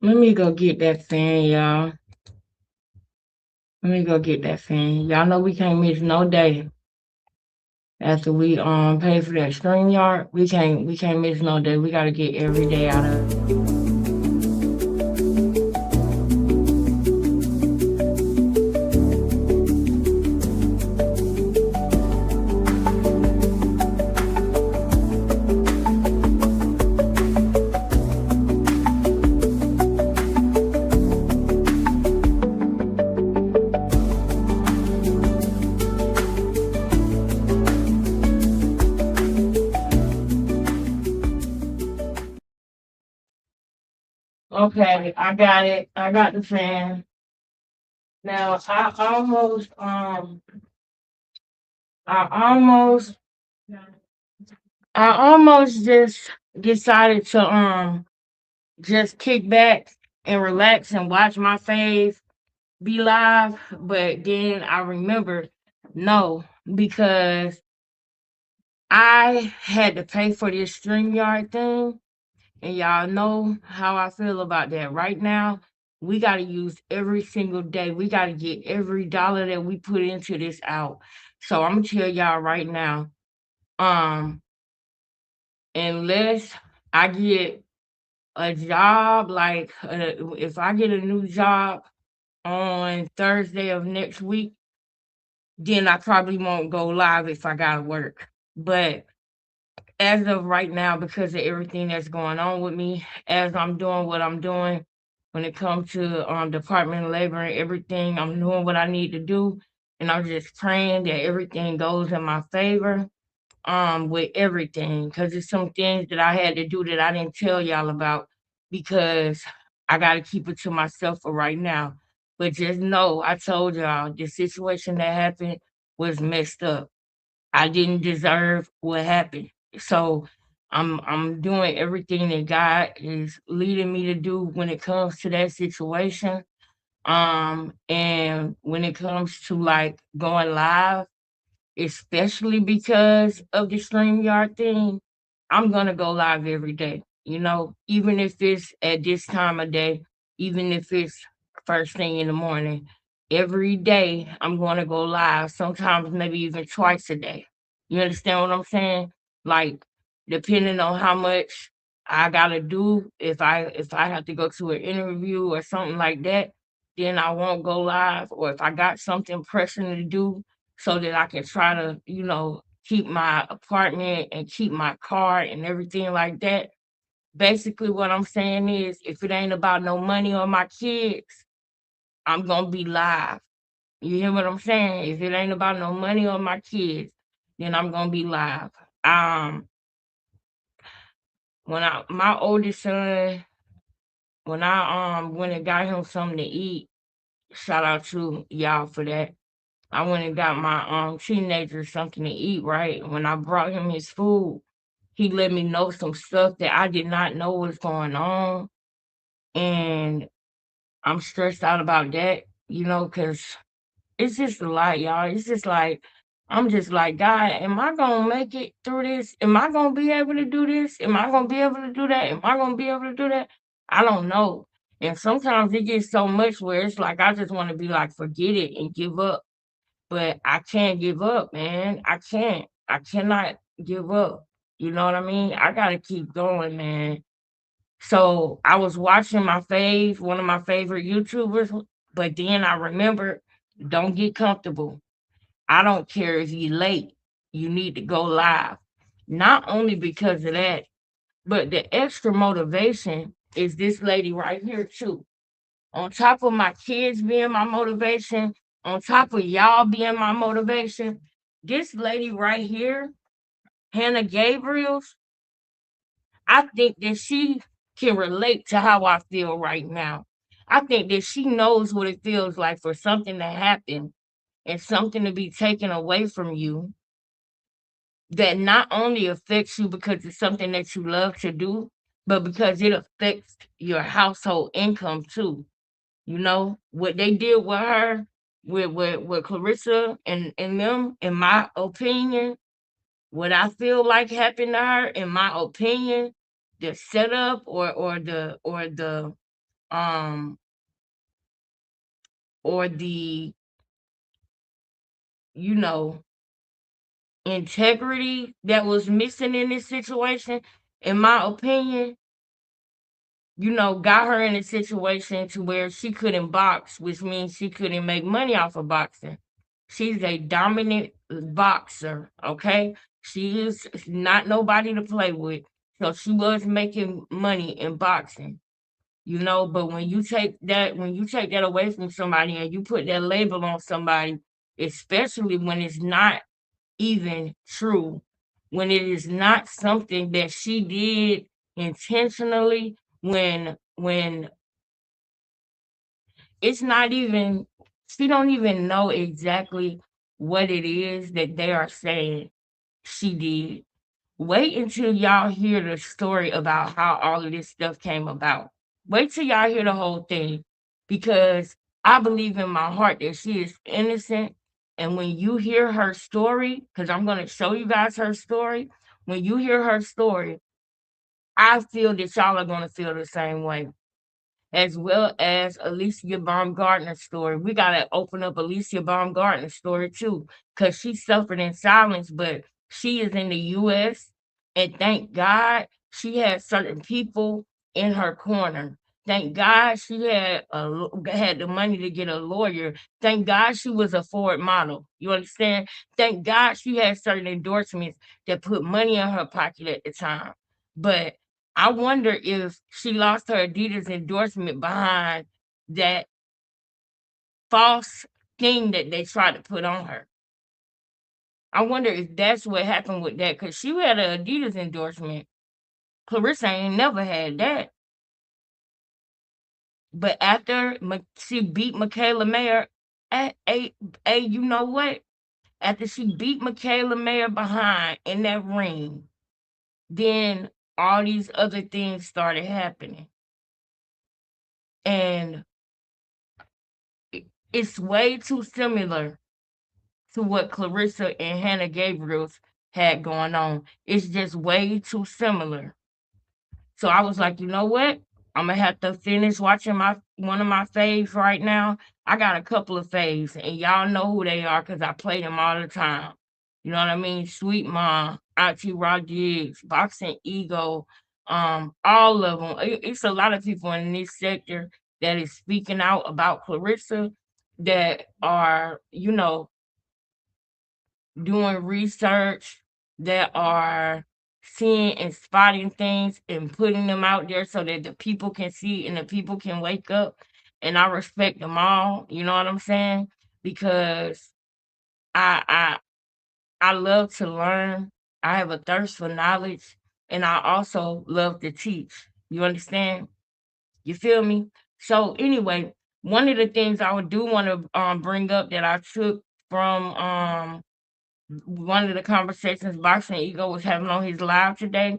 Let me go get that fan, y'all. Let me go get that fan. Y'all know we can't miss no day after we pay for that stream yard. We can't miss no day. We gotta get every day out of it. Okay, I got it. I got the fan. Now I almost I almost just decided to just kick back and relax and watch my fave be live, but then I remembered no, because I had to pay for this StreamYard thing, and y'all know how I feel about that. Right now, we got to use every single day. We got to get every dollar that we put into this out. So I'm gonna tell y'all right now, um, unless I get a job, like if I get a new job on Thursday of next week, then I probably won't go live if I gotta work. But as of right now, because of everything that's going on with me, as I'm doing what I'm doing when it comes to Department of Labor and everything, I'm doing what I need to do, and I'm just praying that everything goes in my favor. With everything, because there's some things that I had to do that I didn't tell y'all about because I got to keep it to myself for right now. But just know, I told y'all the situation that happened was messed up. I didn't deserve what happened. So I'm doing everything that God is leading me to do when it comes to that situation. And when it comes to like going live, especially because of the StreamYard thing, I'm gonna go live every day. You know, even if it's at this time of day, even if it's first thing in the morning, every day I'm gonna go live. Sometimes maybe even twice a day. You understand what I'm saying? Like depending on how much I gotta do, if I have to go to an interview or something like that, then I won't go live. Or if I got something pressing to do so that I can try to, keep my apartment and keep my car and everything like that. Basically, what I'm saying is if it ain't about no money or my kids, I'm gonna be live. You hear what I'm saying? If it ain't about no money or my kids, then I'm gonna be live. Um, when I my oldest son, when I went and got him something to eat, shout out to y'all for that. I went and got my teenager something to eat, right? When I brought him his food, he let me know some stuff that I did not know was going on. And I'm stressed out about that, because it's just a lot, y'all. It's just like I'm just like, God, am I gonna make it through this? Am I gonna be able to do this? Am I gonna be able to do that? Am I gonna be able to do that? I don't know. And sometimes it gets so much where it's like I just want to be like, forget it and give up, but I can't give up, man. I can't. I cannot give up. You know what I mean? I gotta keep going, man. So I was watching one of my favorite YouTubers, but then I remembered, don't get comfortable. I don't care if you're late. You need to go live. Not only because of that, but the extra motivation is this lady right here too. On top of my kids being my motivation, on top of y'all being my motivation, this lady right here, Hannah Gabriels, I think that she can relate to how I feel right now. I think that she knows what it feels like for something to happen and something to be taken away from you that not only affects you because it's something that you love to do, but because it affects your household income too. You know what they did with her, with Clarissa and them. In my opinion, what I feel like happened to her, in my opinion, the setup or the um or the, you know, integrity that was missing in this situation, in my opinion, got her in a situation to where she couldn't box, which means she couldn't make money off of boxing. She's a dominant boxer, okay? She is not nobody to play with. So she was making money in boxing, but when you take that away from somebody and you put that label on somebody, especially when it's not even true, when it is not something that she did intentionally, when it's not even, she don't even know exactly what it is that they are saying she did. Wait until y'all hear the story about how all of this stuff came about. Wait till y'all hear the whole thing, because I believe in my heart that she is innocent. And when you hear her story, because I'm going to show you guys her story, when you hear her story, I feel that y'all are going to feel the same way, as well as Alicia Baumgartner's story. We gotta open up Alicia Baumgartner's story too, because she suffered in silence, but she is in the US, and thank God she had certain people in her corner. Thank God she had the money to get a lawyer. Thank God she was a Ford model. You understand? Thank God she had certain endorsements that put money in her pocket at the time. But I wonder if she lost her Adidas endorsement behind that false thing that they tried to put on her. I wonder if that's what happened with that, because she had an Adidas endorsement. Clarissa ain't never had that. But after she beat Michaela Mayer, you know what? After she beat Michaela Mayer behind in that ring, then all these other things started happening. And it's way too similar to what Clarissa and Hannah Gabriel's had going on. It's just way too similar. So I was like, you know what? I'm gonna have to finish watching my one of my faves right now. I got a couple of faves, and y'all know who they are because I play them all the time. You know what I mean? Sweet Mom, Auntie Rodriguez, Boxing Ego, all of them. It's a lot of people in this sector that is speaking out about Clarissa, that are, doing research, that are seeing and spotting things and putting them out there so that the people can see and the people can wake up. And I respect them all. You know what I'm saying? Because I I I love to learn. I have a thirst for knowledge, and I also love to teach. You understand? You feel me? So anyway, one of the things I would do want to bring up that I took from one of the conversations Boxing Ego was having on his live today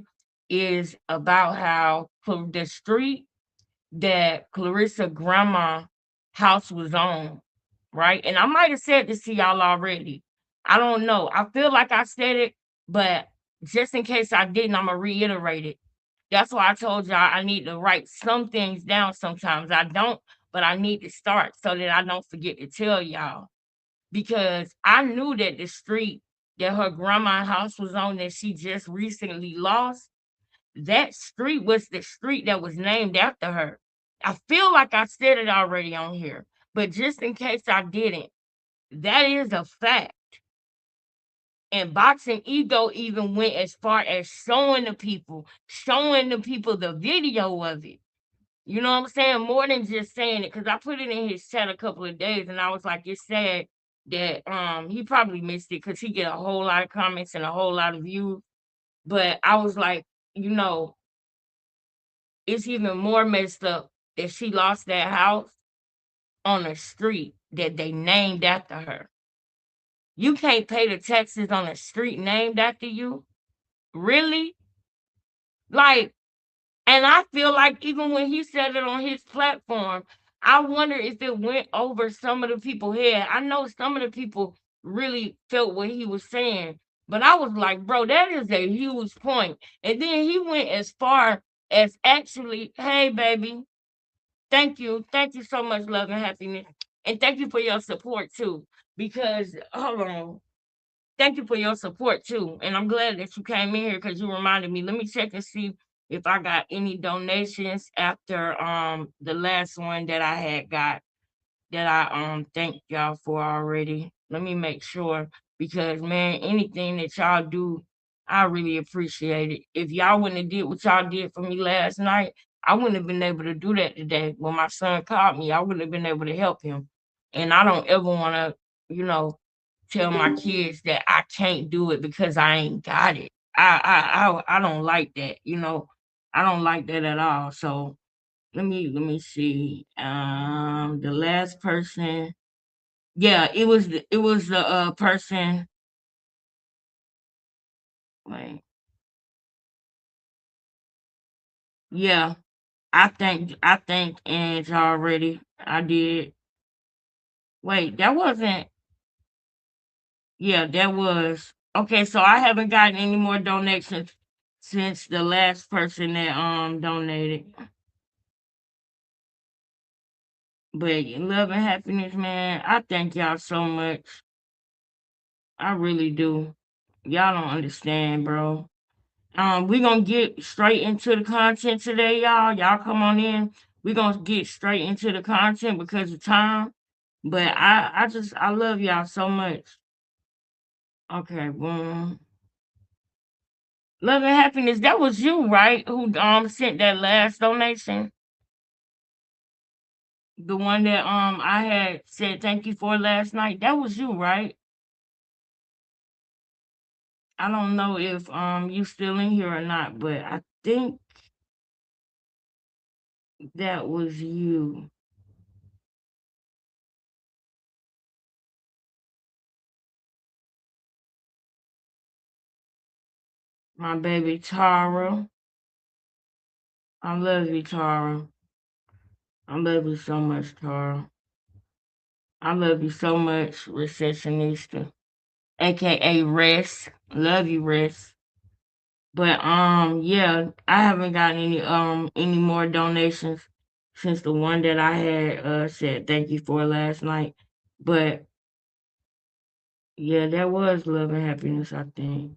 is about how the street that Clarissa grandma house was on, right? And I might have said this to y'all already. I don't know. I feel like I said it, but just in case I didn't, I'm gonna reiterate it. That's why I told y'all I need to write some things down sometimes. I don't, but I need to start so that I don't forget to tell y'all, because I knew that the street that her grandma house was on that she just recently lost, that street was the street that was named after her. I feel like I said it already on here, but just in case I didn't, that is a fact. And Boxing Ego even went as far as showing the people the video of it. You know what I'm saying? More than just saying it, because I put it in his chat a couple of days, and I was like, it's sad that he probably missed it because he get a whole lot of comments and a whole lot of views. But I was like, you know, it's even more messed up that she lost that house on a street that they named after her. You can't pay the taxes on a street named after you? Really? Like, and I feel like even when he said it on his platform, I wonder if it went over some of the people's head. I know some of the people really felt what he was saying, but I was like, bro, that is a huge point. And then he went as far as actually, hey, baby, Thank you so much, love and happiness, and thank you for your support too. Because hold on, thank you for your support too, and I'm glad that you came in here because you reminded me. Let me check and see if I got any donations after the last one that I had got that I thank y'all for already. Let me make sure because man, anything that y'all do, I really appreciate it. If y'all wouldn't have did what y'all did for me last night, I wouldn't have been able to do that today. When my son called me, I wouldn't have been able to help him. And I don't ever want to, you know, tell my kids that I can't do it because I ain't got it. I don't like that, you know. I don't like that at all. So let me see. The last person, yeah, it was the person. Wait, yeah, I think Ange already. I did. Wait, that wasn't. Yeah, that was okay. So I haven't gotten any more donations since the last person that donated. But love and happiness, man. I thank y'all so much. I really do. Y'all don't understand, bro. We gonna get straight into the content today, y'all. Y'all come on in. We gonna get straight into the content because of time. But I love y'all so much. Okay, boom. Love and happiness. That was you, right? Who sent that last donation? The one that I had said thank you for last night. That was you, right? I don't know if you still in here or not, but I think that was you. My baby Tara. I love you, Tara. I love you so much, Tara. I love you so much, receptionista, aka Rest. Love you, Rest. But yeah, I haven't gotten any more donations since the one that I had said thank you for last night. But yeah, that was love and happiness, I think.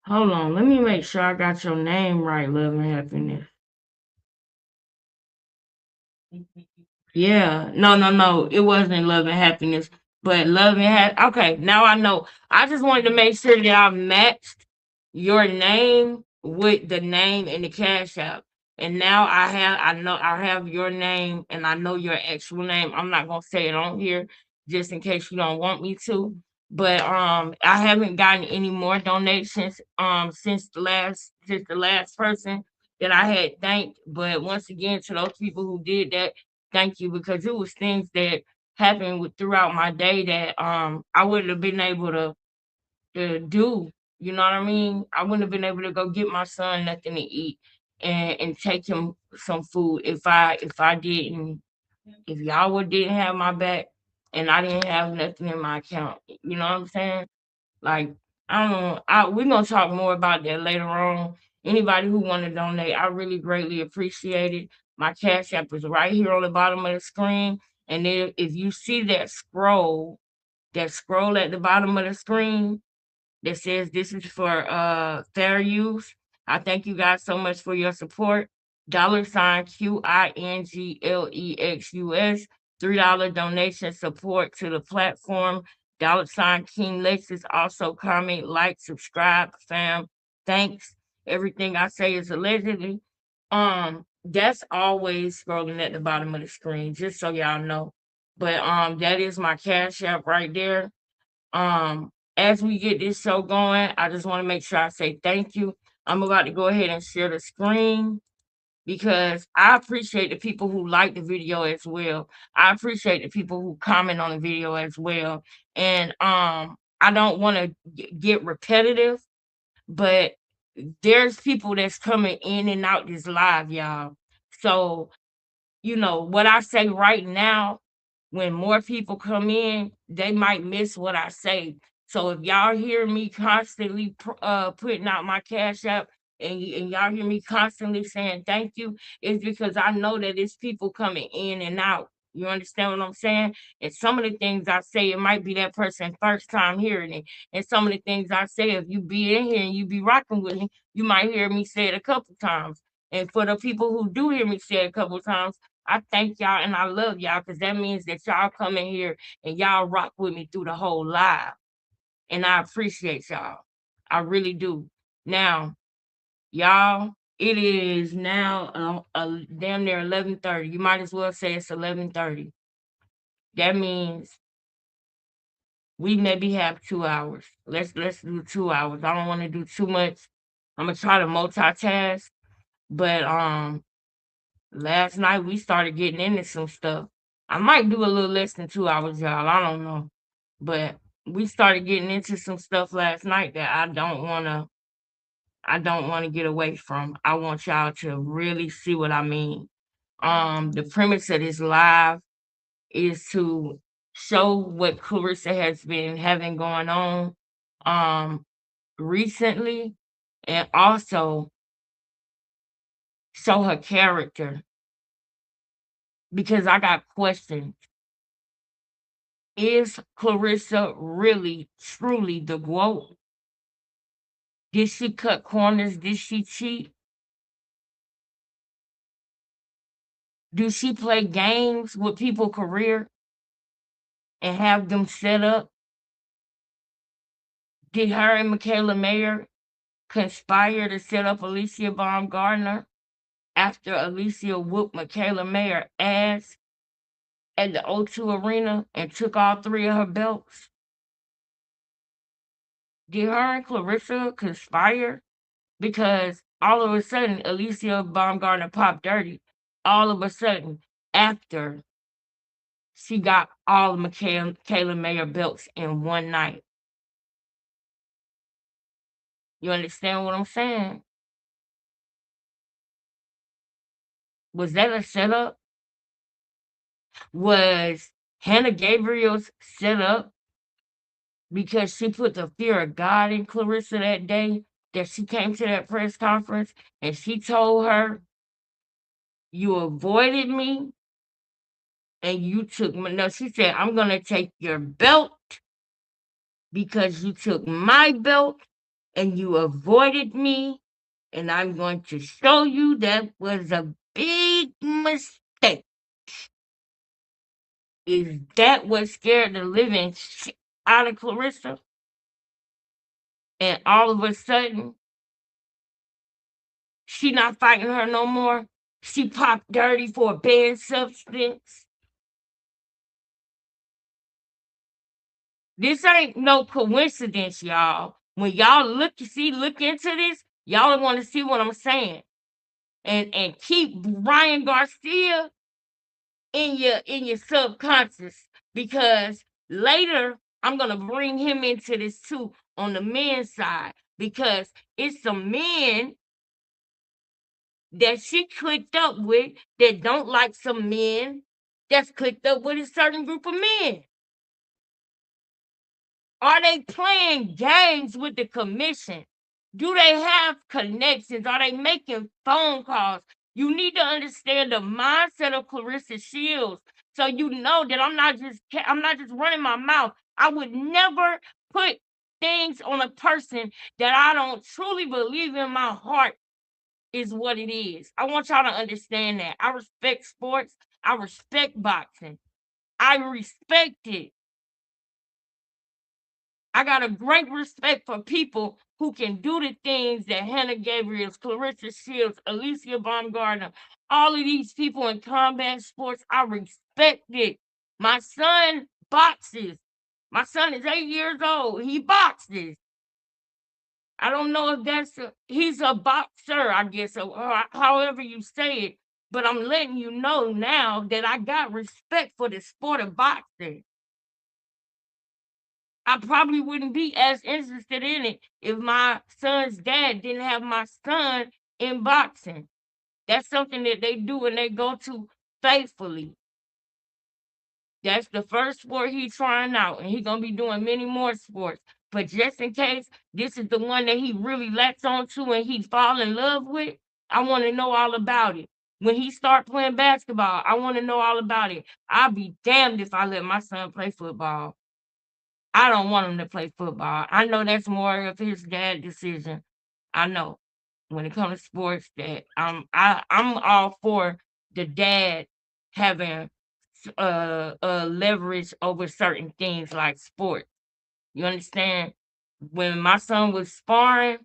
Hold on, let me make sure I got your name right, love and happiness. Yeah. No, no, no. It wasn't love and happiness, but love and okay, now I know. I just wanted to make sure that I matched your name with the name in the cash app. And now I have your name and I know your actual name. I'm not gonna say it on here just in case you don't want me to. But I haven't gotten any more donations since the last person that I had thanked. But once again, to those people who did that, thank you because it was things that happened throughout my day that I wouldn't have been able to do. You know what I mean? I wouldn't have been able to go get my son nothing to eat and take him some food if I didn't if y'all would didn't have my back and I didn't have nothing in my account. You know what I'm saying? Like, I don't know. We're gonna talk more about that later on. Anybody who want to donate, I really greatly appreciate it. My cash app is right here on the bottom of the screen, and then if you see that scroll at the bottom of the screen, that says this is for fair use. I thank you guys so much for your support. $ QINGLEXUS, $3 donation support to the platform. $King Lexus also comment, like, subscribe, fam. Thanks. Everything I say is allegedly. That's always scrolling at the bottom of the screen, just so y'all know. But that is my cash app right there. As we get this show going, I just want to make sure I say thank you. I'm about to go ahead and share the screen because I appreciate the people who like the video as well. I appreciate the people who comment on the video as well. And I don't want to get repetitive, but there's people that's coming in and out this live, y'all. So what I say right now, when more people come in, they might miss what I say. So if y'all hear me constantly putting out my cash app, and y'all hear me constantly saying thank you, is because I know that it's people coming in and out. You understand what I'm saying? And some of the things I say, it might be that person first time hearing it. And some of the things I say, if you be in here and you be rocking with me, you might hear me say it a couple times. And for the people who do hear me say it a couple times, I thank y'all and I love y'all because that means that y'all come in here and y'all rock with me through the whole live. And I appreciate y'all. I really do. Now, y'all, it is now damn near 11:30. You might as well say it's 11:30. That means we maybe have 2 hours. Let's do 2 hours. I don't want to do too much. I'm gonna try to multitask, but last night we started getting into some stuff. I might do a little less than 2 hours, y'all. I don't know, but we started getting into some stuff last night that I don't want to get away from. I want y'all to really see what I mean. The premise of this live is to show what Clarissa has been having going on um recently, and also show her character because I got questions. Is Clarissa really truly the GOAT? Did she cut corners? Did she cheat? Do she play games with people's career and have them set up? Did her and Michaela Mayer conspire to set up Alicia Baumgardner after Alicia whooped Michaela Mayer ass at the O2 Arena and took all three of her belts? Did her and Clarissa conspire? Because all of a sudden, Alicia Baumgardner popped dirty. All of a sudden, after she got all of Michaela Mayer belts in one night. You understand what I'm saying? Was that a setup? Was Hannah Gabriel's setup because she put the fear of God in Clarissa that day that she came to that press conference and she told her, "You avoided me and you took my," no, she said, "I'm going to take your belt because you took my belt and you avoided me, and I'm going to show you that was a big mistake." Is that what scared the living shit out of Clarissa? And all of a sudden, she not fighting her no more. She popped dirty for a banned substance. This ain't no coincidence, y'all. When y'all look into this, y'all want to see what I'm saying. And keep Ryan Garcia in your subconscious, because later I'm gonna bring him into this too on the men's side, because it's some men that she clicked up with that don't like some men that's clicked up with a certain group of men. Are they playing games with the commission? Do they have connections? Are they making phone calls? You need to understand the mindset of Clarissa Shields, so you know that I'm not just running my mouth. I would never put things on a person that I don't truly believe in my heart is what it is. I want y'all to understand that. I respect sports. I respect boxing. I respect it. I got a great respect for people who can do the things that Hannah Gabriels, Clarissa Shields, Alicia Baumgardner, all of these people in combat sports. I respect it. My son boxes. My son is 8 years old. He boxes. I don't know if he's a boxer, I guess, or however you say it. But I'm letting you know now that I got respect for the sport of boxing. I probably wouldn't be as interested in it if my son's dad didn't have my son in boxing. That's something that they do and they go to faithfully. That's the first sport he's trying out, and he's gonna be doing many more sports. But just in case this is the one that he really latch on to and he fall in love with, I want to know all about it. When he start playing basketball, I want to know all about it. I'll be damned if I let my son play football. I don't want him to play football. I know that's more of his dad decision. I know when it comes to sports that I'm all for the dad having leverage over certain things like sports. You understand? When my son was sparring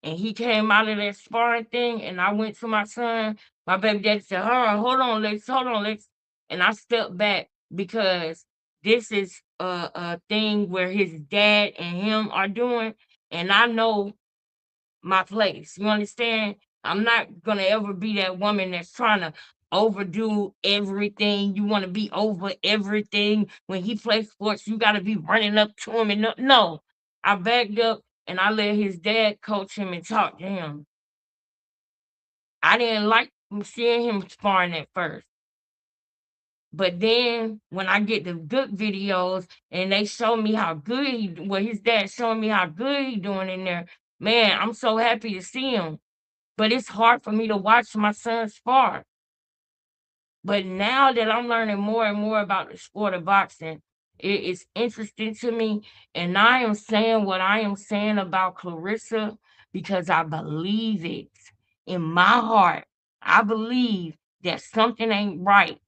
and he came out of that sparring thing and I went to my son, my baby daddy said, hold on, Lex. And I stepped back because this is a thing where his dad and him are doing, and I know my place. You understand? I'm not gonna ever be that woman that's trying to overdo everything. You want to be over everything. When he plays sports, you got to be running up to him and no. I backed up and I let his dad coach him and talk to him. I didn't like seeing him sparring at first. But then when I get the good videos and they show me how good his dad showing me how good he doing in there, man, I'm so happy to see him. But it's hard for me to watch my son spar. But now that I'm learning more and more about the sport of boxing, it is interesting to me. And I am saying what I am saying about Clarissa because I believe it in my heart. I believe that something ain't right.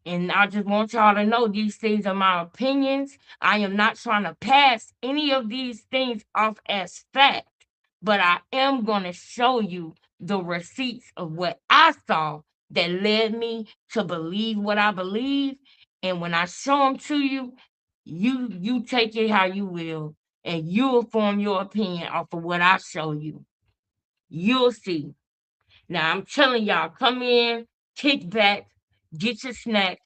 And I just want y'all to know these things are my opinions. I am not trying to pass any of these things off as fact, but I am going to show you the receipts of what I saw that led me to believe what I believe. And when I show them to you, you take it how you will, and you'll form your opinion off of what I show you. You'll see. Now I'm telling y'all, come in, kick back, get your snack.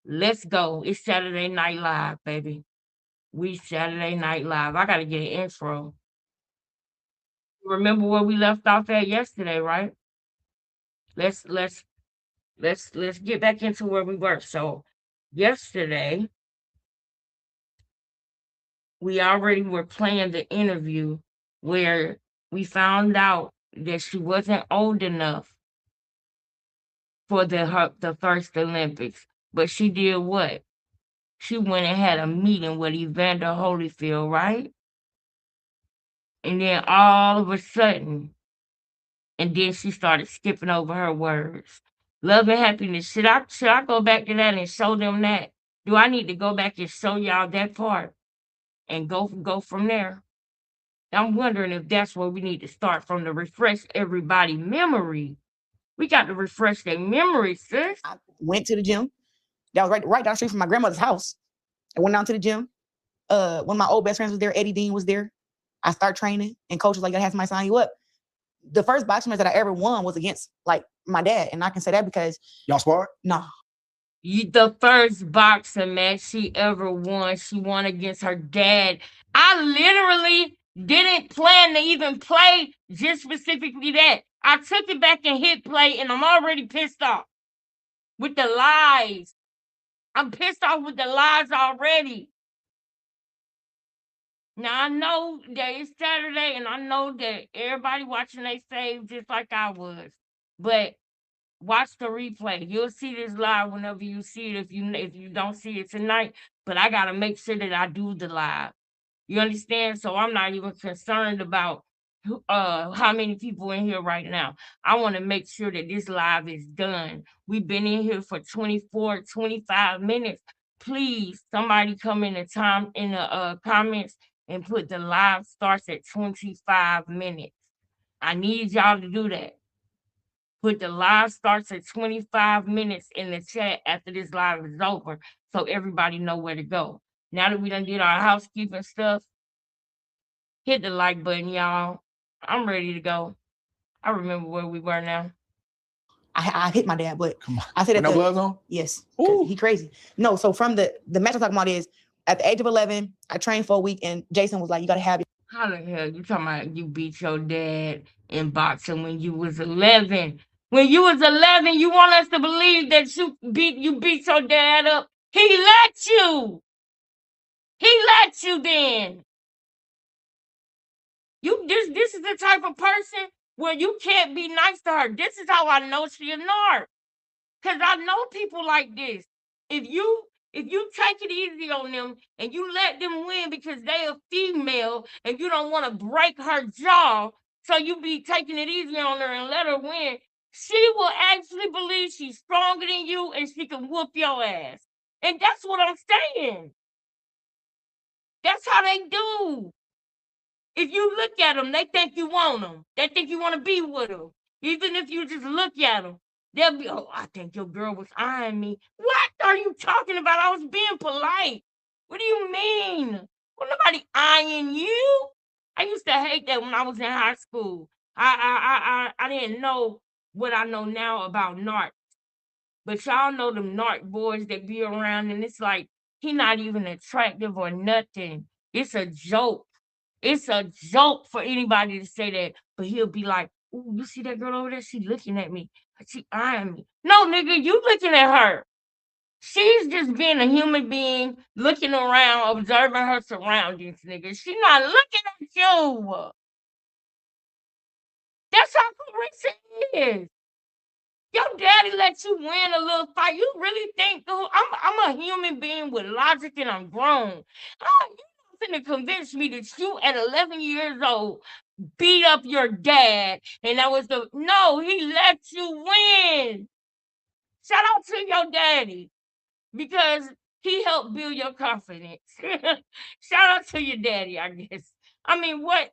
Let's go. It's Saturday Night Live, baby. We Saturday Night Live. I gotta get an intro. Remember where we left off at yesterday, right? Let's let's let's get back into where we were. So yesterday we already were playing the interview where we found out that she wasn't old enough for the first Olympics. But she did what? She went and had a meeting with Evander Holyfield, right? And then all of a sudden, and then she started skipping over her words. Love and happiness. Should I go back to that and show them that? Do I need to go back and show y'all that part and go from there? I'm wondering if that's where we need to start from to refresh everybody' memory. We got to refresh their memory, sis. I went to the gym. That was right down the street from my grandmother's house. I went down to the gym. One of my old best friends was there. Eddie Dean was there. I start training, and coach was like, "I have somebody sign you up." The first boxing match that I ever won was against like my dad, and I can say that because y'all sparred? No. The first boxing match she ever won, she won against her dad. I literally didn't plan to even play just specifically that. I took it back and hit play, and I'm already pissed off with the lies. I'm pissed off with the lies already. Now I know that it's Saturday, and I know that everybody watching they save just like I was. But watch the replay. You'll see this live whenever you see it. If you don't see it tonight, but I gotta make sure that I do the live. You understand? So I'm not even concerned about how many people in here right now. I want to make sure that this live is done. We've been in here for 24, 25 minutes. Please, somebody come in the comments and put the live starts at 25 minutes. I need y'all to do that. Put the live starts at 25 minutes in the chat after this live is over so everybody know where to go. Now that we done did our housekeeping stuff, hit the like button, y'all. I'm ready to go. I remember where we were now. I hit my dad, but I said that no gloves on? Yes. He crazy. No, so from the match I'm talking about is at the age of 11, I trained for a week, and Jason was like, "You gotta have it." How the hell you talking about you beat your dad in boxing when you was 11? When you was 11, you want us to believe that you beat your dad up? He let you. He let you then. This is the type of person where you can't be nice to her. This is how I know she a narc. Cause I know people like this. If you take it easy on them and you let them win because they a female and you don't want to break her jaw, so you be taking it easy on her and let her win, she will actually believe she's stronger than you and she can whoop your ass. And that's what I'm saying. That's how they do. If you look at them, they think you want them. They think you want to be with them. Even if you just look at them, they'll be, oh, I think your girl was eyeing me. What are you talking about? I was being polite. What do you mean? Was nobody eyeing you? I used to hate that when I was in high school. I didn't know what I know now about narc. But y'all know them narc boys that be around, and it's like he not even attractive or nothing. It's a joke. It's a joke for anybody to say that, but he'll be like, "Ooh, you see that girl over there? She looking at me. She eyeing me." No, nigga, you looking at her. She's just being a human being, looking around, observing her surroundings, nigga. She not looking at you. That's how Carissa is. Your daddy let you win a little fight. You really think, dude, I'm a human being with logic and I'm grown. You finna convince me that you at 11 years old beat up your dad and that was no, he let you win. Shout out to your daddy because he helped build your confidence. Shout out to your daddy, I guess. I mean, what?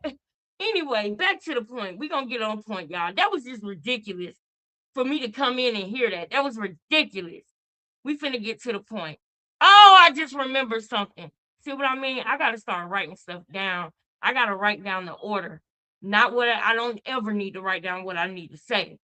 Anyway, back to the point. We're going to get on point, y'all. That was just ridiculous for me to come in and hear that. That was ridiculous. We finna get to the point. Oh, I just remembered something. See what I mean? I gotta start writing stuff down. I gotta write down the order. Not what I don't ever need to write down what I need to say.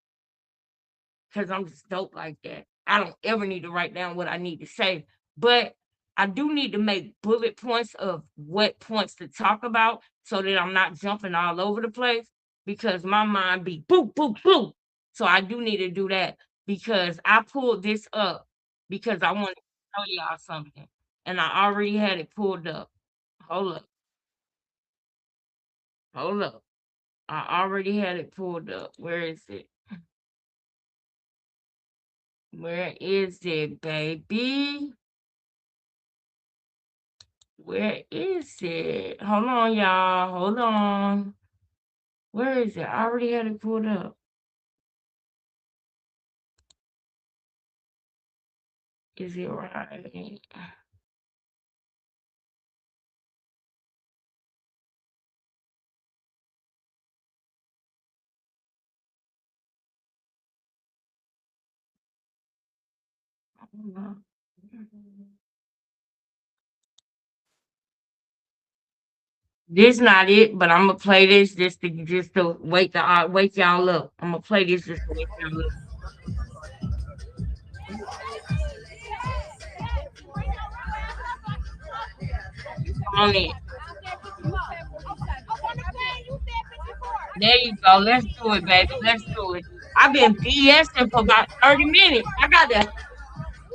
Cause I'm just dope like that. I don't ever need to write down what I need to say. But I do need to make bullet points of what points to talk about so that I'm not jumping all over the place because my mind be boop, boop, boop. So I do need to do that because I pulled this up because I wanted to show y'all something. And I already had it pulled up. Hold up. Hold up. I already had it pulled up. Where is it? Where is it, baby? Where is it? Hold on, y'all. Hold on. Where is it? I already had it pulled up. Is it right? Hold on. This not it, but I'm gonna play this just to wake y'all up. I'm gonna play this just to wake y'all up. On it. There you go. Let's do it, baby. Let's do it. I've been BSing for about 30 minutes. I got to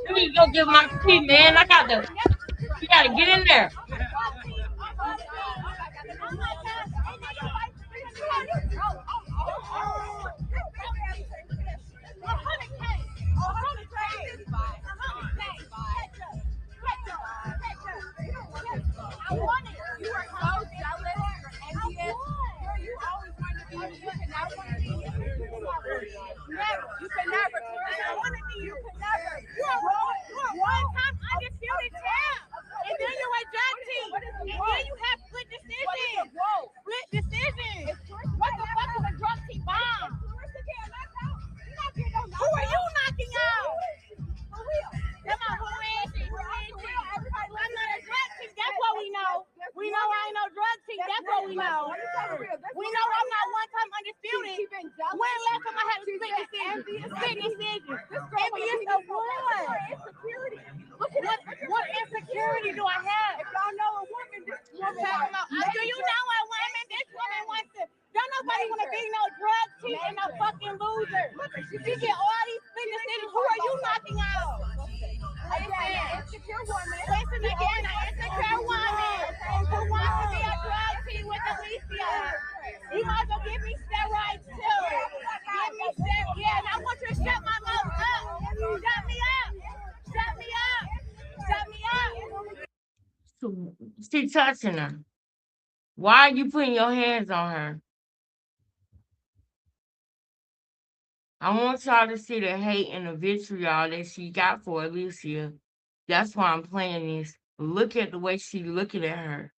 let me go get my tea, man. You gotta get in there. You can never. You can never. One time undisputed champ, and then you a drug team, and then you have split decisions. Split decisions. What the fuck is a drug team bomb? Who are you knocking out? Come on, who is it? I'm not a drug team. That's what we know. We know I ain't no drug team. That's what we know. We know I'm not one time undisputed. When last time I had a split decision? Split decision. Envious of what? What insecurity do I have? If y'all know a woman, this woman. Do you know a woman? This woman wants to. Don't nobody want to be no drug team and no fucking loser. She get all these split decisions. Who are you knocking out? Insecure woman. Listen again, an insecure woman. you touching her? Why are you putting your hands on her? I want y'all to see the hate and the vitriol that she got for Alicia. That's why I'm playing this. Look at the way she looking at her.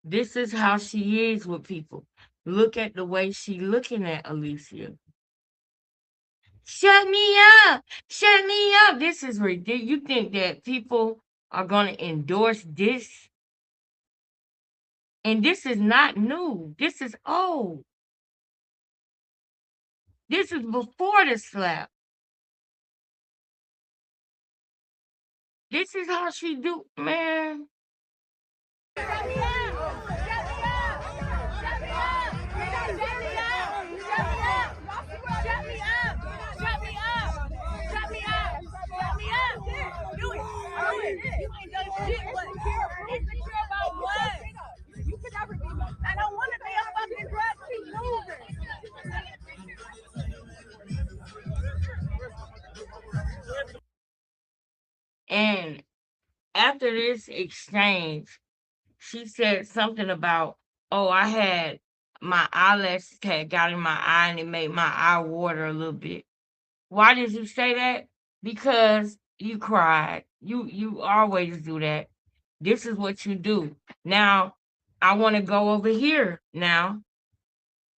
This is how she is with people. Look at the way she looking at Alicia. Shut me up! Shut me up! This is ridiculous. You think that people are going to endorse this? And this is not new. This is old. This is before the slap. This is how she do, man. Shut me up! Shut me up! Shut me up! Shut me up! Shut me up! Shut me up! Shut me up! Shut me up! Do it! Do it! You ain't done shit, but insecure about what? You could never be. I don't want to be a fucking drug. Keep moving. And after this exchange, she said something about, oh, I had my eyelashes had got in my eye and it made my eye water a little bit. Why did you say that? Because you cried. You always do that. This is what you do. Now, I want to go over here now.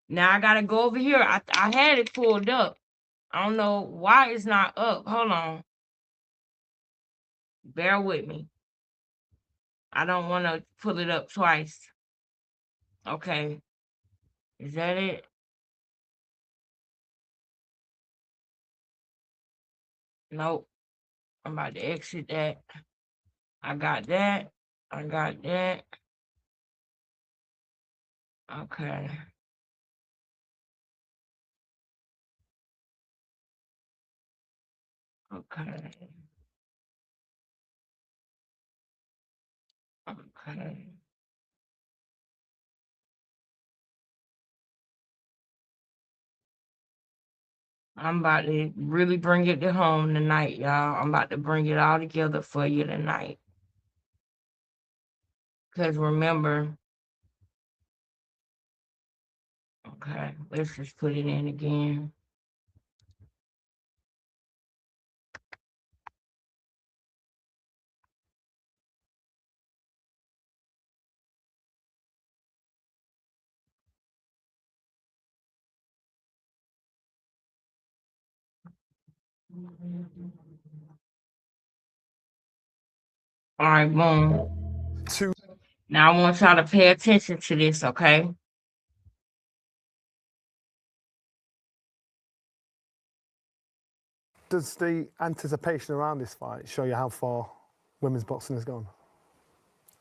Now I gotta go over here. I had it pulled up. I don't know why it's not up. Hold on. Bear with me. I don't want to pull it up twice. Okay. Is that it? Nope. I'm about to exit that. I got that. I got that. Okay. Okay. Okay. I'm about to really bring it to home tonight, y'all. I'm about to bring it all together for you tonight. Because remember, okay, let's just put it in again. All right, boom. Now I want y'all to pay attention to this, okay? Does the anticipation around this fight show you how far women's boxing has gone?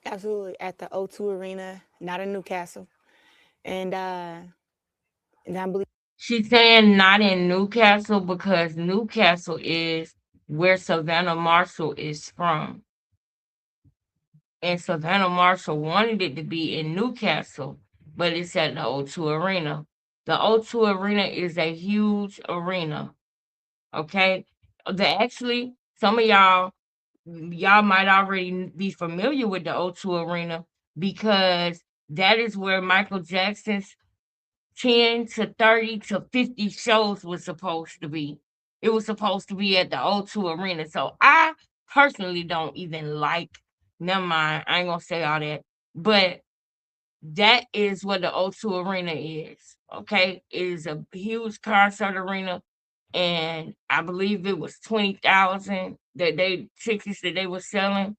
Absolutely. At the O2 Arena, not in Newcastle. And I believe She's saying not in Newcastle because Newcastle is where Savannah Marshall is from. And Savannah Marshall wanted it to be in Newcastle, but it's at the O2 Arena. The O2 Arena is a huge arena. Okay? Actually, some of y'all might already be familiar with the O2 Arena because that is where Michael Jackson's 10 to 30 to 50 shows was supposed to be. It was supposed to be at the O2 Arena. So I personally don't even like, never mind, I ain't gonna say all that. But that is what the O2 Arena is. Okay. It is a huge concert arena. And I believe it was 20,000 tickets that they were selling.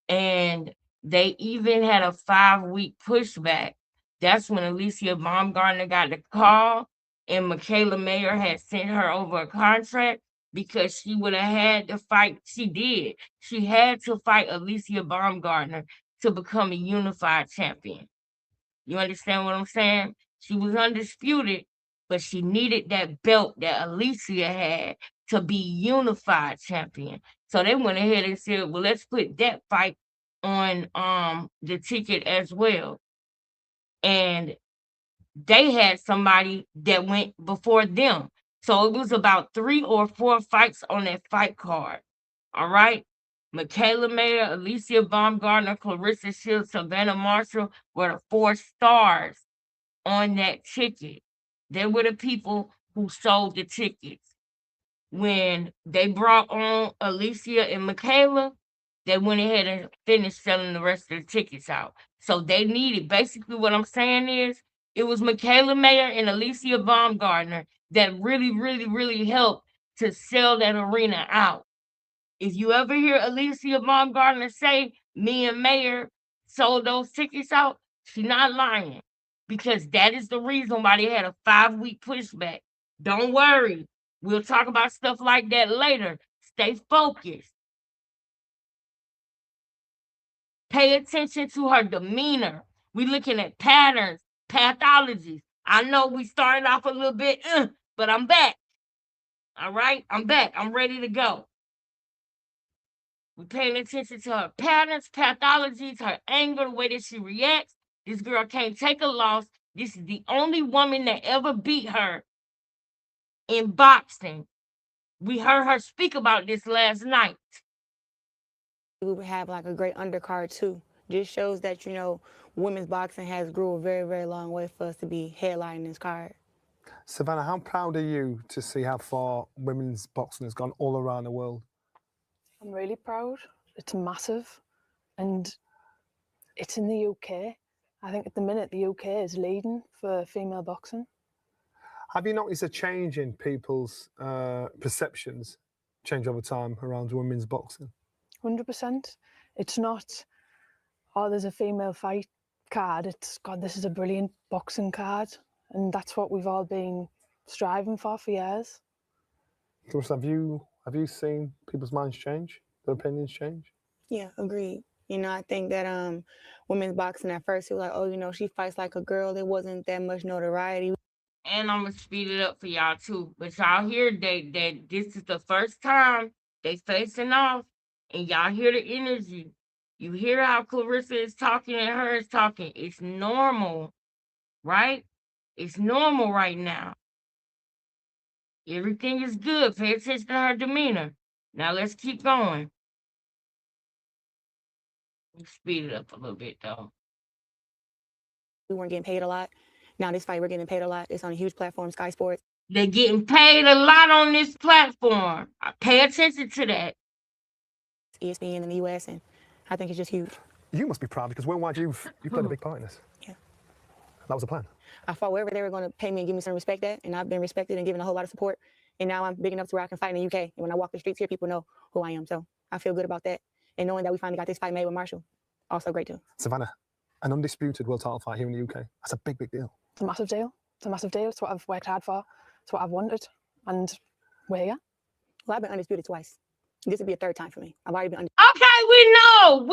And they even had a 5-week pushback. That's when Alicia Baumgartner got the call and Michaela Mayer had sent her over a contract because she would have had to fight. She did. She had to fight Alicia Baumgartner to become a unified champion. You understand what I'm saying? She was undisputed, but she needed that belt that Alicia had to be unified champion. So they went ahead and said, well, let's put that fight on the ticket as well. And they had somebody that went before them. So it was about 3 or 4 fights on that fight card. All right. Michaela Mayer, Alicia Baumgartner, Clarissa Shields, Savannah Marshall were the 4 stars on that ticket. They were the people who sold the tickets. When they brought on Alicia and Michaela, they went ahead and finished selling the rest of the tickets out. So they needed, basically what I'm saying is, it was Michaela Mayer and Alicia Baumgartner that really helped to sell that arena out. If you ever hear Alicia Baumgartner say me and Mayer sold those tickets out, she's not lying. Because that is the reason why they had a 5-week pushback. Don't worry. We'll talk about stuff like that later. Stay focused. Pay attention to her demeanor. We're looking at patterns, pathologies. I know we started off a little bit, but I'm back. All right? I'm back. I'm ready to go. We're paying attention to her patterns, pathologies, her anger, the way that she reacts. This girl can't take a loss. This is the only woman that ever beat her in boxing. We heard her speak about this last night. We would have like a great undercard too. Just shows that, you know, women's boxing has grew a very long way for us to be headlining this card. Savannah, how proud are you to see how far women's boxing has gone all around the world? I'm really proud. It's massive, and it's in the UK. I think at the minute the UK is leading for female boxing. Have you noticed a change in people's perceptions change over time around women's boxing? 100%. It's not, oh, there's a female fight card. It's, God, this is a brilliant boxing card. And that's what we've all been striving for years. Clarissa, have you seen people's minds change, their opinions change? Yeah, agreed. You know, I think that women's boxing at first, it was like, oh, you know, she fights like a girl. There wasn't that much notoriety. And I'm gonna speed it up for y'all too. But y'all hear that this is the first time they facing off, and y'all hear the energy. You hear how Clarissa is talking and her is talking. It's normal, right? It's normal right now. Everything is good. Pay attention to her demeanor. Now let's keep going. Let's speed it up a little bit though. We weren't getting paid a lot. Now this fight, we're getting paid a lot. It's on a huge platform, Sky Sports. They're getting paid a lot on this platform. Pay attention to that. ESPN in the US, and I think it's just huge. You must be proud because worldwide you played a big part in this. Yeah. That was the plan. I fought wherever they were going to pay me and give me some respect at, and I've been respected and given a whole lot of support. And now I'm big enough to where I can fight in the UK. And when I walk the streets here, people know who I am. So I feel good about that. And knowing that we finally got this fight made with Marshall, also great too. Savannah, an undisputed world title fight here in the UK. That's a big deal. It's a massive deal. It's a massive deal. It's what I've worked hard for. It's what I've wanted. And we're here. Well, I've been undisputed twice. This would be a third time for me. I've already been Okay, we know,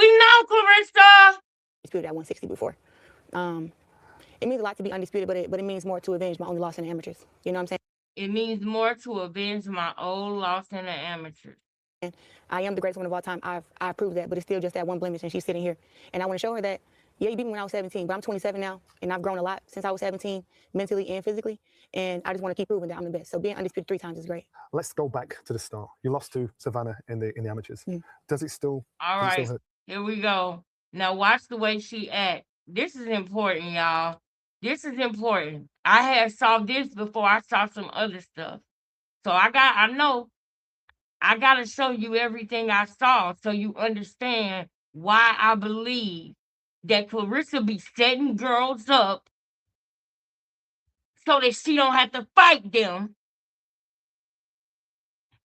Clarissa. undisputed at 160 before. It means a lot to be undisputed, but it means more to avenge my only loss in the amateurs. You know what I'm saying? It means more to avenge my old loss in the amateurs. And I am the greatest woman of all time. I proved that, but it's still just that one blemish, and she's sitting here. And I want to show her that, yeah, you beat me when I was 17, but I'm 27 now, and I've grown a lot since I was 17, mentally and physically. And I just want to keep proving that I'm the best. So being undisputed 3 times is great. Let's go back to the start. You lost to Savannah in the amateurs. Does it still? All right, here we go. Now watch the way she acts. This is important, y'all. This is important. I had saw this before I saw some other stuff. So I gotta show you everything I saw so you understand why I believe that Clarissa be setting girls up so that she don't have to fight them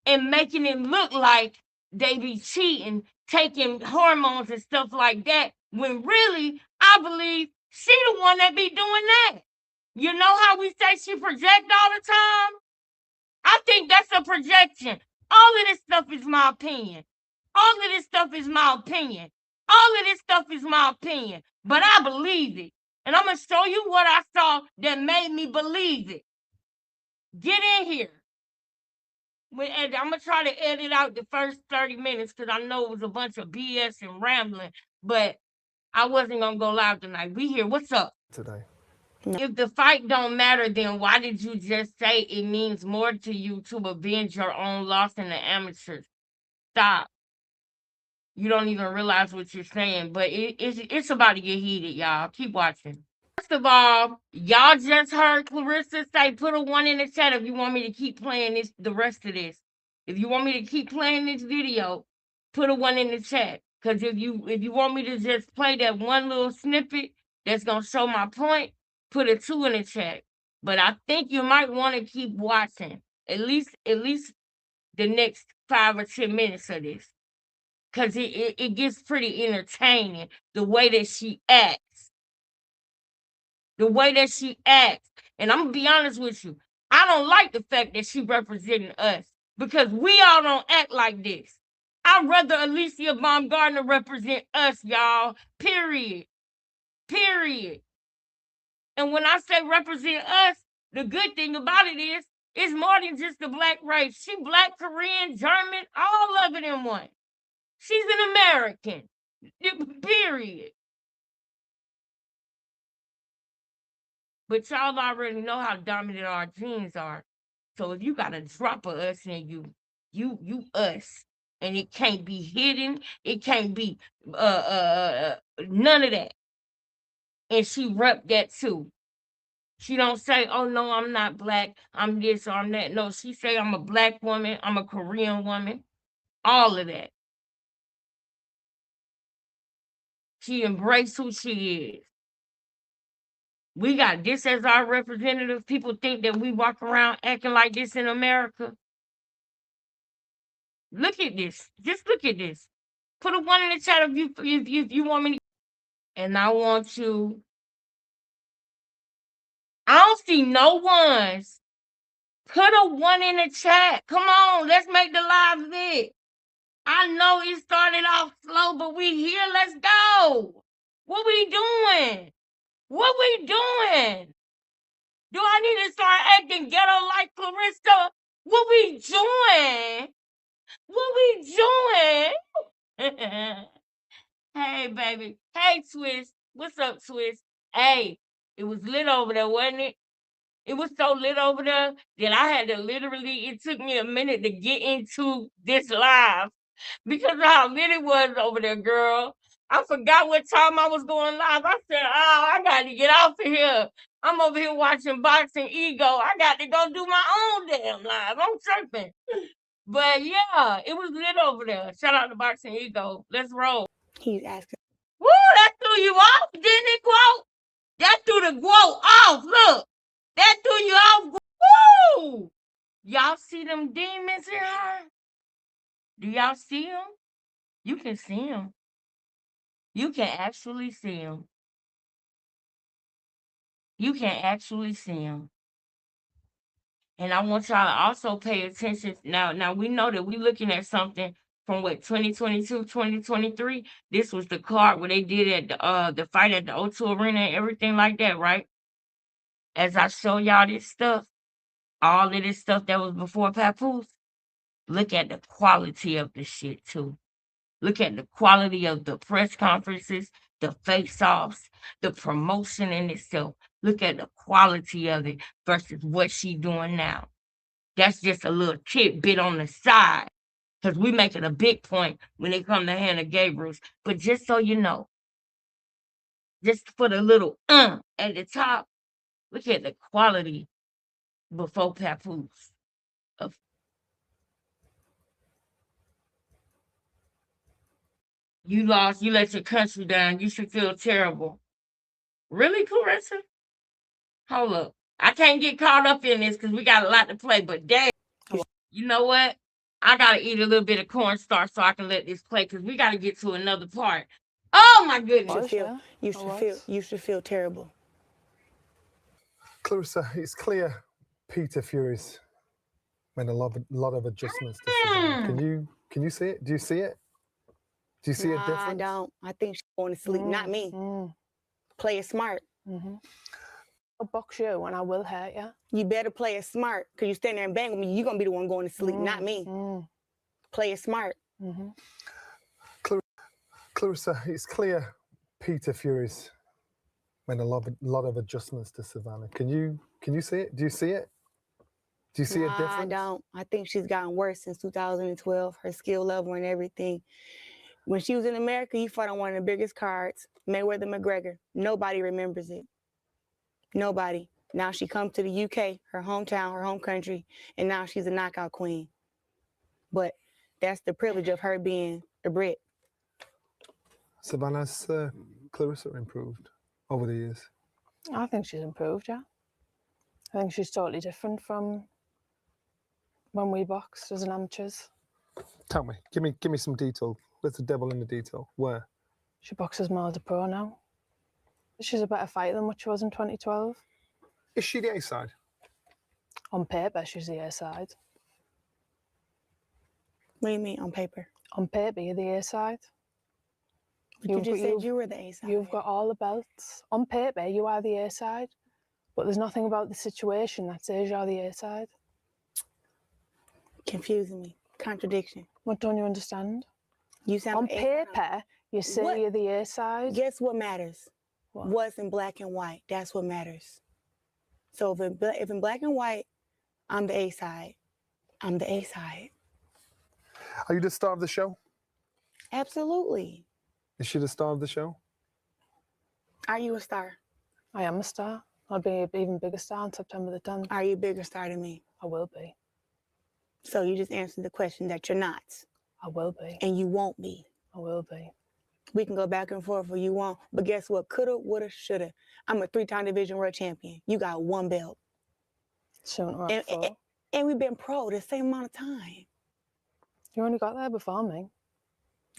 and making it look like they be cheating, taking hormones and stuff like that, when really, I believe she the one that be doing that. You know how we say she project all the time? I think that's a projection. All of this stuff is my opinion. All of this stuff is my opinion. All of this stuff is my opinion. But I believe it. And I'm going to show you what I saw that made me believe it. Get in here. I'm going to try to edit out the first 30 minutes because I know it was a bunch of BS and rambling. But I wasn't going to go live tonight. We here. What's up? Today. If the fight don't matter, then why did you just say it means more to you to avenge your own loss in the amateurs? Stop. You don't even realize what you're saying, but it's about to get heated, y'all. Keep watching. First of all, y'all just heard Clarissa say, put a 1 in the chat if you want me to keep playing this, the rest of this. If you want me to keep playing this video, put a 1 in the chat. Because if you want me to just play that one little snippet that's gonna show my point, put a 2 in the chat. But I think you might want to keep watching at least the next 5 or 10 minutes of this, because it gets pretty entertaining the way that she acts. The way that she acts. And I'm gonna be honest with you, I don't like the fact that she representing us, because we all don't act like this. I'd rather Alicia Baumgardner represent us, y'all. Period. Period. And when I say represent us, the good thing about it is it's more than just the black race. She black, Korean, German, all of it in one. She's an American. Period. But y'all already know how dominant our genes are. So if you got a drop of us in you us. And it can't be hidden. It can't be none of that. And she rep that too. She don't say, oh no, I'm not black, I'm this or I'm that. No, she say I'm a black woman, I'm a Korean woman, all of that. She embraced who she is. We got this as our representative. People think that we walk around acting like this in America. Look at this. Just look at this. Put a 1 in the chat if you want me to. And I want you. I don't see no ones. Put a 1 in the chat. Come on, let's make the live lit. I know it started off slow, but we here. Let's go. What we doing? What we doing? Do I need to start acting ghetto like Clarissa? What we doing? What we doing? Hey, baby. Hey, Twist. What's up, Twist? Hey, it was lit over there, wasn't it? It was so lit over there that I had to literally, it took me a minute to get into this live because of how lit it was over there, girl. I forgot what time I was going live. I said, oh, I got to get off of here. I'm over here watching Boxing Ego. I got to go do my own damn live. I'm tripping. But yeah, it was lit over there. Shout out to Boxing Ego. Let's roll. He's asking. Woo, that threw you off, didn't it, Quote? That threw the quote off. Look, that threw you off. Woo! Y'all see them demons in her? Do y'all see them? You can see them. You can actually see them. You can actually see them. And I want y'all to also pay attention. Now we know that we're looking at something from what, 2022, 2023. This was the card where they did at the fight at the O2 Arena and everything like that, right? As I show y'all this stuff, all of this stuff that was before Papoose, look at the quality of the shit too. Look at the quality of the press conferences, the face-offs, the promotion in itself. Look at the quality of it versus what she doing now. That's just a little tidbit on the side, because we making a big point when it comes to Hannah Gabriels. But just so you know, just for the little at the top, look at the quality before Papoose. You lost, you let your country down, you should feel terrible. Really, Clarissa? Hold up. I can't get caught up in this because we got a lot to play, but dang, you know what? I got to eat a little bit of cornstarch so I can let this play because we got to get to another part. Oh, my goodness. You should feel terrible. Clarissa, it's clear Peter Fury's made a lot of adjustments to Savannah. Can you see it? Do you see it? Do you see a difference? I don't. I think she's going to sleep. Not me. Play it smart. I'll box you and I will hurt you. You better play it smart, because you stand there and bang with me, you're going to be the one going to sleep, not me. Play it smart. Clarissa, it's clear Peter Fury's made a lot of adjustments to Savannah. Can you see it? Do you see it? Do you see a difference? I don't. I think she's gotten worse since 2012, her skill level and everything. When she was in America, you fought on one of the biggest cards, Mayweather McGregor. Nobody remembers it. Nobody. Now she comes to the UK, her hometown, her home country, and now she's a knockout queen. But that's the privilege of her being a Brit. Savannah, has Clarissa improved over the years? I think she's improved, yeah. I think she's totally different from when we boxed as an amateurs. Tell me, give me some detail. Where's the devil in the detail? Where? She boxes more as a pro now. She's a better fighter than what she was in 2012. Is she the A side? On paper, she's the A side. What do you mean on paper? On paper, you're the A side. But you just said you were the A side. You've got all the belts. On paper, you are the A side. But there's nothing about the situation that says you're the A side. Confusing me. Contradiction. What don't you understand? You sound on paper, you say you're the A side. Guess what matters? What? What's in black and white? That's what matters. So if in black and white, I'm the A side. I'm the A side. Are you the star of the show? Absolutely. Is she the star of the show? Are you a star? I am a star. I'll be an even bigger star on September the 10th. Are you a bigger star than me? I will be. So you just answered the question that you're not. I will be. And you won't be. I will be. We can go back and forth or you won't. But guess what? Coulda, woulda, shoulda. I'm a 3-time division world champion. You got 1 belt. Sooner and we've been pro the same amount of time. You only got there before me.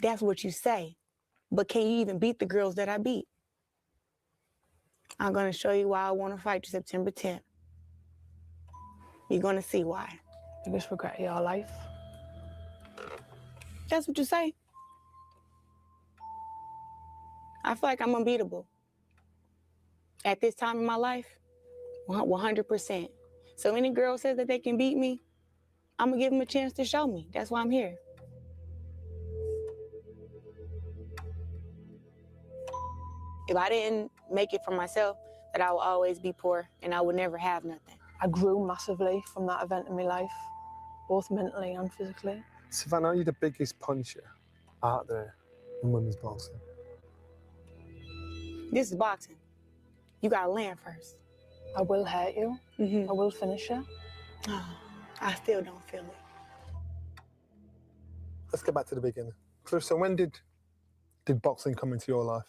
That's what you say. But can you even beat the girls that I beat? I'm going to show you why I want to fight you September 10th. You're going to see why. Biggest regret of your life. That's what you say. I feel like I'm unbeatable. At this time in my life, 100%. So any girl says that they can beat me, I'm going to give them a chance to show me. That's why I'm here. If I didn't make it for myself, that I would always be poor and I would never have nothing. I grew massively from that event in my life, both mentally and physically. Savannah, are you the biggest puncher out there in women's boxing? This is boxing. You gotta land first. I will hurt you. I will finish you. Oh, I still don't feel it. Let's get back to the beginning. Clarissa, when did boxing come into your life?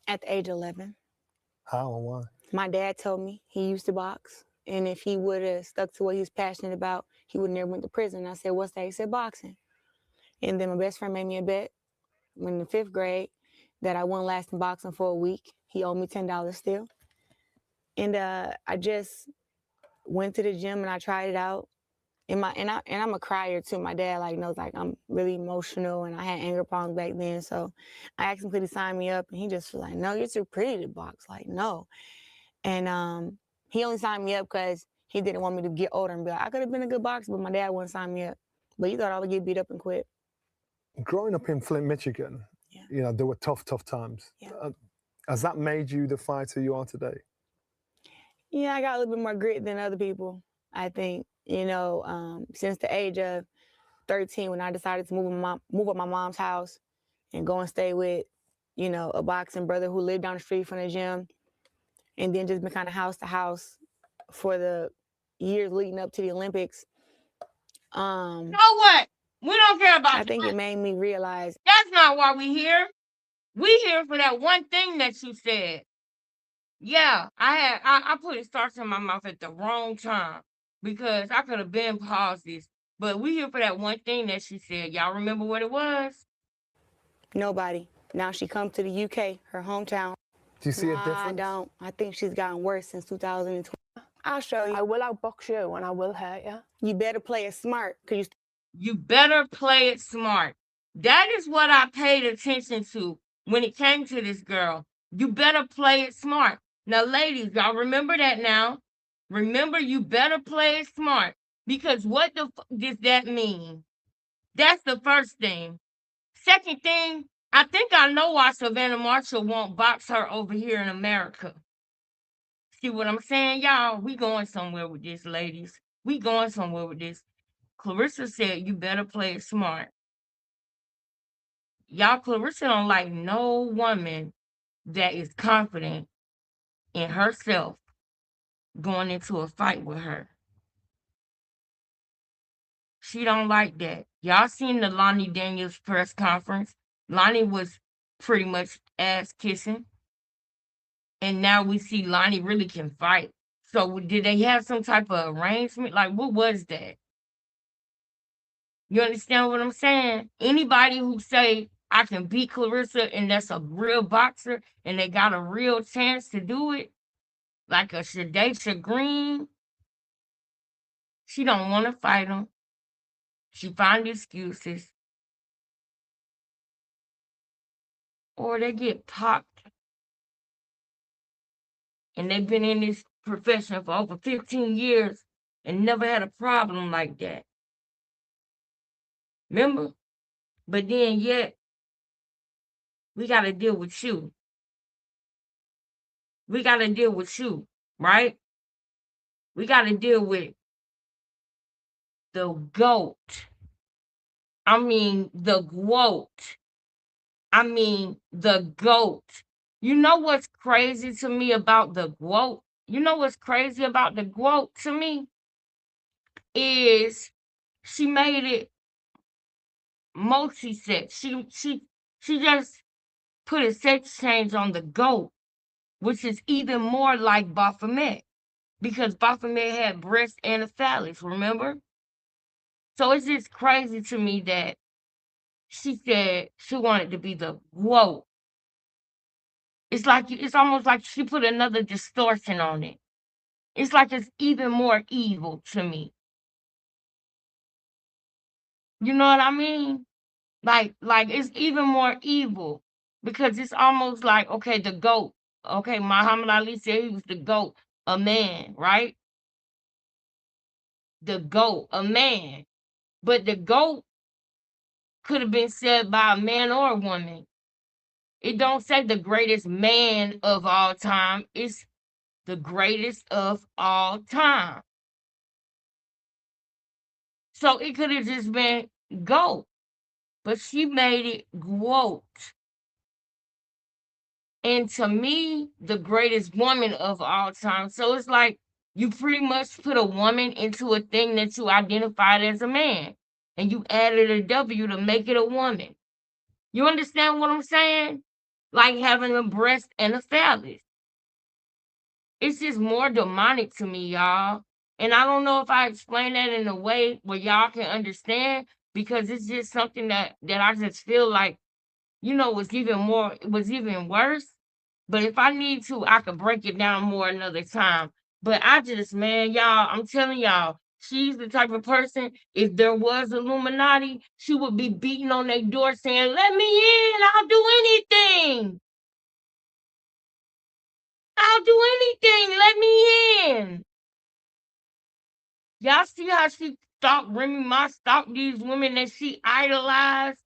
At the age of 11. How and why? My dad told me he used to box. And if he would have stuck to what he was passionate about, he would never went to prison. I said, what's that? He said, boxing. And then my best friend made me a bet when in the 5th grade that I wouldn't last in boxing for a week. He owed me $10 still. And I just went to the gym and I tried it out. And I'm a crier too. My dad knows I'm really emotional and I had anger problems back then. So I asked him could he sign me up and he just was like, no, you're too pretty to box. No. And he only signed me up because he didn't want me to get older and be like, I could have been a good boxer, but my dad wouldn't sign me up. But he thought I would get beat up and quit. Growing up in Flint, Michigan, there were tough times. Yeah. Has that made you the fighter you are today? Yeah, I got a little bit more grit than other people, I think. Since the age of 13, when I decided to move up my mom's house and go and stay with, a boxing brother who lived down the street from the gym, and then just been kind of house to house for the years leading up to the Olympics. You know what? We don't care about I think it made me realize that's not why we here. We here for that one thing that you said. Yeah, I put starch in my mouth at the wrong time because I could have been paused this. But we here for that one thing that she said. Y'all remember what it was? nobody. Now she come to the UK, her hometown. Do you see a difference? I don't. I think she's gotten worse since 2020. I'll show you. I will outbox you and I will hurt you. You better play it smart, because You better play it smart. That is what I paid attention to when it came to this girl. You better play it smart. Now, ladies, y'all remember that now. Remember, you better play it smart. Because what the does that mean? That's the first thing. Second thing, I think I know why Savannah Marshall won't box her over here in America. See what I'm saying, y'all? We going somewhere with this, ladies. We going somewhere with this. Clarissa said you better play it smart. y'all, Clarissa don't like no woman that is confident in herself going into a fight with her. She don't like that. Y'all seen the Lonnie Daniels press conference? Lonnie was pretty much ass kissing, and now we see Lonnie really can fight. So did they have some type of arrangement? Like, what was that? You understand what I'm saying? Anybody who say I can beat Clarissa and that's a real boxer and they got a real chance to do it, like a Shadaisha Green, she don't want to fight him. She find excuses, or they get popped. And they've been in this profession for over 15 years and never had a problem like that. Remember? But then yet, we got to deal with you. We got to deal with you, right? We got to deal with the GOAT. I mean, the GWOAT. I mean, the GOAT. You know what's crazy to me about the GWOAT? You know what's crazy about the GWOAT to me? Is she made it multi-sex. She just put a sex change on the GOAT, which is even more like Baphomet, because Baphomet had breast and a phallus, remember? So it's just crazy to me that she said she wanted to be the GWOAT. It's almost like she put another distortion on it. It's like it's even more evil to me. You know what I mean? Like it's even more evil because it's almost like, okay, the GOAT. Okay, Muhammad Ali said he was the GOAT, a man, right? The GOAT, a man. But the GOAT could have been said by a man or a woman. It don't say the greatest man of all time. It's the greatest of all time. So it could have just been GOAT. But she made it GWOAT. And to me, the greatest woman of all time. So it's like you pretty much put a woman into a thing that you identified as a man, and you added a W to make it a woman. You understand what I'm saying? Like having a breast and a phallus. It's just more demonic to me, y'all. And I don't know if I explain that in a way where y'all can understand, because it's just something that I just feel like, was even worse. But if I need to, I could break it down more another time. But man, y'all, I'm telling y'all, she's the type of person, if there was Illuminati, she would be beating on their door saying, let me in, I'll do anything. I'll do anything, let me in. Y'all see how she stalked Remy Ma, stalked these women that she idolized?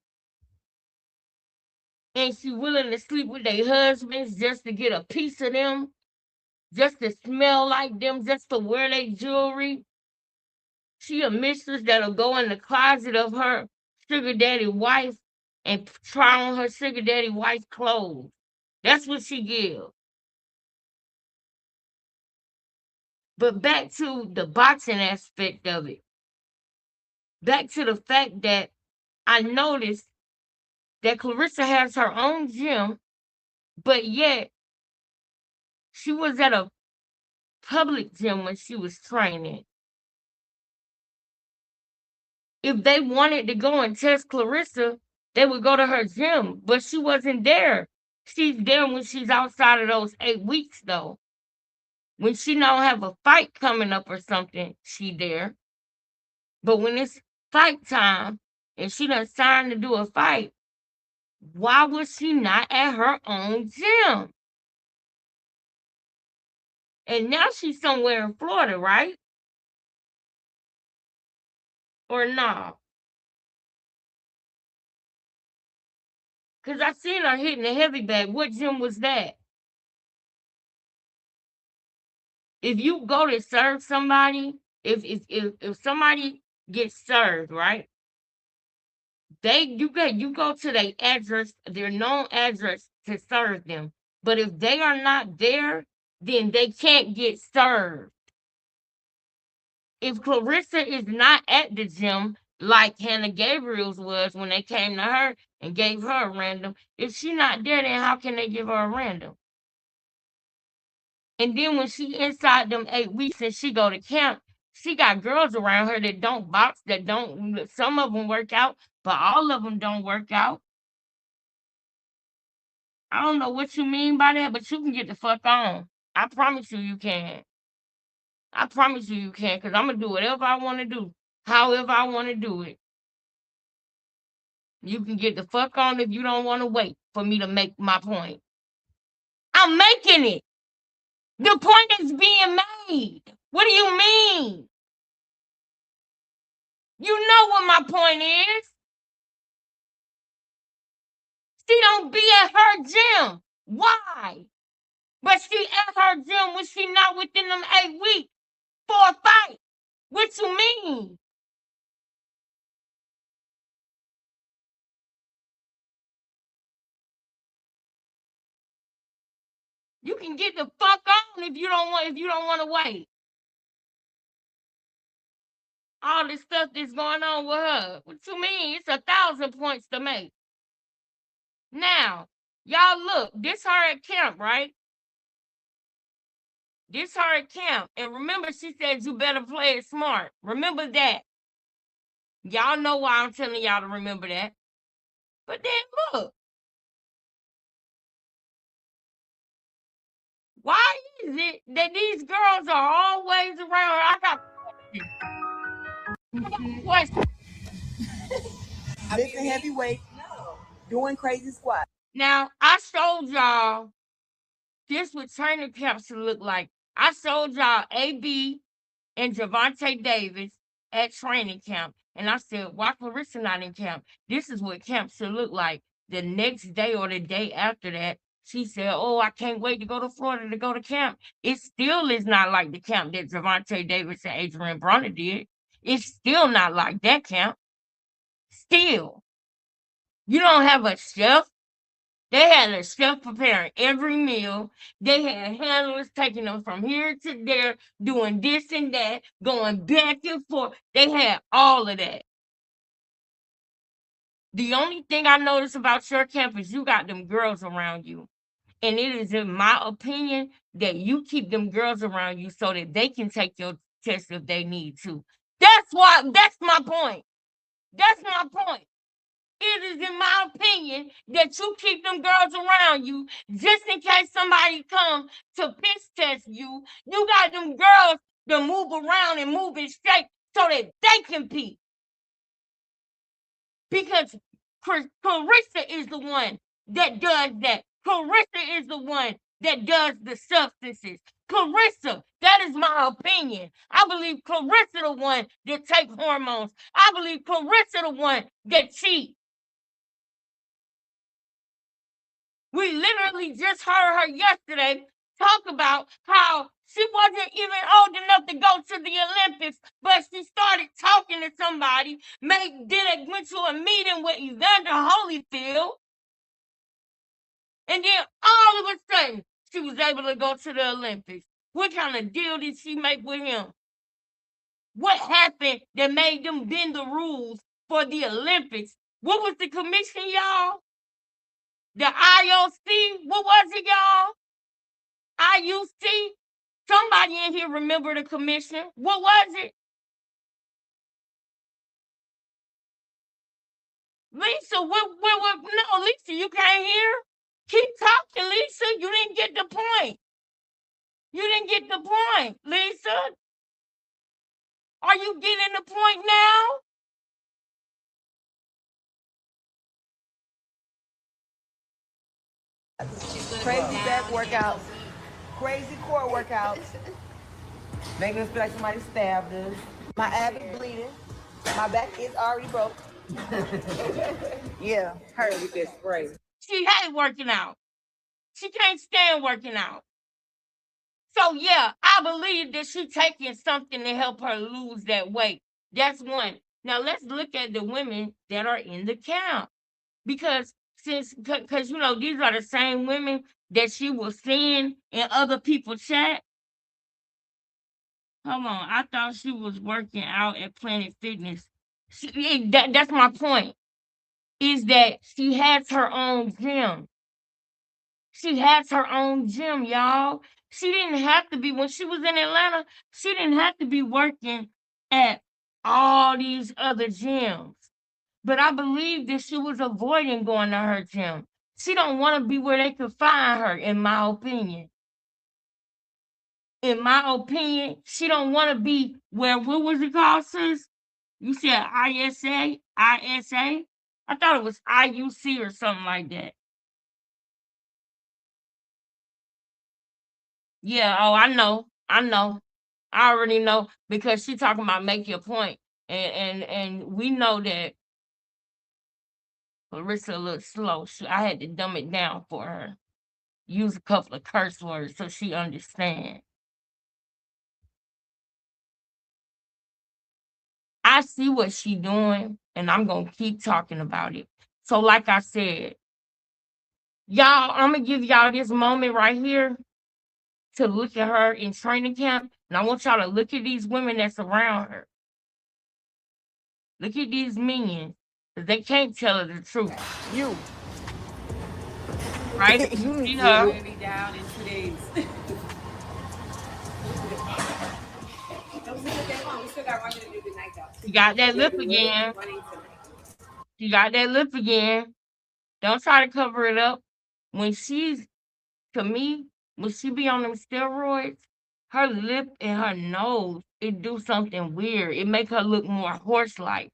And she willing to sleep with their husbands just to get a piece of them, just to smell like them, just to wear their jewelry. She a mistress that'll go in the closet of her sugar daddy wife and try on her sugar daddy wife's clothes. That's what she gives. But back to the boxing aspect of it. Back to the fact that I noticed that Clarissa has her own gym, but yet she was at a public gym when she was training. If they wanted to go and test Clarissa, they would go to her gym, but she wasn't there. She's there when she's outside of those 8 weeks, though. When she don't have a fight coming up or something, she there. But when it's fight time and she done signed to do a fight, why was she not at her own gym? And now she's somewhere in Florida, right? Or not? Because I seen her hitting the heavy bag. What gym was that? If you go to serve somebody, if somebody gets served, right? You go to their address, their known address to serve them. But if they are not there, then they can't get served. If Clarissa is not at the gym, like Hannah Gabriel's was when they came to her and gave her a random, if she's not there, then how can they give her a random? And then when she inside them 8 weeks and she go to camp, she got girls around her that don't box, that don't, some of them work out, but all of them don't work out. I don't know what you mean by that, but you can get the fuck on. I promise you can. I promise you can, because I'm going to do whatever I want to do, however I want to do it. You can get the fuck on if you don't want to wait for me to make my point. I'm making it. The point is being made. What do you mean? You know what my point is. She don't be at her gym. Why? But she at her gym when she not within them 8 weeks for a fight. What you mean? You can get the fuck on if you don't want to wait. All this stuff that's going on with her. What you mean? It's 1,000 points to make. Now, y'all look, this her at camp, right? This her at camp. And remember, she said you better play it smart. Remember that. Y'all know why I'm telling y'all to remember that. But then look. Why is it that these girls are always around her? I got questions. Lifting heavy weight, doing crazy squats. Now, I showed y'all this what training camps should look like. I showed y'all AB and Javante Davis at training camp. And I said, why Clarissa not in camp? This is what camp should look like. The next day or the day after that, she said, oh, I can't wait to go to Florida to go to camp. It still is not like the camp that Javante Davis and Adrian Bronner did. It's still not like that camp. Still. You don't have a chef. They had a chef preparing every meal. They had handlers taking them from here to there, doing this and that, going back and forth. They had all of that. The only thing I notice about your camp is you got them girls around you. And it is in my opinion that you keep them girls around you so that they can take your test if they need to. That's my point. That's my point. It is in my opinion that you keep them girls around you just in case somebody comes to piss test you. You got them girls to move around and move in shape so that they compete. Because Clarissa is the one that does that. Clarissa is the one that does the substances. Clarissa, that is my opinion. I believe Clarissa the one that take hormones. I believe Clarissa the one that cheat. We literally just heard her yesterday talk about how she wasn't even old enough to go to the Olympics, but she started talking to somebody, went to a meeting with Evander Holyfield, and then all of a sudden she was able to go to the Olympics. What kind of deal did she make with him? What happened that made them bend the rules for the Olympics? What was the commission, y'all? The IOC? What was it, y'all? IUC? Somebody in here remember the commission? What was it? Lisa, no, Lisa, you can't hear? Keep talking, Lisa. You didn't get the point. You didn't get the point, Lisa. Are you getting the point now? Crazy back workouts, crazy core workouts, making us feel like somebody stabbed us. My ab is bleeding. My back is already broke. Yeah, her with this spray. She hate working out. She can't stand working out. So yeah, I believe that she's taking something to help her lose that weight. That's one. Now let's look at the women that are in the camp, because because you know these are the same women that she was seeing in other people's chat. Hold on, I thought she was working out at Planet Fitness. That's my point. Is that she has her own gym. She has her own gym, y'all. She didn't have to be, when she was in Atlanta, she didn't have to be working at all these other gyms. But I believe that she was avoiding going to her gym. She don't want to be where they could find her, in my opinion. In my opinion, she don't want to be where, what was it called, sis? You said ISA? ISA? I thought it was IUC or something like that. Yeah, oh, I know. I know. I already know, because she talking about make your point. And we know that Clarissa a little slow. I had to dumb it down for her. Use a couple of curse words so she understand. I see what she doing, and I'm gonna keep talking about it. So like I said, y'all, I'm gonna give y'all this moment right here to look at her in training camp, and I want y'all to look at these women that's around her. Look at these minions, because they can't tell her the truth. You. Right? You See need to her. Be down in 2 days. We still got one to do the night though. She got that lip again. She got that lip again. Don't try to cover it up. When she's, to me, when she be on them steroids, her lip and her nose, it do something weird. It make her look more horse-like.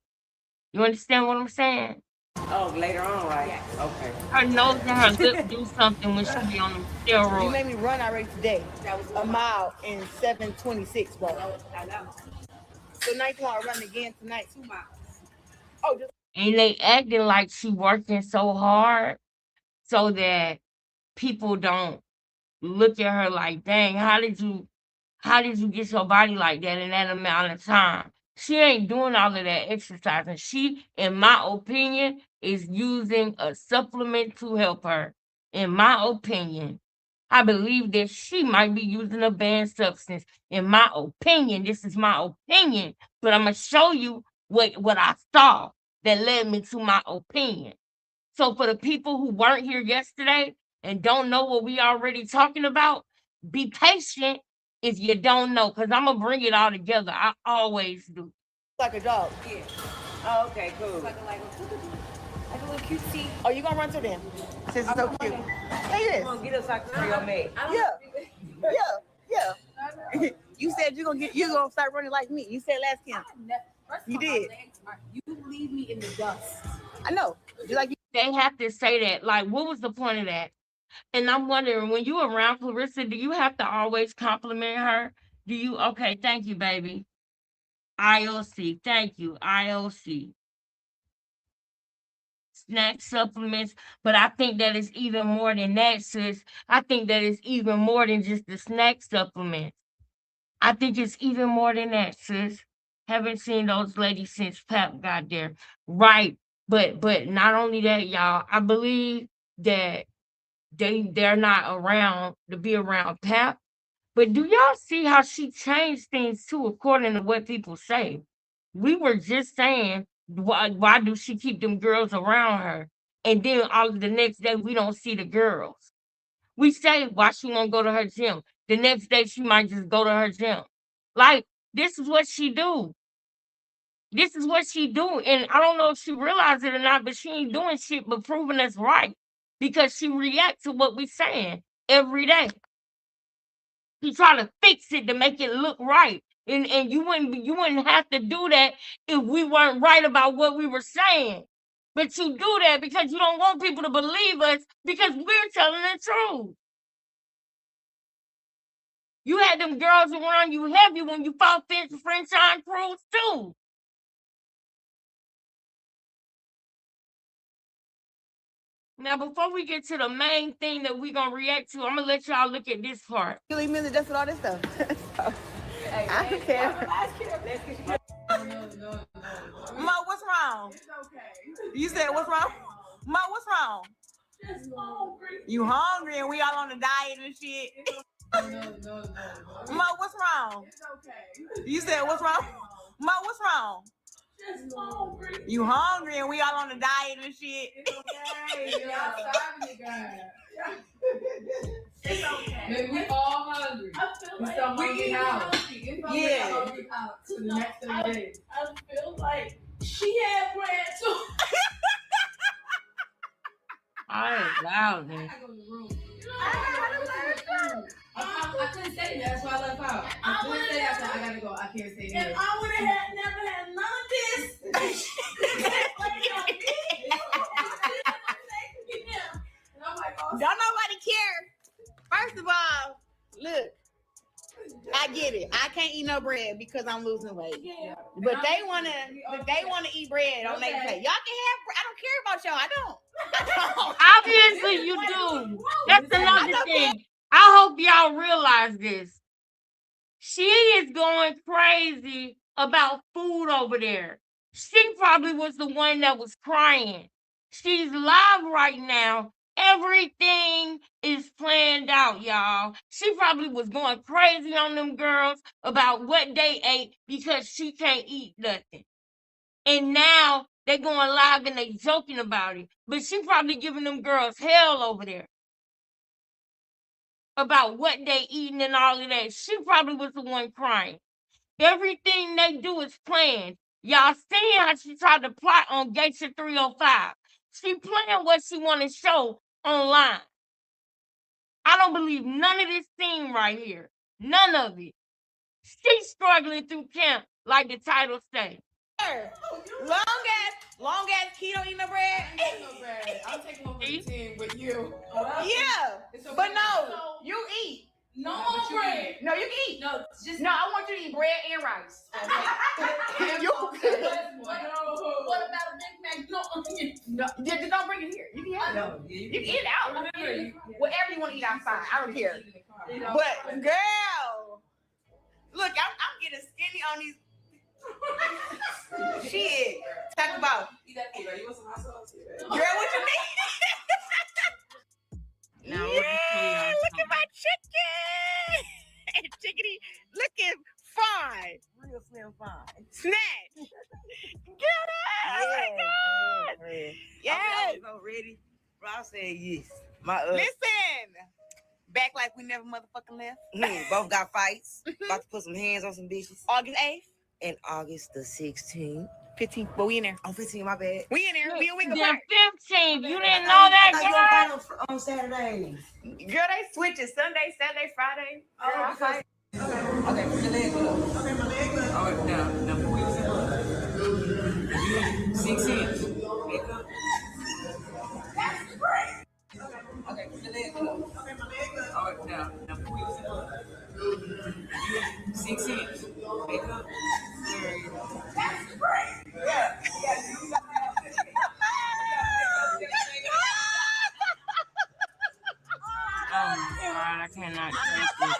You understand what I'm saying? Oh, later on, right? Yes. Okay. Her nose and her lip do something when she be on them You steroids. made me run already today. A mile in 7:26, bro. I know. So now you want to run again tonight? 2 miles. Oh, just And they acting like she working so hard so that people don't look at her like, dang, how did you get your body like that in that amount of time? She ain't doing all of that exercising. She, in my opinion, is using a supplement to help her. In my opinion, I believe that she might be using a banned substance. In my opinion, this is my opinion, but I'm gonna show you what I saw that led me to my opinion. So for the people who weren't here yesterday and don't know what we already talking about, be patient if you don't know, because I'm gonna bring it all together. I always do. like a dog. Yeah. Oh, okay, cool. Like a little cutesy. Oh, you gonna run to them? Since it's so cute. Hey, Come on, get us like a real maid. Yeah. You said you're gonna start running like me. You said last camp. You did. You leave me in the dust. I know. Just like you. They have to say that. Like, what was the point of that? And I'm wondering, when you around Clarissa, do you have to always compliment her? Do you? Okay, thank you, baby. IOC, thank you, IOC. Snack supplements, but I think that is even more than that, sis. I think that is even more than just the snack supplements. I think it's even more than that, sis. Haven't seen those ladies since Pap got there. Right. But not only that, y'all, I believe that they're not around to be around Pap. But do y'all see how she changed things too, according to what people say? We were just saying, why do she keep them girls around her? And then all of the next day we don't see the girls. We say why she won't go to her gym. The next day she might just go to her gym. Like, this is what she do. This is what she do. And I don't know if she realized it or not, but she ain't doing shit but proving us right. Because she reacts to what we saying every day. She try to fix it to make it look right. And you wouldn't have to do that if we weren't right about what we were saying. But you do that because you don't want people to believe us because we're telling the truth. You had them girls around you heavy when you fought Franchise Cruz too. Now, before we get to the main thing that we're going to react to, I'm going to let y'all look at this part. You leave me in the dust with all this stuff. So, I don't care. wrong? It's okay. You said what's wrong? Mo, what's wrong? Just hungry. You hungry and we all on the diet and shit. No. Mo, what's wrong? It's okay. You said what's wrong? Mo, what's wrong? Just hungry. You hungry and we all on the diet and shit. It's okay. Y'all starving you guys. It's okay. Maybe we all hungry. I feel We like start working out. Yeah. Hungry out to the next 30 days. I feel like she had bread too. I ain't loud, man. I go in the room. I couldn't say that. That's why I left out. I couldn't say that. I gotta go. I can't say If that. I would have never had none of this, and I'm like, oh, Don't nobody care. First of all, look, I get it. I can't eat no bread because I'm losing weight. yeah. But they wanna eat bread on their plate. Y'all can have. I don't care about y'all. I don't. Obviously, you do. That's another thing. I hope y'all realize this. She is going crazy about food over there. She probably was the one that was crying. She's live right now. Everything is planned out, y'all. She probably was going crazy on them girls about what they ate because she can't eat nothing. And now they going live and they joking about it. But she probably giving them girls hell over there about what they eating and all of that. She probably was the one crying. Everything they do is planned. Y'all seen how she tried to plot on Geisha 305. She playing what she want to show online. I don't believe none of this scene right here. None of it. She's struggling through camp, like the title say. Long ass keto eating the bread. I'm taking over the team with you. Yeah, but no, you eat. No more bread. No, you can eat. No, just No, I want you to eat bread and rice. You good? What about a Big Mac? No, Just don't bring it here. You can have it. You can eat it out. Whatever you want to eat outside. I don't care. But girl, look, I'm getting skinny on these. Shit. Talk about. eat that food, right? You want some hot sauce? Girl, what you mean? Now, Yeah, look at my chicken. Chickadee looking fine. Real slim fine. Snatch. Get it. Oh my God. Yes. I'm so ready. Bro, I said yes. Listen. Back like we never motherfucking left. Both got fights. About to put some hands on some bitches. August 8th. And August the 16th. 15th. But we in there. Oh, 15, my bad. We in there. We can the park. 15th. You didn't know that, I girl? thought you on Saturdays. Girl, they switch it Sunday, Saturday, Friday. Girl, Okay, put your leg up. Okay, my leg up. All right, now put your zip up. 6 inch. Okay, put your leg up. Okay, my leg up. All right, now put your zip up. 6 inch. Pick up. There you go. Oh my God, I cannot take this.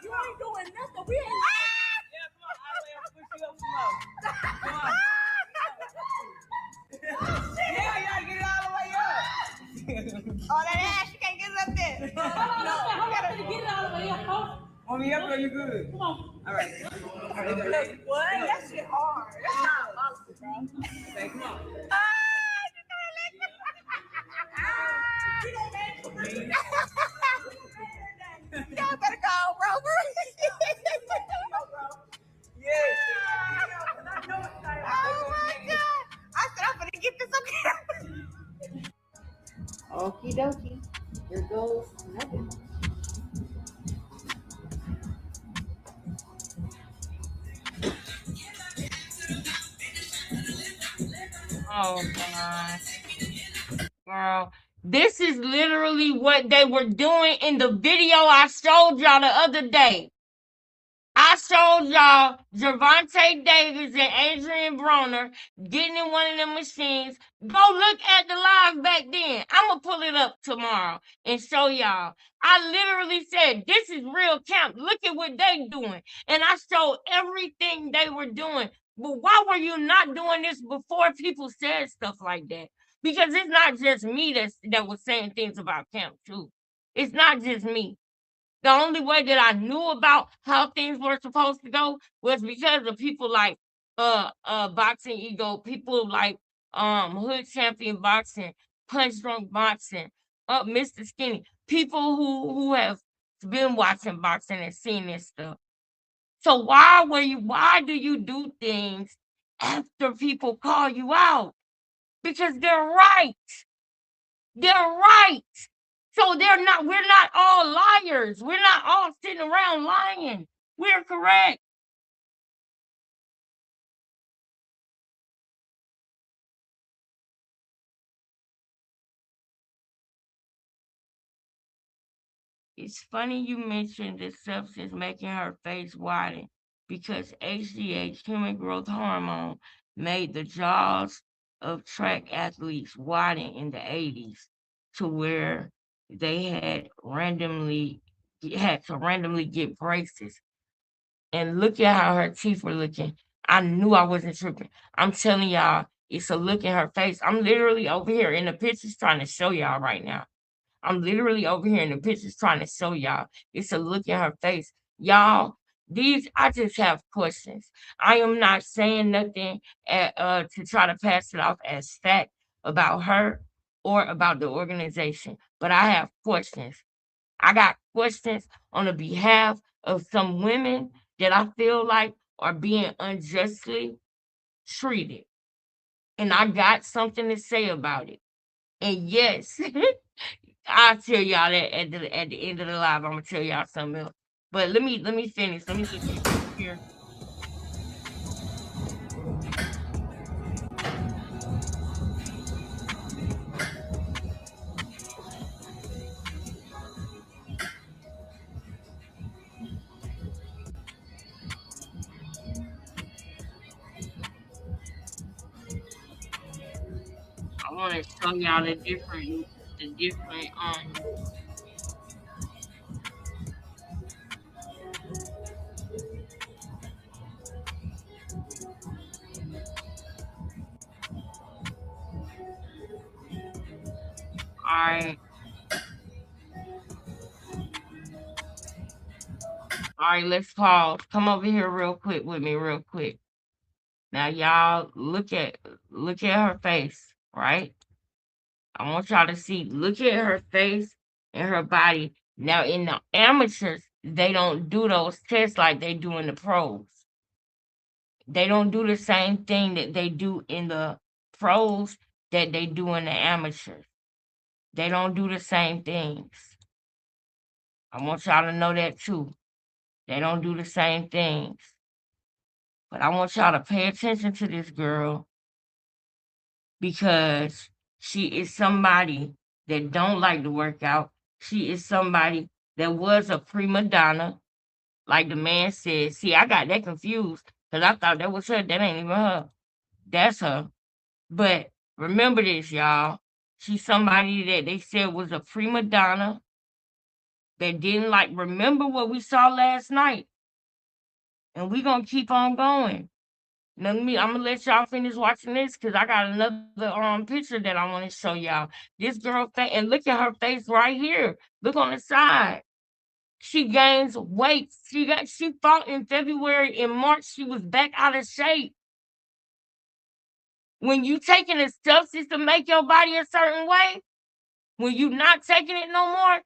you ain't doing nothing. We ain't. Yeah, you gotta get it all the way up. Oh, that ass, you can't get it up there. No, you gotta get it all the way up. On me up, girl, you good. Come on. All right. What? That shit hard. That's not possible, bro. Okay, come on. Y'all better go, Rover. Yes. Oh my God. I said I'm gonna get this up. Okie dokie. Here goes nothing. Oh God. Girl, this is literally what they were doing in the video I showed y'all the other day. I I showed y'all Gervonta Davis and Adrian Broner getting in one of them machines. Go look at the live back then. I'm going to pull it up tomorrow and show y'all. I literally said, this is real camp. Look at what they doing. And I showed everything they were doing. But why were you not doing this before people said stuff like that? Because it's not just me that was saying things about camp too. It's not just me. The only way that I knew about how things were supposed to go was because of people like Boxing Ego, people like Hood Champion Boxing, Punch Drunk Boxing, Mr. Skinny, people who have been watching boxing and seen this stuff. So why do you do things after people call you out? Because they're right. They're right. So we're not all liars. We're not all sitting around lying. We're correct. It's funny you mentioned the substance making her face widen because HGH, human growth hormone, made the jaws of track athletes widen in the 80s to where they had to randomly get braces. And look at how her teeth were looking. I knew I wasn't tripping. I'm telling y'all, it's a look in her face. I'm literally over here in the pictures trying to show y'all right now. I'm literally over here in the pictures trying to show y'all. It's a look in her face. Y'all, I just have questions. I am not saying nothing to try to pass it off as fact about her or about the organization, but I have questions. I got questions on the behalf of some women that I feel like are being unjustly treated. And I got something to say about it. And yes, I'll tell y'all that at the end of the live. I'm gonna tell y'all something else. But let me finish. Let me look at here. I want to show y'all the different all right. All right, let's pause. Come over here real quick with me, real quick. Now y'all look at her face, right? I want y'all to see, look at her face and her body. Now, in the amateurs, they don't do those tests like they do in the pros. They don't do the same thing that they do in the pros that they do in the amateurs. They don't do the same things. I want y'all to know that too. They don't do the same things. But I want y'all to pay attention to this girl because she is somebody that don't like to work out. She is somebody that was a prima donna, like the man said. See, I got that confused because I thought that was her. That ain't even her. That's her. But remember this, y'all. She's somebody that they said was a prima donna that didn't like remember what we saw last night. And we're gonna keep on going. I'm gonna let y'all finish watching this because I got another picture that I want to show y'all. This girl face and look at her face right here. Look on the side. She gains weight. She fought in February. In March, she was back out of shape. When you taking a substance to make your body a certain way, when you not taking it no more,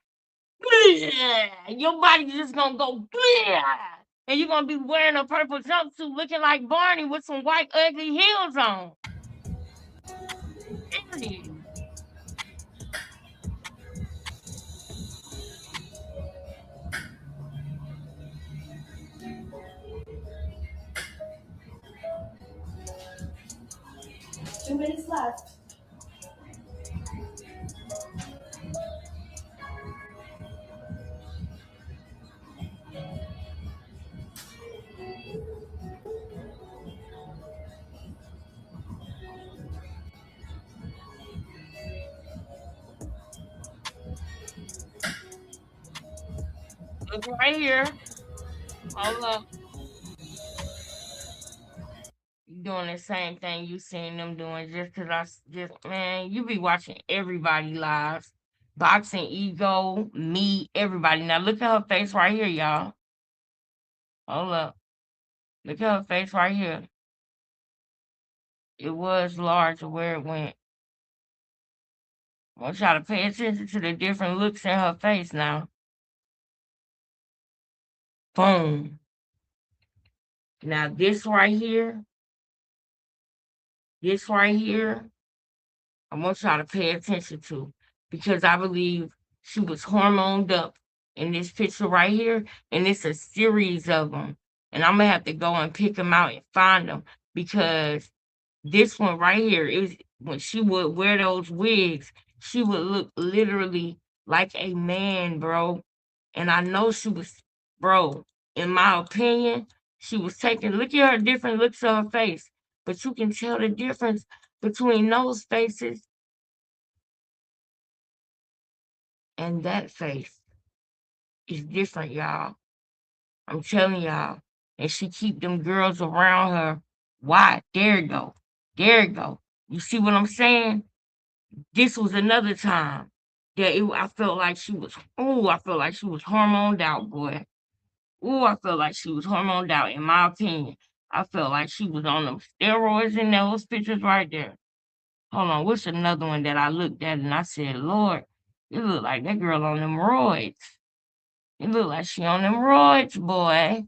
your body just gonna go and you're gonna be wearing a purple jumpsuit looking like Barney with some white ugly heels on. Period. Minutes left. Look right here. Hold up. You doing the same thing you seen them doing just because man, you be watching everybody lives. Boxing, ego, me, everybody. Now look at her face right here, y'all. Hold up. Look at her face right here. It was large where it went. I want y'all to pay attention to the different looks in her face now. Boom. Now this right here, I want y'all to pay attention to because I believe she was hormoned up in this picture right here, and it's a series of them. And I'm gonna have to go and pick them out and find them because this one right here is when she would wear those wigs, she would look literally like a man, bro. And I know she was, bro, in my opinion, she was taking, look at her different looks on her face, but you can tell the difference between those faces and that face. It's different, y'all. I'm telling y'all. And she keep them girls around her. Why? There you go. There you go. You see what I'm saying? This was another time that I felt like she was, I felt like she was hormoned out, boy. I felt like she was hormoned out, in my opinion. I felt like she was on them steroids in those pictures right there. Hold on, what's another one that I looked at and I said, Lord, it look like that girl on them roids. It look like she on them roids, boy.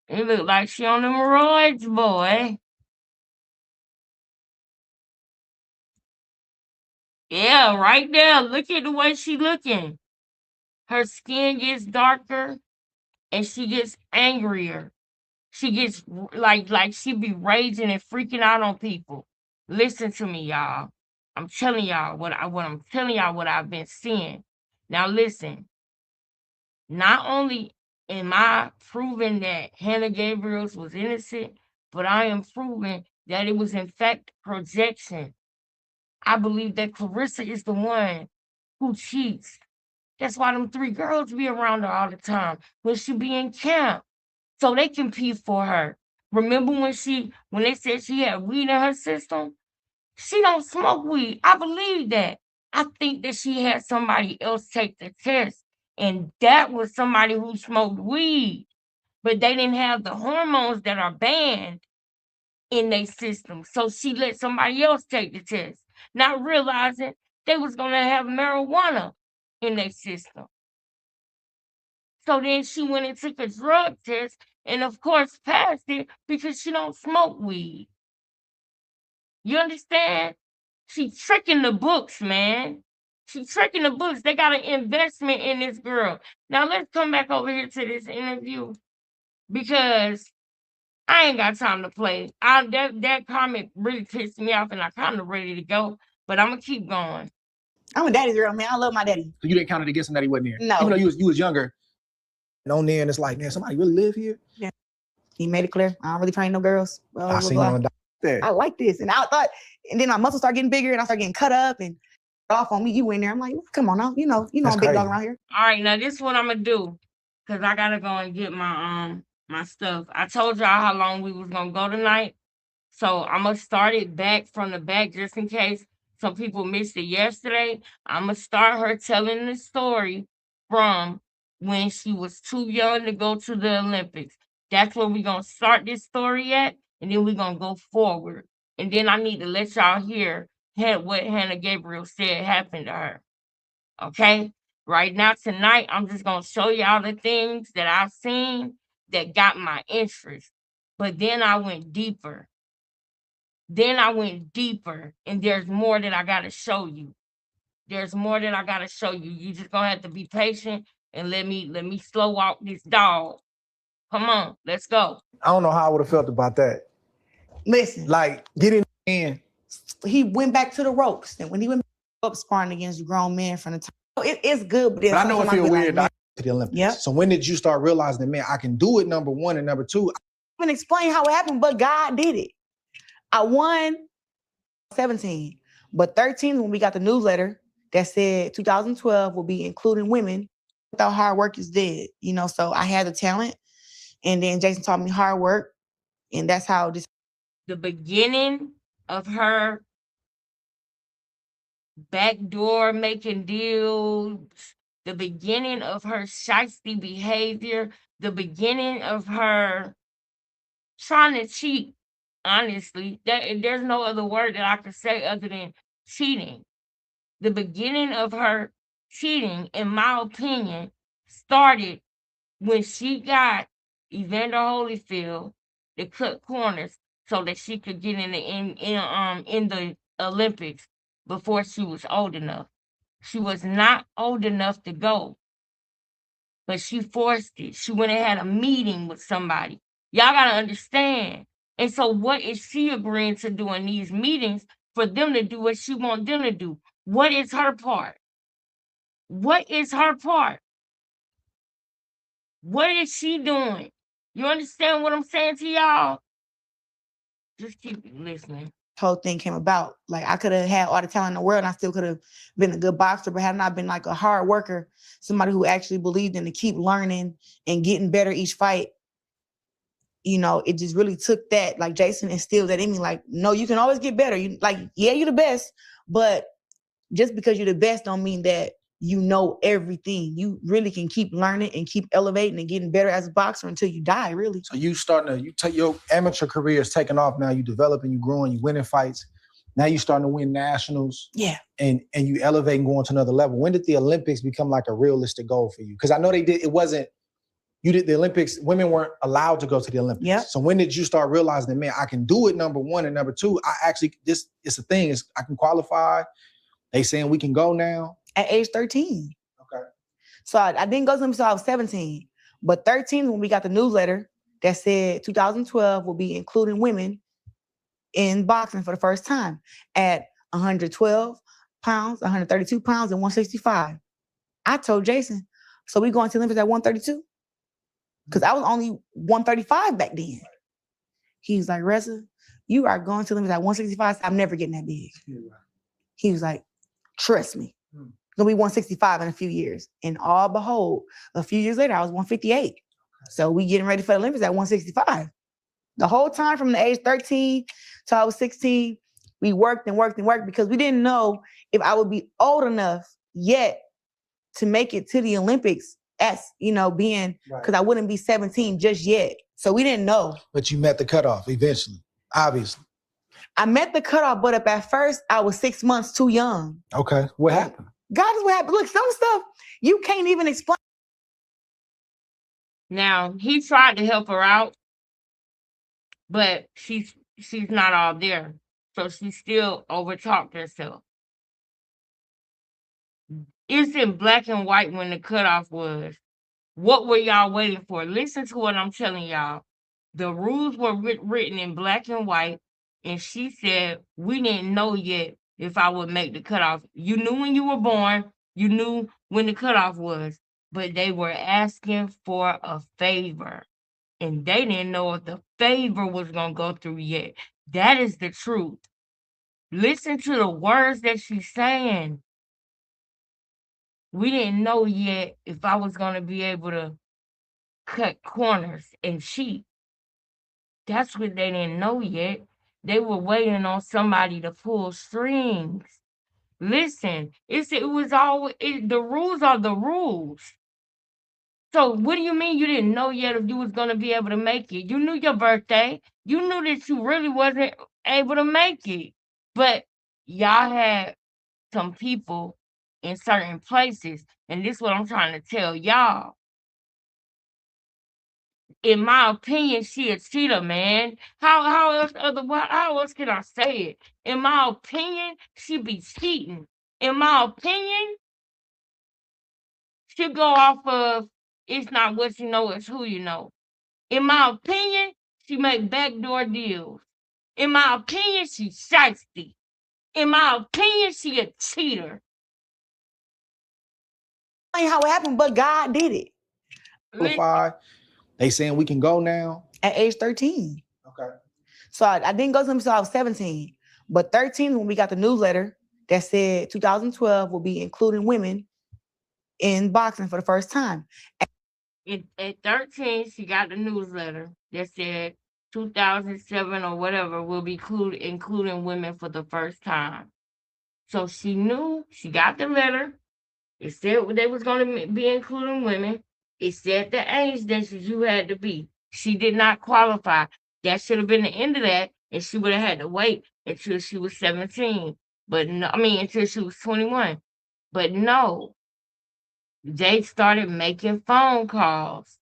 It look like she on them roids, boy. Yeah, right there. Look at the way she looking. Her skin gets darker and she gets angrier. She gets like she be raging and freaking out on people. Listen to me, y'all. I'm telling y'all what I'm telling y'all what I've been seeing. Now listen. Not only am I proving that Hannah Gabriels was innocent, but I am proving that it was in fact projection. I believe that Clarissa is the one who cheats. That's why them 3 girls be around her all the time when she be in camp, so they compete for her. Remember when they said she had weed in her system? She don't smoke weed. I believe that. I think that she had somebody else take the test, and that was somebody who smoked weed, but they didn't have the hormones that are banned in their system. So she let somebody else take the test, not realizing they was gonna have marijuana in their system. So then she went and took a drug test and of course passed it because she don't smoke weed. You understand? She tricking the books, man. She tricking the books. They got an investment in this girl. Now let's come back over here to this interview because I ain't got time to play. That comment really pissed me off and I kind of ready to go, but I'm gonna keep going. I'm a daddy's girl, man. I love my daddy. So you didn't count it against him that he wasn't here? No. Even though you was younger. And on there, and it's like, man, somebody really live here? Yeah. He made it clear. I don't really train no girls. Blah, I seen him on that. I like this. And I thought, and then my muscles start getting bigger and I start getting cut up and off on me. You in there. I'm like, come on now. You know I'm a big dog around here. All right, now this is what I'm gonna do. Cause I gotta go and get my stuff. I told y'all how long we was gonna go tonight. So I'm gonna start it back from the back just in case some people missed it yesterday. I'm gonna start her telling the story from when she was too young to go to the Olympics. That's where we're gonna start this story at, and then we're gonna go forward. And then I need to let y'all hear what Hannah Gabriel said happened to her. Okay? Right now, tonight, I'm just gonna show y'all the things that I've seen that got my interest. But then I went deeper. And there's more that I gotta show you. You just gonna have to be patient and let me slow walk this dog. Come on, let's go. I don't know how I would have felt about that. Listen. Like, getting in. He went back to the ropes. And when he went up sparring against grown men from the time, it's good. But I know it feels weird like, to the Olympics. Yep. So when did you start realizing that, man, I can do it, number one, and number two? I can explain how it happened, but God did it. I won 17, but 13 when we got the newsletter that said 2012 will be including women Without hard work is dead, you know. So I had the talent, and then Jason taught me hard work, and that's how this. The beginning of her backdoor making deals, the beginning of her shiesty behavior, the beginning of her trying to cheat. Honestly, there's no other word that I could say other than cheating. The beginning of her cheating, in my opinion, started when she got Evander Holyfield to cut corners so that she could get in the Olympics before she was old enough. She was not old enough to go, but she forced it. She went and had a meeting with somebody. Y'all gotta understand. And so, what is she agreeing to do in these meetings for them to do what she want them to do? What is her part? What is her part? What is she doing? You understand what I'm saying to y'all? Just keep listening. Whole thing came about. Like, I could have had all the talent in the world and I still could have been a good boxer, but had I not been like a hard worker, somebody who actually believed in to keep learning and getting better each fight, you know, it just really took that. Like, Jason instilled that in me. Like, no, you can always get better. You like, yeah, you're the best, but just because you're the best don't mean that you know everything. You really can keep learning and keep elevating and getting better as a boxer until you die, really. So you take your amateur career is taking off now. You developing, you growing, you winning fights. Now you starting to win nationals. Yeah. And you elevate and going to another level. When did the Olympics become like a realistic goal for you? Because I know you did the Olympics, women weren't allowed to go to the Olympics. Yep. So when did you start realizing that, man, I can do it, number one, and number two, it's a thing, I can qualify. They saying we can go now? At age 13. Okay. So I didn't go to them until I was 17. But 13, when we got the newsletter that said 2012 will be including women in boxing for the first time at 112 pounds, 132 pounds, and 165. I told Jason, so we going to the Olympics at 132? Because I was only 135 back then. He's like, Reza, you are going to the Olympics at 165. I'm never getting that big. He was like, trust me. It's gonna be 165 in a few years. And all behold, a few years later, I was 158. So we getting ready for the Olympics at 165. The whole time from the age 13 till I was 16, we worked and worked and worked because we didn't know if I would be old enough yet to make it to the Olympics as, you know, being, because I wouldn't be 17 just yet. So we didn't know. But you met the cutoff eventually, obviously. I met the cutoff, but at first I was 6 months too young. Okay, what happened? God is what happened. Look, some stuff you can't even explain. Now, he tried to help her out, but she's not all there. So she still overtalked herself. It's in black and white when the cutoff was. What were y'all waiting for? Listen to what I'm telling y'all. The rules were written in black and white, and she said, we didn't know yet if I would make the cutoff. You knew when you were born, you knew when the cutoff was, but they were asking for a favor, and they didn't know if the favor was going to go through yet. That is the truth. Listen to the words that she's saying. We didn't know yet if I was going to be able to cut corners and cheat. That's what they didn't know yet. They were waiting on somebody to pull strings. Listen, the rules are the rules. So what do you mean you didn't know yet if you was going to be able to make it? You knew your birthday. You knew that you really wasn't able to make it. But y'all had some people in certain places, and this is what I'm trying to tell y'all. In my opinion, she a cheater, man. How else can I say it? In my opinion, she be cheating. In my opinion, she go off of it's not what you know, it's who you know. In my opinion, she make backdoor deals. In my opinion, she's shiesty. In my opinion, she a cheater. Ain't how it happened, but God did it. They saying we can go now? At age 13. Okay. So I didn't go to them until I was 17. But 13, when we got the newsletter that said 2012 will be including women in boxing for the first time. At 13, she got the newsletter that said 2007 or whatever will be including women for the first time. So she knew, she got the letter. It said they was going to be including women. It said the age that you had to be. She did not qualify. That should have been the end of that, and she would have had to wait until she was 17. But no, I mean, until she was 21. But no, they started making phone calls.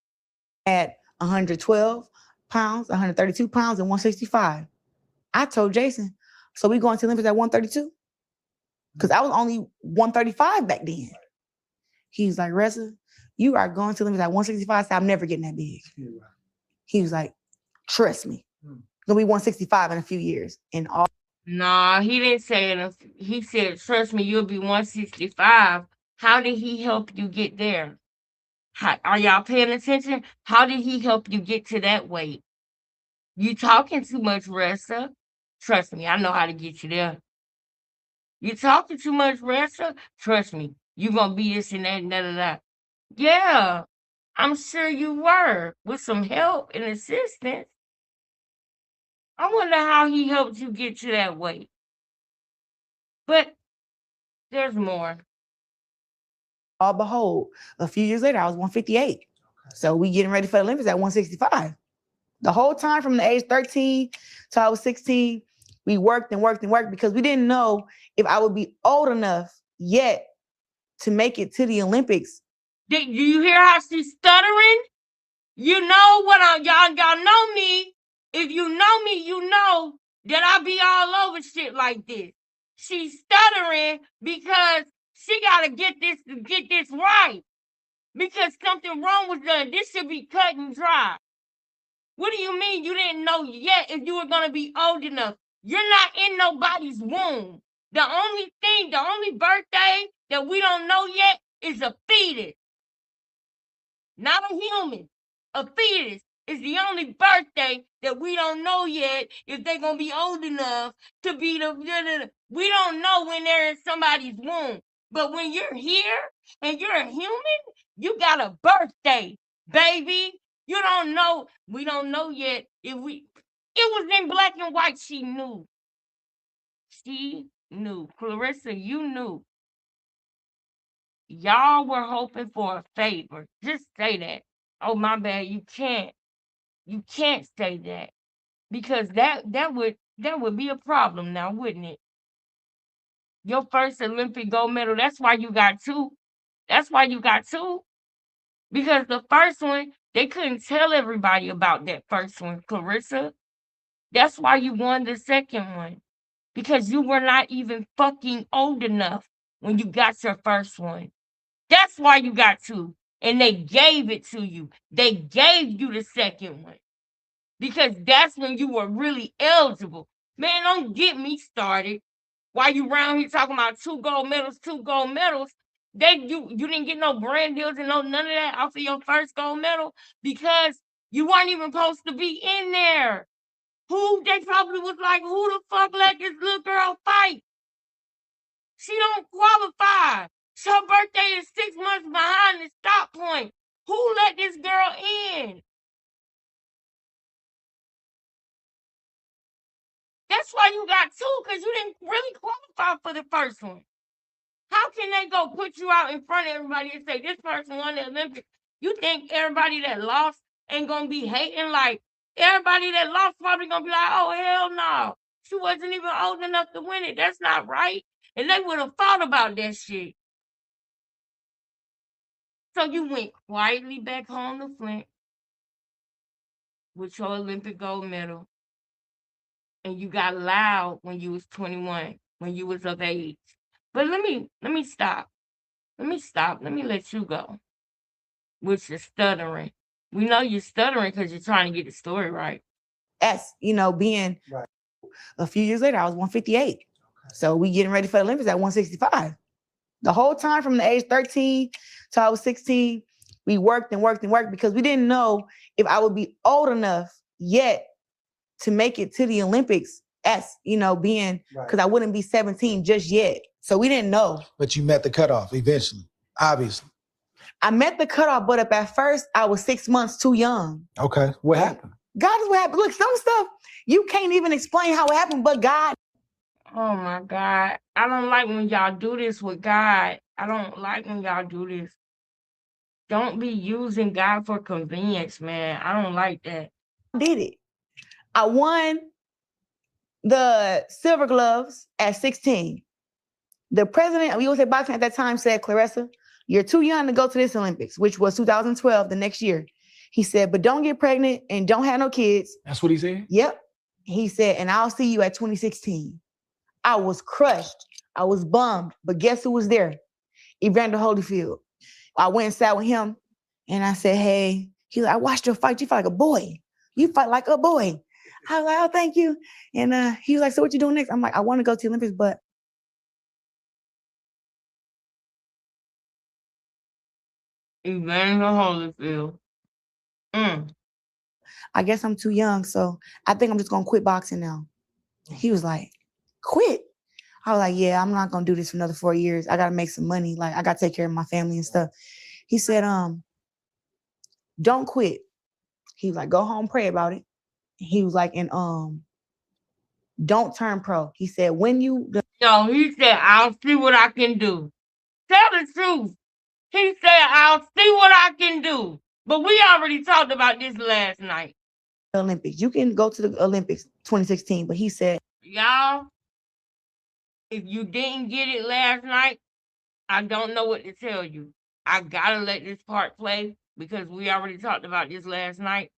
At 112 pounds, 132 pounds, and 165. I told Jason, so we going to Olympics at 132? Because I was only 135 back then. He's like, Ressa, you are going to Olympics at 165. I said, I'm never getting that big. He was like, trust me. It's gonna be 165 in a few years. And all. Nah, he didn't say it. He said, trust me, you'll be 165. How did he help you get there? Are y'all paying attention? How did he help you get to that weight? You talking too much, Ressa. Trust me, I know how to get you there. You talking too much, Ressa. Trust me, you gonna be this and that and that. Yeah, I'm sure you were, with some help and assistance. I wonder how he helped you get to that weight. But there's more. All behold, a few years later, I was 158. So we getting ready for the Olympics at 165. The whole time from the age 13 till I was 16, we worked and worked and worked because we didn't know if I would be old enough yet to make it to the Olympics. Do you hear how she's stuttering? You know what y'all know me. If you know me, you know that I be all over shit like this. She's stuttering because she gotta get this right. Because something wrong was done. This should be cut and dry. What do you mean you didn't know yet if you were gonna be old enough? You're not in nobody's womb. The only birthday that we don't know yet is a fetus. Not a human. A fetus is the only birthday that we don't know yet if they're going to be old enough to be we don't know when they're in somebody's womb. But when you're here and you're a human, you got a birthday, baby. You don't know. We don't know yet if it was in black and white. She knew. She knew. Clarissa, you knew. Y'all were hoping for a favor. Just say that. Oh, my bad. You can't say that. Because that would be a problem now, wouldn't it? Your first Olympic gold medal, that's why you got two. That's why you got two. Because the first one, they couldn't tell everybody about that first one, Clarissa. That's why you won the second one. Because you were not even fucking old enough when you got your first one. That's why you got two. And they gave it to you. They gave you the second one. Because that's when you were really eligible. Man, don't get me started. While you around here talking about two gold medals. You didn't get no brand deals and none of that off of your first gold medal because you weren't even supposed to be in there. They probably was like, who the fuck let this little girl fight? She don't qualify. Her birthday is 6 months behind the stop point. Who let this girl in? That's why you got two, because you didn't really qualify for the first one. How can they go put you out in front of everybody and say, this person won the Olympics? You think everybody that lost ain't going to be hating? Like, everybody that lost probably going to be like, oh, hell no. She wasn't even old enough to win it. That's not right. And they would have thought about that shit. So you went quietly back home to Flint with your Olympic gold medal. And you got loud when you was 21, when you was of age. But let me stop. Let me let you go. With your stuttering. We know you're stuttering because you're trying to get the story right. Yes, being right. A few years later, I was 158. Okay. So we getting ready for the Olympics at 165. The whole time from the age 13 till I was 16, we worked and worked and worked because we didn't know if I would be old enough yet to make it to the Olympics. Being because I wouldn't be 17 just yet. So we didn't know. But you met the cutoff eventually, obviously. I met the cutoff, but at first I was 6 months too young. Okay. What happened? God is what happened. Look, some stuff you can't even explain how it happened, but God. Oh my God. I don't like when y'all do this with God. I don't like when y'all do this. Don't be using God for convenience, man. I don't like that. Did it. I won the silver gloves at 16. The president of USA Boxing at that time said, Clarissa, you're too young to go to this Olympics, which was 2012, the next year. He said, but don't get pregnant and don't have no kids. That's what he said? Yep. He said, and I'll see you at 2016. I was crushed. I was bummed. But guess who was there? Evander Holyfield. I went and sat with him and I said, hey, he's like, I watched your fight. You fight like a boy. You fight like a boy. I was like, oh, thank you. And he was like, so what you doing next? I'm like, I want to go to the Olympics, but Evander Holyfield. I guess I'm too young, so I think I'm just gonna quit boxing now. He was like, quit? I was like, yeah, I'm not gonna do this for another 4 years. I gotta make some money. Like, I gotta take care of my family and stuff. He said, don't quit. He was like, go home, pray about it. He was like, and don't turn pro. He said, when you No, he said, I'll see what I can do. Tell the truth. He said, I'll see what I can do. But we already talked about this last night. Olympics, you can go to the Olympics 2016, but he said, Y'all, if you didn't get it last night, I don't know what to tell you. I gotta let this part play because we already talked about this last night.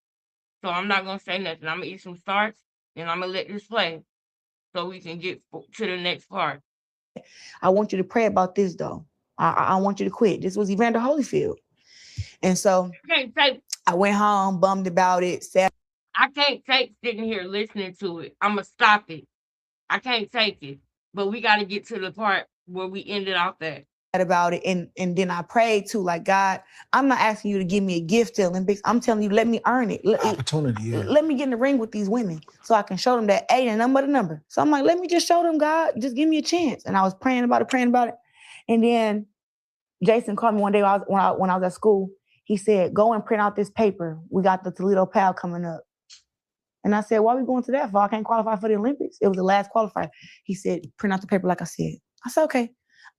So I'm not gonna say nothing. I'm gonna eat some starts and I'm gonna let this play so we can get to the next part. I want you to pray about this though. I want you to quit. This was Evander Holyfield. And so I went home, bummed about it. I can't take sitting here listening to it. I'm gonna stop it. I can't take it. But we got to get to the part where we ended off at. About it. And then I prayed too, like, God, I'm not asking you to give me a gift to Olympics. I'm telling you, let me earn it. Opportunity, yeah. Let me get in the ring with these women so I can show them that ain't a number to number. So I'm like, let me just show them, God, just give me a chance. And I was praying about it. And then Jason called me one day when I was at school. He said, go and print out this paper. We got the Toledo PAL coming up. And I said, why are we going to that for? I can't qualify for the Olympics. It was the last qualifier. He said, print out the paper like I said. I said, okay.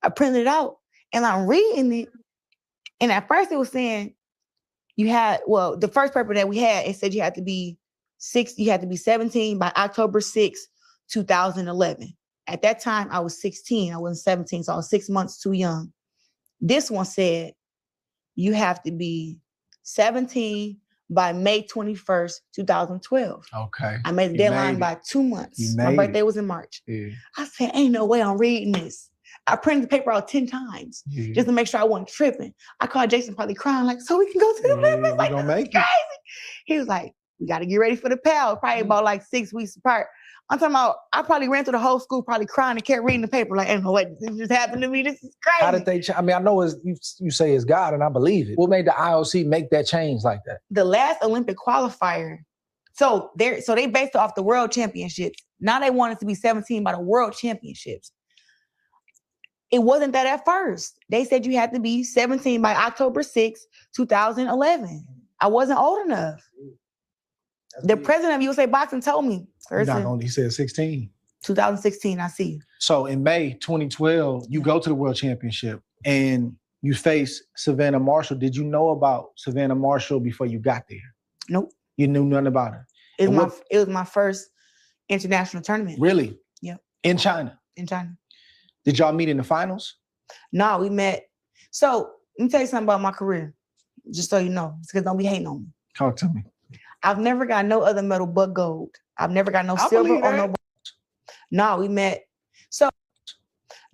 I printed it out and I'm reading it. And at first it was saying the first paper that we had, it said you had to be 17 by October 6, 2011. At that time, I was 16. I wasn't 17, so I was 6 months too young. This one said you have to be 17 by May 21st, 2012. Okay. I made the deadline by 2 months. My birthday was in March. Yeah. I said, ain't no way I'm reading this. I printed the paper out 10 times just to make sure I wasn't tripping. I called Jason probably crying, like, so we can go to the Olympics? Like, gonna make crazy. He was like, we got to get ready for the PAL, probably about like 6 weeks apart. I'm talking about, I probably ran through the whole school probably crying and kept reading the paper like, ain't no way, this just happened to me. This is crazy. How did they, I mean, I know you say it's God and I believe it. What made the IOC make that change like that? The last Olympic qualifier, so they based it off the World Championships. Now they want it to be 17 by the World Championships. It wasn't that at first. They said you had to be 17 by October 6, 2011. I wasn't old enough. The president of USA Boxing told me. He said 16. 2016, I see you. So in May 2012, you go to the World Championship and you face Savannah Marshall. Did you know about Savannah Marshall before you got there? Nope. You knew nothing about her? It was my first international tournament. Really? Yeah. In China? In China. Did y'all meet in the finals? No, we met. So let me tell you something about my career, just so you know, because don't be hating on me. Talk to me. I've never got no other medal but gold. I've never got no silver or no. No, we met. So,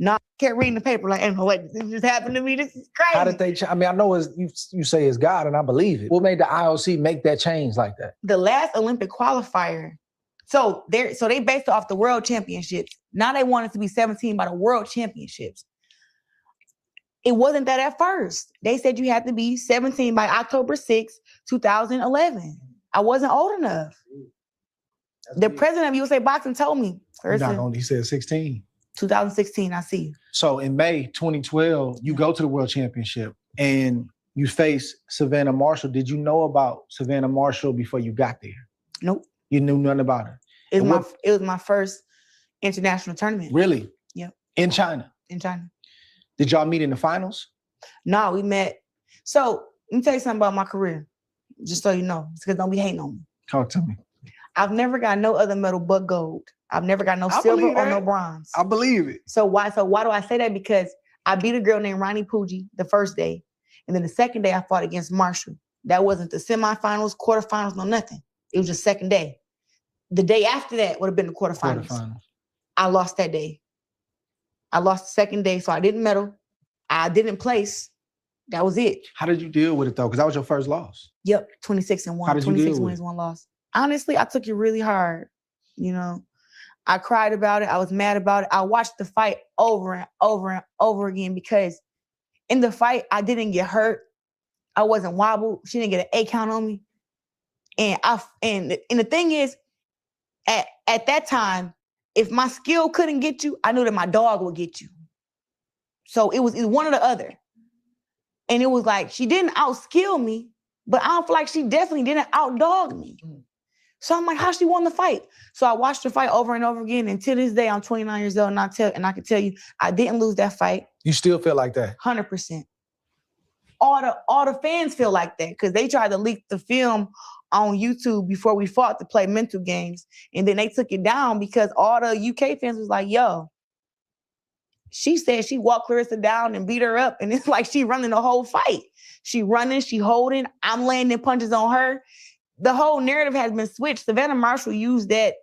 I kept reading the paper like, ain't no way, this just happened to me. This is crazy. How did they? I mean, I know you say it's God, and I believe it. What made the IOC make that change like that? The last Olympic qualifier. So they based it off the World Championships. Now they want it to be 17 by the World Championships. It wasn't that at first. They said you had to be 17 by October 6, 2011. I wasn't old enough. The president of USA Boxing told me. He said 16. 2016, I see you. So in May 2012, you go to the World Championship and you faced Savannah Marshall. Did you know about Savannah Marshall before you got there? Nope. You knew nothing about her? It was my first international tournament. Really? Yep. In China? In China. Did y'all meet in the finals? No, we met. So let me tell you something about my career, just so you know, because don't be hating on me. Talk to me. I've never got no other medal but gold. I've never got no silver or no bronze. I believe it. So why do I say that? Because I beat a girl named Ronnie Pooji the first day. And then the second day I fought against Marshall. That wasn't the semifinals, quarterfinals, no nothing. It was just second day. The day after that would have been the quarterfinals. I lost that day. I lost the second day, so I didn't medal. I didn't place. That was it. How did you deal with it though? Because that was your first loss. Yep, 26-1. How did you 26 deal with wins, it? 1 loss. Honestly, I took it really hard. You know, I cried about it. I was mad about it. I watched the fight over and over and over again because in the fight, I didn't get hurt. I wasn't wobbled. She didn't get an 8 count on me. And the thing is, at that time, if my skill couldn't get you, I knew that my dog would get you. So it was one or the other. And it was like, she didn't outskill me, but I don't feel like she definitely didn't outdog me. So I'm like, how she won the fight? So I watched the fight over and over again. And to this day, I'm 29 years old, and I can tell you, I didn't lose that fight. You still feel like that? 100%. All the fans feel like that because they tried to leak the film on YouTube before we fought to play mental games. And then they took it down because all the UK fans was like, yo, she said she walked Clarissa down and beat her up. And it's like she running the whole fight. She running, she holding, I'm landing punches on her. The whole narrative has been switched. Savannah Marshall used that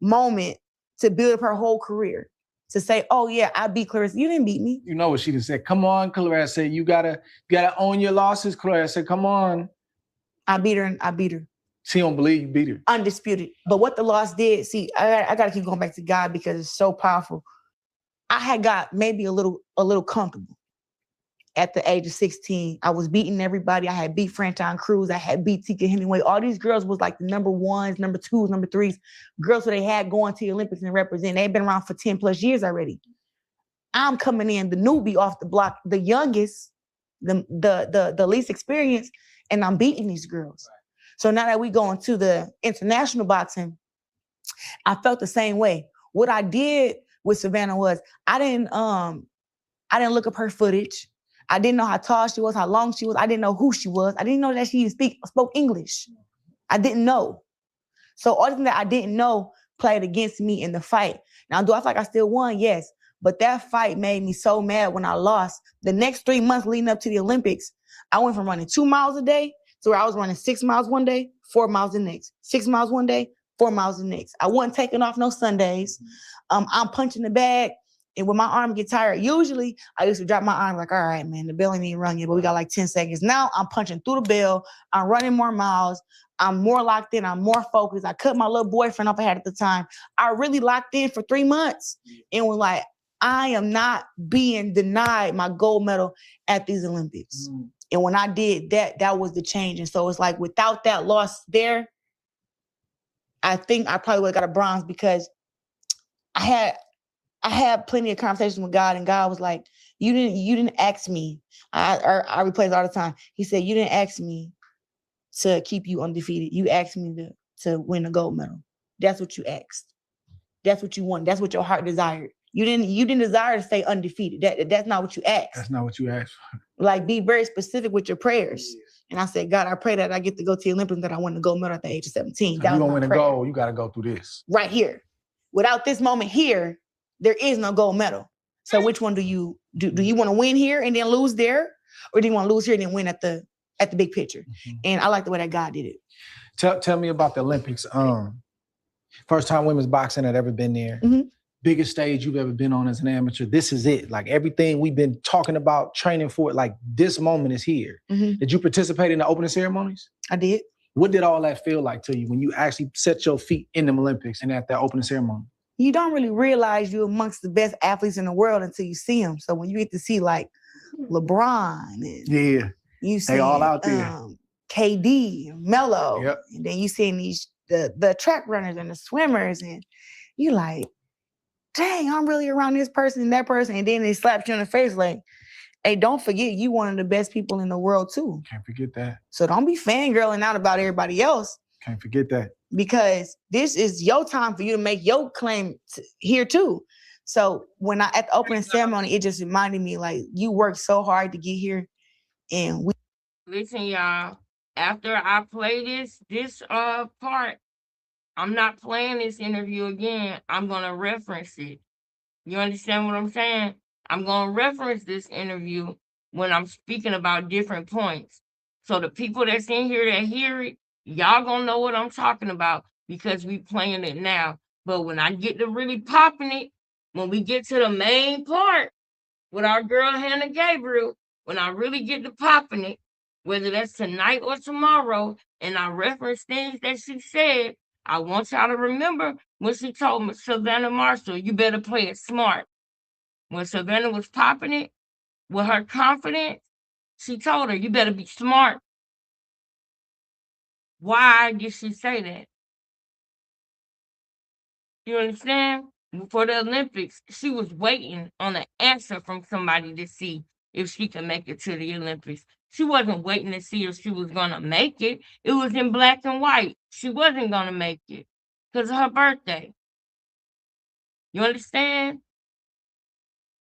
moment to build up her whole career. To say, oh yeah, I beat Clarissa. You didn't beat me. You know what she just said. Come on, Clarissa. You gotta own your losses, Clarissa. Come on. I beat her and I beat her. She don't believe you beat her. Undisputed. But what the loss did, see, I gotta keep going back to God because it's so powerful. I had got maybe a little comfortable at the age of 16. I was beating everybody. I had beat Franchon Cruz. I had beat Tika Hemingway. All these girls was like the number 1s, number 2s, number 3s. Girls who they had going to the Olympics and represent. They've been around for 10 plus years already. I'm coming in, the newbie off the block, the youngest, the least experienced, and I'm beating these girls. Right. So now that we go into the international boxing, I felt the same way. What I did with Savannah was I didn't look up her footage. I didn't know how tall she was, how long she was. I didn't know who she was. I didn't know that she even spoke English. I didn't know. So all the things that I didn't know played against me in the fight. Now, do I feel like I still won? Yes. But that fight made me so mad when I lost. The next 3 months leading up to the Olympics, I went from running 2 miles a day to where I was running 6 miles one day, 4 miles the next. 6 miles one day, 4 miles the next. I wasn't taking off no Sundays. I'm punching the bag. And when my arm get tired, usually I used to drop my arm like, all right, man, the bell ain't even run yet, but we got like 10 seconds. Now I'm punching through the bell. I'm running more miles. I'm more locked in. I'm more focused. I cut my little boyfriend off I had at the time. I really locked in for 3 months and was like, I am not being denied my gold medal at these Olympics. And when I did that, that was the change. And so it's like without that loss there, I think I probably would have got a bronze because I had plenty of conversations with God, and God was like, you didn't ask me. I replay it all the time. He said, you didn't ask me to keep you undefeated. You asked me to win a gold medal. That's what you asked. That's what you want. That's what your heart desired. You didn't desire to stay undefeated. That's not what you asked. That's not what you asked for. Like, be very specific with your prayers. And I said, God, I pray that I get to go to the Olympics, that I win the gold medal at the age of 17. If you're gonna win a gold, you gotta go through this. Right here. Without this moment here, there is no gold medal. So which one do you do? Do you want to win here and then lose there? Or do you want to lose here and then win at the big picture? Mm-hmm. And I like the way that God did it. Tell me about the Olympics. First time women's boxing had ever been there. Mm-hmm. Biggest stage you've ever been on as an amateur. This is it. Like everything we've been talking about, training for it, like this moment is here. Mm-hmm. Did you participate in the opening ceremonies? I did. What did all that feel like to you when you actually set your feet in the Olympics and at that opening ceremony? You don't really realize you're amongst the best athletes in the world until you see them. So when you get to see like LeBron and you see they all out there, KD, Melo, and then you seeing these the track runners and the swimmers, and you like, dang, I'm really around this person and that person, and then they slapped you in the face like, Hey, don't forget, you one of the best people in the world too. Can't forget that. So don't be fangirling out about everybody else. Can't forget that. Because this is your time for you to make your claim here too. So when I at the opening ceremony, it just reminded me like you worked so hard to get here, and we. Listen, y'all. After I play this part, I'm not playing this interview again. I'm gonna reference it. You understand what I'm saying? I'm gonna reference this interview when I'm speaking about different points. So the people that's in here that hear it, y'all gonna know what I'm talking about because we playing it now. But when I get to really popping it, when we get to the main part with our girl Hannah Gabriel, when I really get to popping it, whether that's tonight or tomorrow, and I reference things that she said, I want y'all to remember when she told me, Savannah Marshall, you better play it smart. When Savannah was popping it with her confidence, she told her, you better be smart. Why did she say that? You understand? For the Olympics, she was waiting on an answer from somebody to see if she could make it to the Olympics. She wasn't waiting to see if she was going to make it. It was in black and white. She wasn't going to make it because of her birthday. You understand?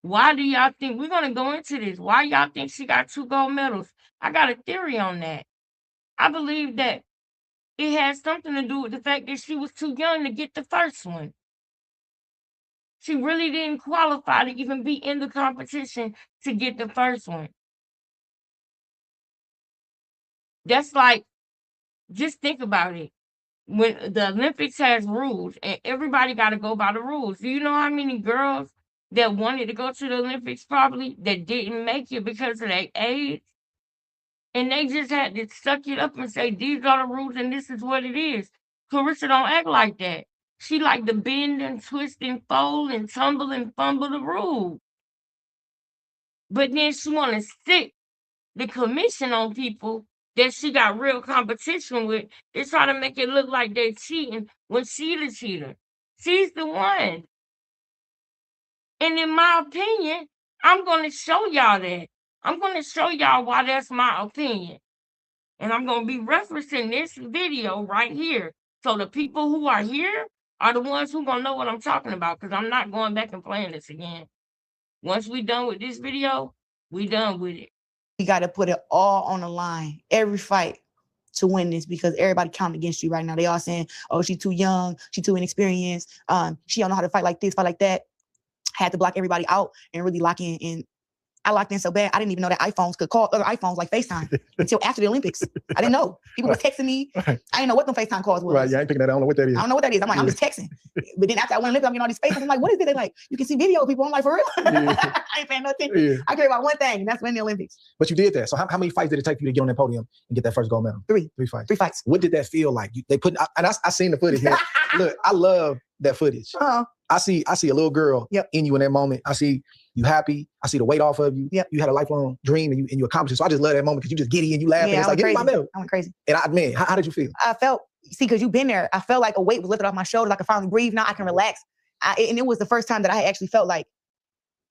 Why do y'all think, we're going to go into this, why y'all think she got 2 gold medals? I got a theory on that. I believe that it has something to do with the fact that she was too young to get the first one. She really didn't qualify to even be in the competition to get the first one. That's like, just think about it. When the Olympics has rules and everybody got to go by the rules. Do you know how many girls that wanted to go to the Olympics probably that didn't make it because of their age? And they just had to suck it up and say, these are the rules and this is what it is. Clarissa don't act like that. She like to bend and twist and fold and tumble and fumble the rules. But then she want to stick the commission on people that she got real competition with. They try to make it look like they're cheating when she the cheater. She's the one. And in my opinion, I'm going to show y'all that. I'm going to show y'all why that's my opinion. And I'm going to be referencing this video right here. So the people who are here are the ones who going to know what I'm talking about because I'm not going back and playing this again. Once we done with this video, we done with it. We got to put it all on the line, every fight to win this because everybody counting against you right now. They all saying, oh, she's too young, she's too inexperienced, she don't know how to fight like this, fight like that. Had to block everybody out and really lock in. And I locked in so bad, I didn't even know that iPhones could call other iPhones like FaceTime until after the Olympics. I didn't know. People were texting me. I didn't know what them FaceTime calls was. Right, yeah, I ain't picking that. I don't know what that is. I don't know what that is. I'm like, I'm just texting. But then after I went Olympics, I'm getting all these FaceTimes. I'm like, what is it? They're like, you can see video of people. I'm like, for real? I ain't paying no attention. Yeah. I care about one thing, and that's winning the Olympics. But you did that. So how many fights did it take for you to get on that podium and get that first gold medal? 3. 3 fights. 3 fights. What did that feel like? They put, and I seen the footage. Look, I love that footage. I see a little girl in you in that moment. I see you happy. I see the weight off of you. Yep. You had a lifelong dream and you accomplished it. So I just love that moment because you just giddy and you laugh. Yeah, and it's like, give me my medal. I went crazy. And man, how did you feel? I felt, see, because you've been there, I felt like a weight was lifted off my shoulders. I could finally breathe. Now I can relax. And it was the first time that I actually felt like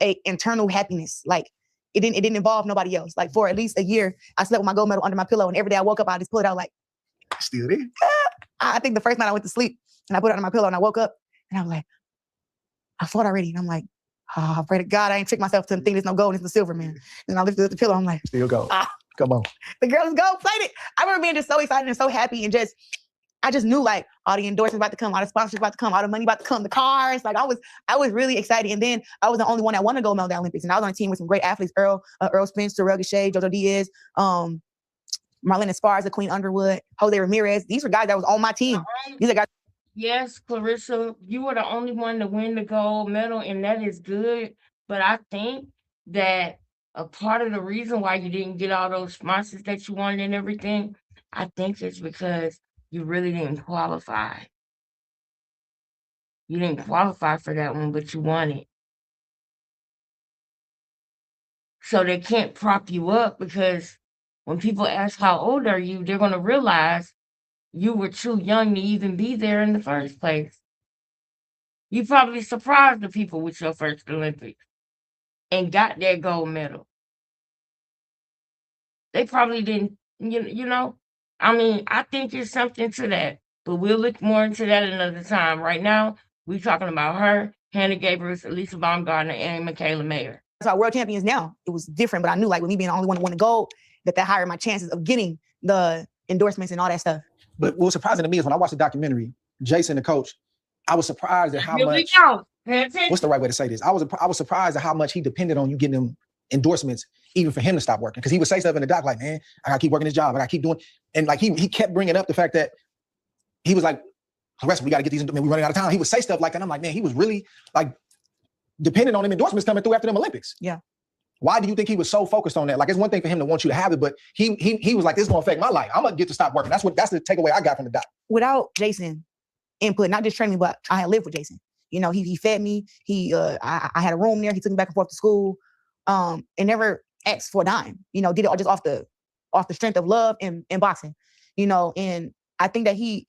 a internal happiness. Like it didn't involve nobody else. Like for at least a year, I slept with my gold medal under my pillow. And every day I woke up, I just pull it out like, still there. I think the first night I went to sleep and I put it under my pillow and I woke up and I was like, I fought already. And I'm like, oh, I pray to God I ain't tricked myself to think there's no gold, it's the silver, man. And I lifted up the pillow. I'm like, still gold. Come on. The girl is gold plated. I remember being just so excited and so happy and I just knew like all the endorsements about to come, all the sponsors about to come, all the money about to come, the cars. Like I was really excited. And then I was the only one that won a gold medal at the Olympics. And I was on a team with some great athletes, Earl Spence, UUGGHH, JoJo Diaz, Marlena Esparza, Queen Underwood, Jose Ramirez. These were guys that was on my team. These are guys. Yes, Clarissa, you were the only one to win the gold medal, and that is good. But I think that a part of the reason why you didn't get all those sponsors that you wanted and everything, I think it's because you really didn't qualify. You didn't qualify for that one, but you won it. So they can't prop you up because when people ask how old are you, they're going to realize you were too young to even be there in the first place. You probably surprised the people with your first Olympics and got that gold medal. They probably didn't, you know. I mean, I think there's something to that, but we'll look more into that another time. Right now, we're talking about her, Hannah Gabriels, Elisa Baumgartner, and Michaela Mayer. That's our world champions now. It was different, but I knew like with me being the only one to win the gold, that higher my chances of getting the endorsements and all that stuff. But what was surprising to me is when I watched the documentary, Jason, the coach, I was surprised at how Here much. we go. Pay attention. What's the right way to say this? I was surprised at how much he depended on you getting them endorsements, even for him to stop working. Because he would say stuff in the doc like, man, I gotta keep working this job. I gotta keep doing. And like he kept bringing up the fact that he was like, we gotta get these. We're running out of time. He would say stuff like that. And I'm like, man, he was really like dependent on them endorsements coming through after them Olympics. Yeah. Why do you think he was so focused on that? Like, it's one thing for him to want you to have it, but he was like, this is gonna affect my life. I'm gonna get to stop working. That's the takeaway I got from the doc. Without Jason input, not just training, but I had lived with Jason. You know, he fed me. I had a room there. He took me back and forth to school, and never asked for a dime. You know, did it just off the strength of love and boxing. You know, and I think that he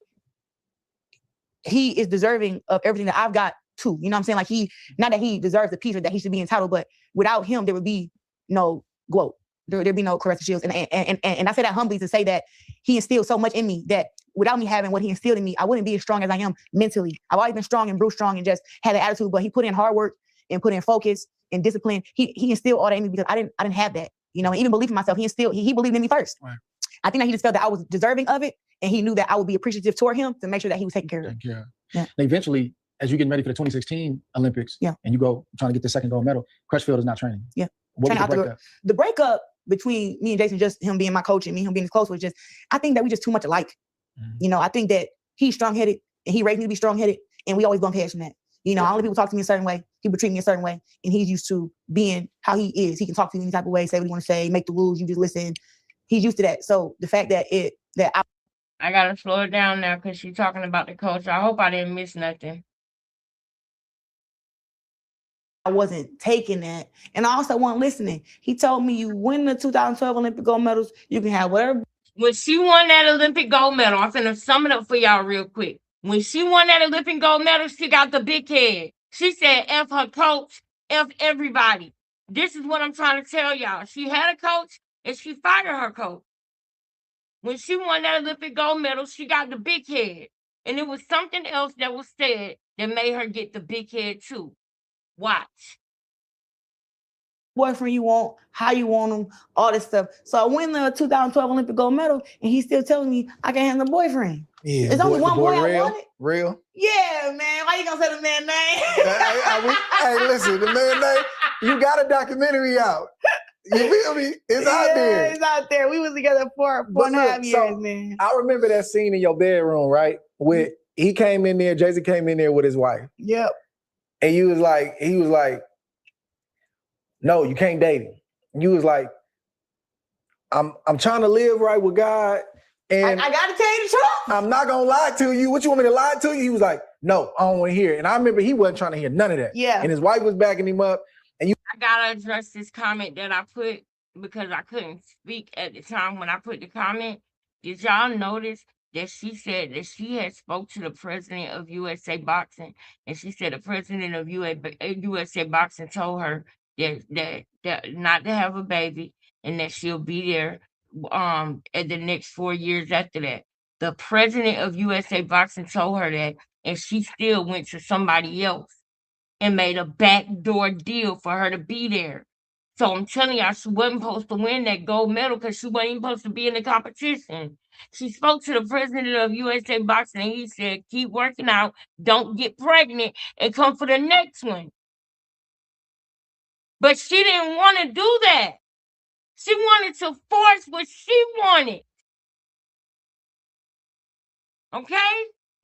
is deserving of everything that I've got too. You know what I'm saying? Like not that he deserves the piece or that he should be entitled, but without him, there would be no GOAT. There'd be no Caressa Shields. And I say that humbly to say that he instilled so much in me that without me having what he instilled in me, I wouldn't be as strong as I am mentally. I've always been strong and brute strong and just had an attitude, but he put in hard work and put in focus and discipline. He instilled all that in me because I didn't have that. You know, and even belief in myself, he believed in me first. Right. I think that he just felt that I was deserving of it, and he knew that I would be appreciative toward him to make sure that he was taken care of. Yeah. And eventually, as you're getting ready for the 2016 Olympics, and you go trying to get the second gold medal, Crutchfield is not training. Yeah. What was the breakup? The breakup between me and Jason, just him being my coach and me him being close, was just, I think that we just too much alike. Mm-hmm. You know, I think that he's strong-headed and he raised me to be strong-headed, and we always bump heads from that. You know, all the people talk to me a certain way, people treat me a certain way, and he's used to being how he is. He can talk to you any type of way, say what you want to say, make the rules, you just listen. He's used to that. So the fact that I gotta slow it down now because she's talking about the coach. I hope I didn't miss nothing. I wasn't taking that. And I also wasn't listening. He told me, you win the 2012 Olympic gold medals, you can have whatever. When she won that Olympic gold medal, I'm finna sum it up for y'all real quick. When she won that Olympic gold medal, she got the big head. She said, F her coach, F everybody. This is what I'm trying to tell y'all. She had a coach and she fired her coach. When she won that Olympic gold medal, she got the big head. And it was something else that was said that made her get the big head too. Watch. Boyfriend you want, how you want them, all this stuff. So I win the 2012 Olympic gold medal, and he's still telling me I can't have a boyfriend. Yeah, there's only one boy I wanted. Real? Yeah, man. Why you gonna say the man name? Hey, listen, the man name. You got a documentary out. You feel me? It's out there. It's out there. We was together for 4.5 years, man. I remember that scene in your bedroom, right? With he came in there, Jay-Z came in there with his wife. Yep. And he was like, no, you can't date him. You was like, I'm trying to live right with God. And I gotta tell you the truth. I'm not gonna lie to you. What you want me to lie to you? He was like, no, I don't want to hear it. And I remember he wasn't trying to hear none of that. Yeah. And his wife was backing him up. And I gotta address this comment that I put because I couldn't speak at the time when I put the comment. Did y'all notice that she said that she had spoke to the president of USA Boxing, and she said the president of USA Boxing told her that not to have a baby and that she'll be there at the next 4 years after that. The president of USA Boxing told her that, and she still went to somebody else and made a backdoor deal for her to be there. So I'm telling y'all, she wasn't supposed to win that gold medal because she wasn't even supposed to be in the competition. She spoke to the president of USA Boxing and he said, keep working out, don't get pregnant, and come for the next one. But she didn't want to do that. She wanted to force what she wanted. Okay?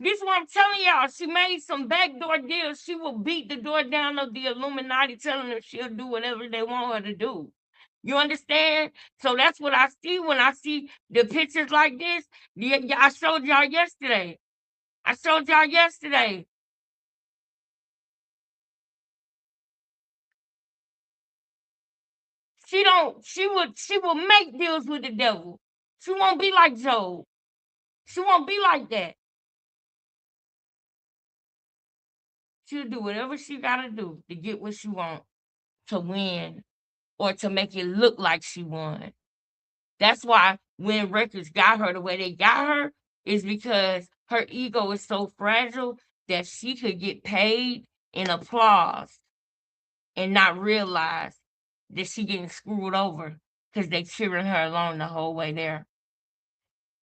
This is what I'm telling y'all. She made some backdoor deals. She will beat the door down of the Illuminati, telling them she'll do whatever they want her to do. You understand? So that's what I see when I see the pictures like this. I showed y'all yesterday. She will make deals with the devil. She won't be like Job. She won't be like that. She'll do whatever she gotta do to get what she wants, to win, or to make it look like she won. That's why when records got her the way they got her is because her ego is so fragile that she could get paid in applause and not realize that she getting screwed over because they cheering her along the whole way there.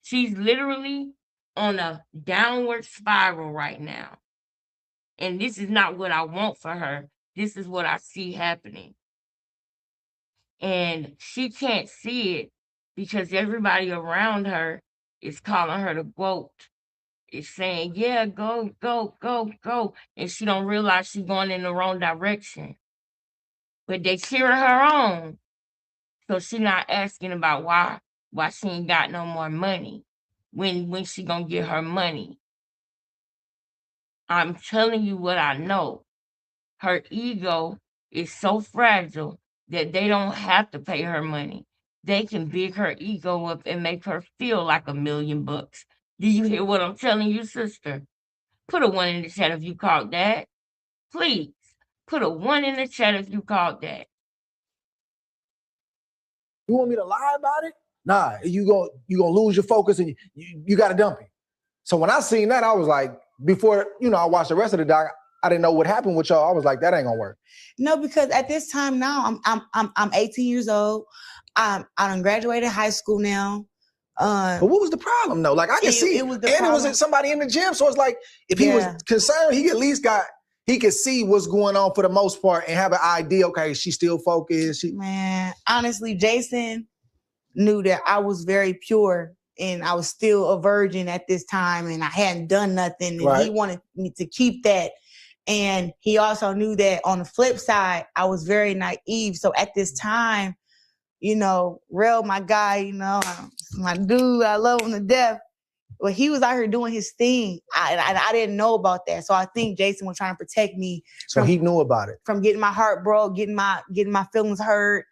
She's literally on a downward spiral right now. And this is not what I want for her. This is what I see happening. And she can't see it because everybody around her is calling her the GOAT. Is saying, yeah, go, go, go, go. And she don't realize she's going in the wrong direction. But they cheering her on. So she not asking about why she ain't got no more money. When she gonna get her money. I'm telling you what I know. Her ego is so fragile that they don't have to pay her money. They can big her ego up and make her feel like $1 million. Do you hear what I'm telling you, sister? Put a 1 in the chat if you caught that. Please, put a 1 in the chat if you caught that. You want me to lie about it? Nah, you gonna lose your focus and you gotta dump it. So when I seen that, I was like, before I watched the rest of the doc, I didn't know what happened with y'all. I was like, that ain't gonna work. No, because at this time now, I'm 18 years old. I done graduated high school now. But what was the problem though? Like I can see, it was the and problem. it was somebody in the gym. So it's like, if he was concerned, he at least he could see what's going on for the most part and have an idea. Okay, she's still focused. Man, honestly, Jason knew that I was very pure and I was still a virgin at this time and I hadn't done nothing. And he wanted me to keep that. And he also knew that on the flip side, I was very naive. So at this time, Real, my guy, my dude, I love him to death. Well, he was out here doing his thing. I didn't know about that. So I think Jason was trying to protect me. So he knew about it. From getting my heart broke, getting my feelings hurt.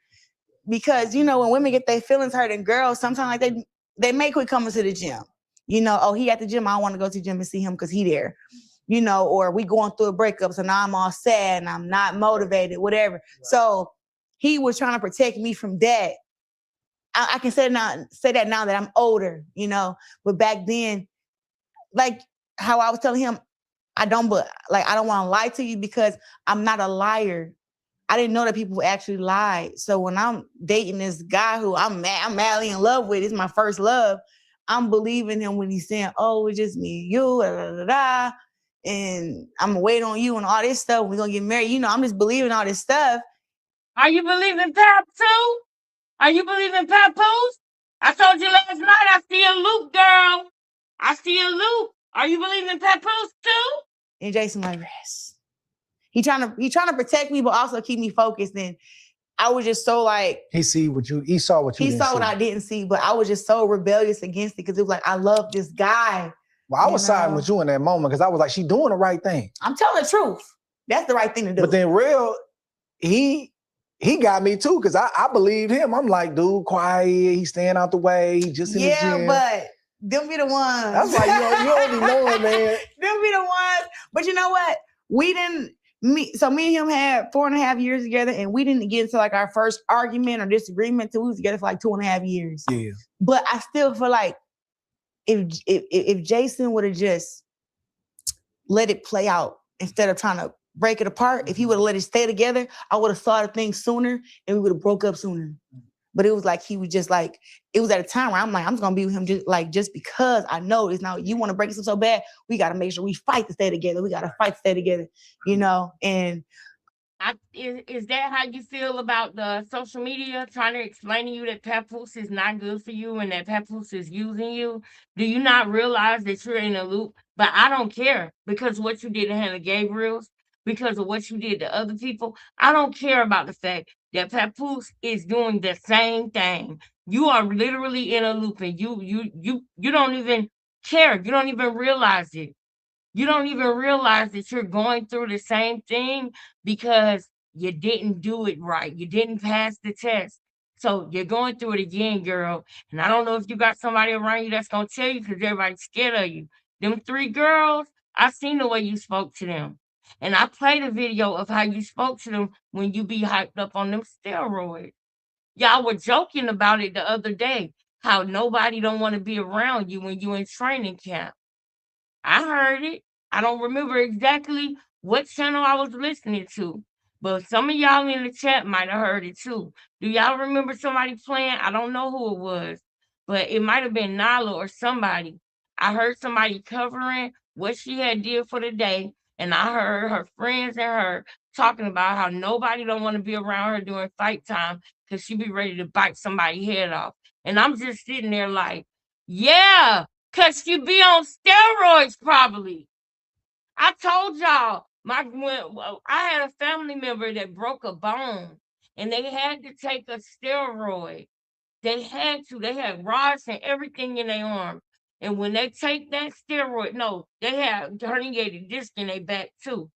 Because, when women get their feelings hurt and girls, sometimes like they may quit coming to the gym. Oh, he at the gym, I don't want to go to the gym and see him because he there. Or we going through a breakup, so now I'm all sad and I'm not motivated, whatever. Right. So he was trying to protect me from that. I can say that now that I'm older, but back then, like how I was telling him, I don't want to lie to you because I'm not a liar. I didn't know that people actually lied. So when I'm dating this guy who I'm madly in love with, it's my first love, I'm believing him when he's saying, oh, it's just me and you, and I'm gonna wait on you and all this stuff. We're gonna get married. I'm just believing all this stuff. Are you believing Pap too? Are you believing Papoose? I told you last night I see a loop, girl. I see a loop. Are you believing Papoose too? And Jason like, yes. He trying to protect me, but also keep me focused. And I was just so like, he saw what you didn't see. He saw what I didn't see, but I was just so rebellious against it because it was like, I love this guy. Well, I was siding with you in that moment because I was like, she doing the right thing. I'm telling the truth. That's the right thing to do. But then Real, he got me too because I believed him. I'm like, dude, quiet. He's staying out the way. He just in the gym. Yeah, but them be the ones. That's why you don't be knowing, man. Them be the ones. But you know what? Me and him had 4.5 years together, and we didn't get into like our first argument or disagreement till we was together for like 2.5 years. Yeah. But I still feel like if Jason would have just let it play out instead of trying to break it apart, if he would have let it stay together, I would have thought of things sooner and we would have broke up sooner. But it was like he was just like, it was at a time where I'm like, I'm just gonna be with him just because I know it's now you want to break us up so bad, we gotta make sure we fight to stay together. We gotta fight to stay together, and is that how you feel about the social media trying to explain to you that Papoose is not good for you and that Papoose is using you? Do you not realize that you're in a loop? But I don't care because what you did to Hannah Gabriel's, because of what you did to other people. I don't care about the fact that Papoose is doing the same thing. You are literally in a loop and you don't even care. You don't even realize it. You don't even realize that you're going through the same thing because you didn't do it right. You didn't pass the test. So you're going through it again, girl. And I don't know if you got somebody around you that's going to tell you because everybody's scared of you. Them 3 girls, I seen the way you spoke to them. And I played a video of how you spoke to them when you be hyped up on them steroids. Y'all were joking about it the other day, how nobody don't want to be around you when you in training camp. I heard it. I don't remember exactly what channel I was listening to, but some of y'all in the chat might have heard it too. Do y'all remember somebody playing? I don't know who it was, but it might have been Nala or somebody. I heard somebody covering what she had did for the day, and I heard her friends and her talking about how nobody don't want to be around her during fight time because she be ready to bite somebody's head off. And I'm just sitting there like, yeah, because she be on steroids probably. I told y'all, I had a family member that broke a bone and they had to take a steroid. They had to. They had rods and everything in their arm. And when they take that steroid, no, they have herniated disc in their back too.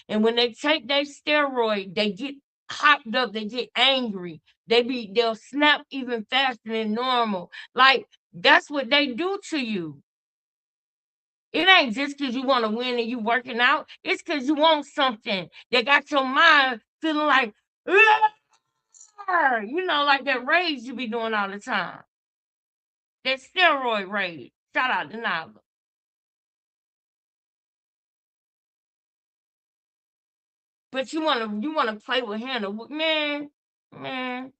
And when they take that steroid, they get hopped up, they get angry. They'll snap even faster than normal. Like that's what they do to you. It ain't just because you want to win and you working out. It's because you want something that got your mind feeling like, like that rage you be doing all the time. That steroid rage. Shout out to Nala. But you wanna play with Hannah. Man.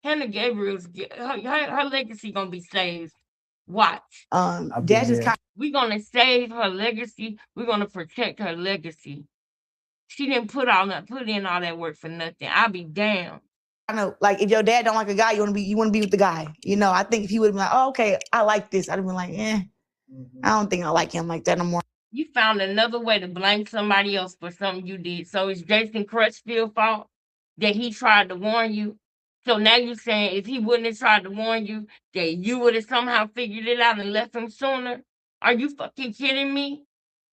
Hannah Gabriel's her legacy gonna be saved. Watch. That's just We're gonna save her legacy. We're gonna protect her legacy. She didn't put in all that work for nothing. I'll be damned. I know, like if your dad don't like a guy, you want to be with the guy. I think if he would have been like, oh, okay, I like this, I'd have been like, I don't think I like him like that no more. You found another way to blame somebody else for something you did. So is Jason Crutchfield's fault that he tried to warn you? So now you're saying if he wouldn't have tried to warn you, that you would have somehow figured it out and left him sooner? Are you fucking kidding me?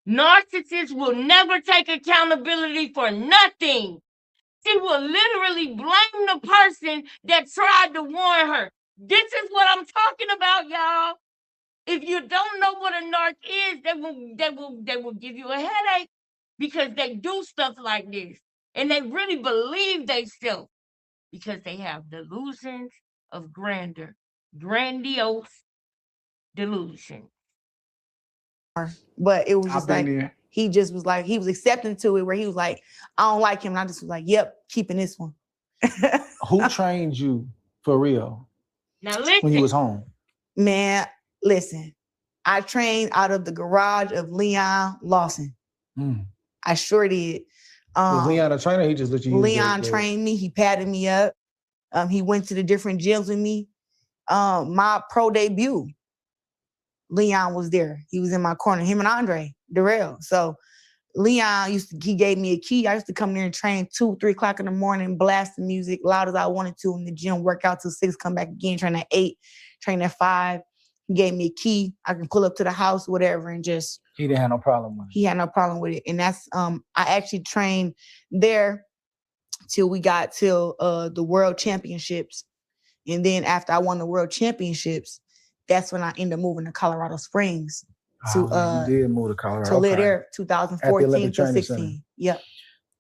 Narcissists will never take accountability for nothing. She will literally blame the person that tried to warn her. This is what I'm talking about, y'all. If you don't know what a narc is, they will give you a headache because they do stuff like this. And they really believe they self because they have delusions of grandeur, grandiose delusions. But it was just like he just was like he was accepting to it where he was like, I don't like him. And I just was like, yep, keeping this one. Who trained you for real? Now listen. When you was home? Man, listen. I trained out of the garage of Leon Lawson. I sure did. Was Leon a trainer? He just let you Leon trained me. He patted me up. He went to the different gyms with me. My pro debut, Leon was there. He was in my corner, him and Andre Darrell. So Leon he gave me a key. I used to come there and train 2, 3 o'clock in the morning, blast the music loud as I wanted to in the gym, work out till 6, come back again, train at 8, train at 5. He gave me a key. I can pull up to the house, whatever, and just. He didn't have no problem with it. He had no problem with it. And that's, I actually trained there till we got till the World Championships. And then after I won the World Championships, that's when I ended up moving to Colorado Springs. You did move to Colorado. To live there 2014 to 16. Yep.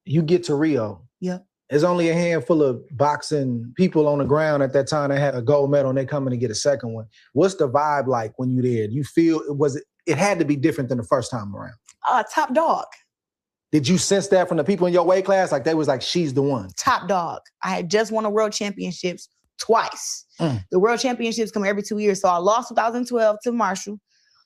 You get to Rio. Yep. There's only a handful of boxing people on the ground at that time that had a gold medal and they coming to get a second one. What's the vibe like when you there? You feel, it had to be different than the first time around? Top dog. Did you sense that from the people in your weight class? Like they was like, she's the one. Top dog. I had just won the World Championships twice. The World Championships come every 2 years. So I lost 2012 to Marshall.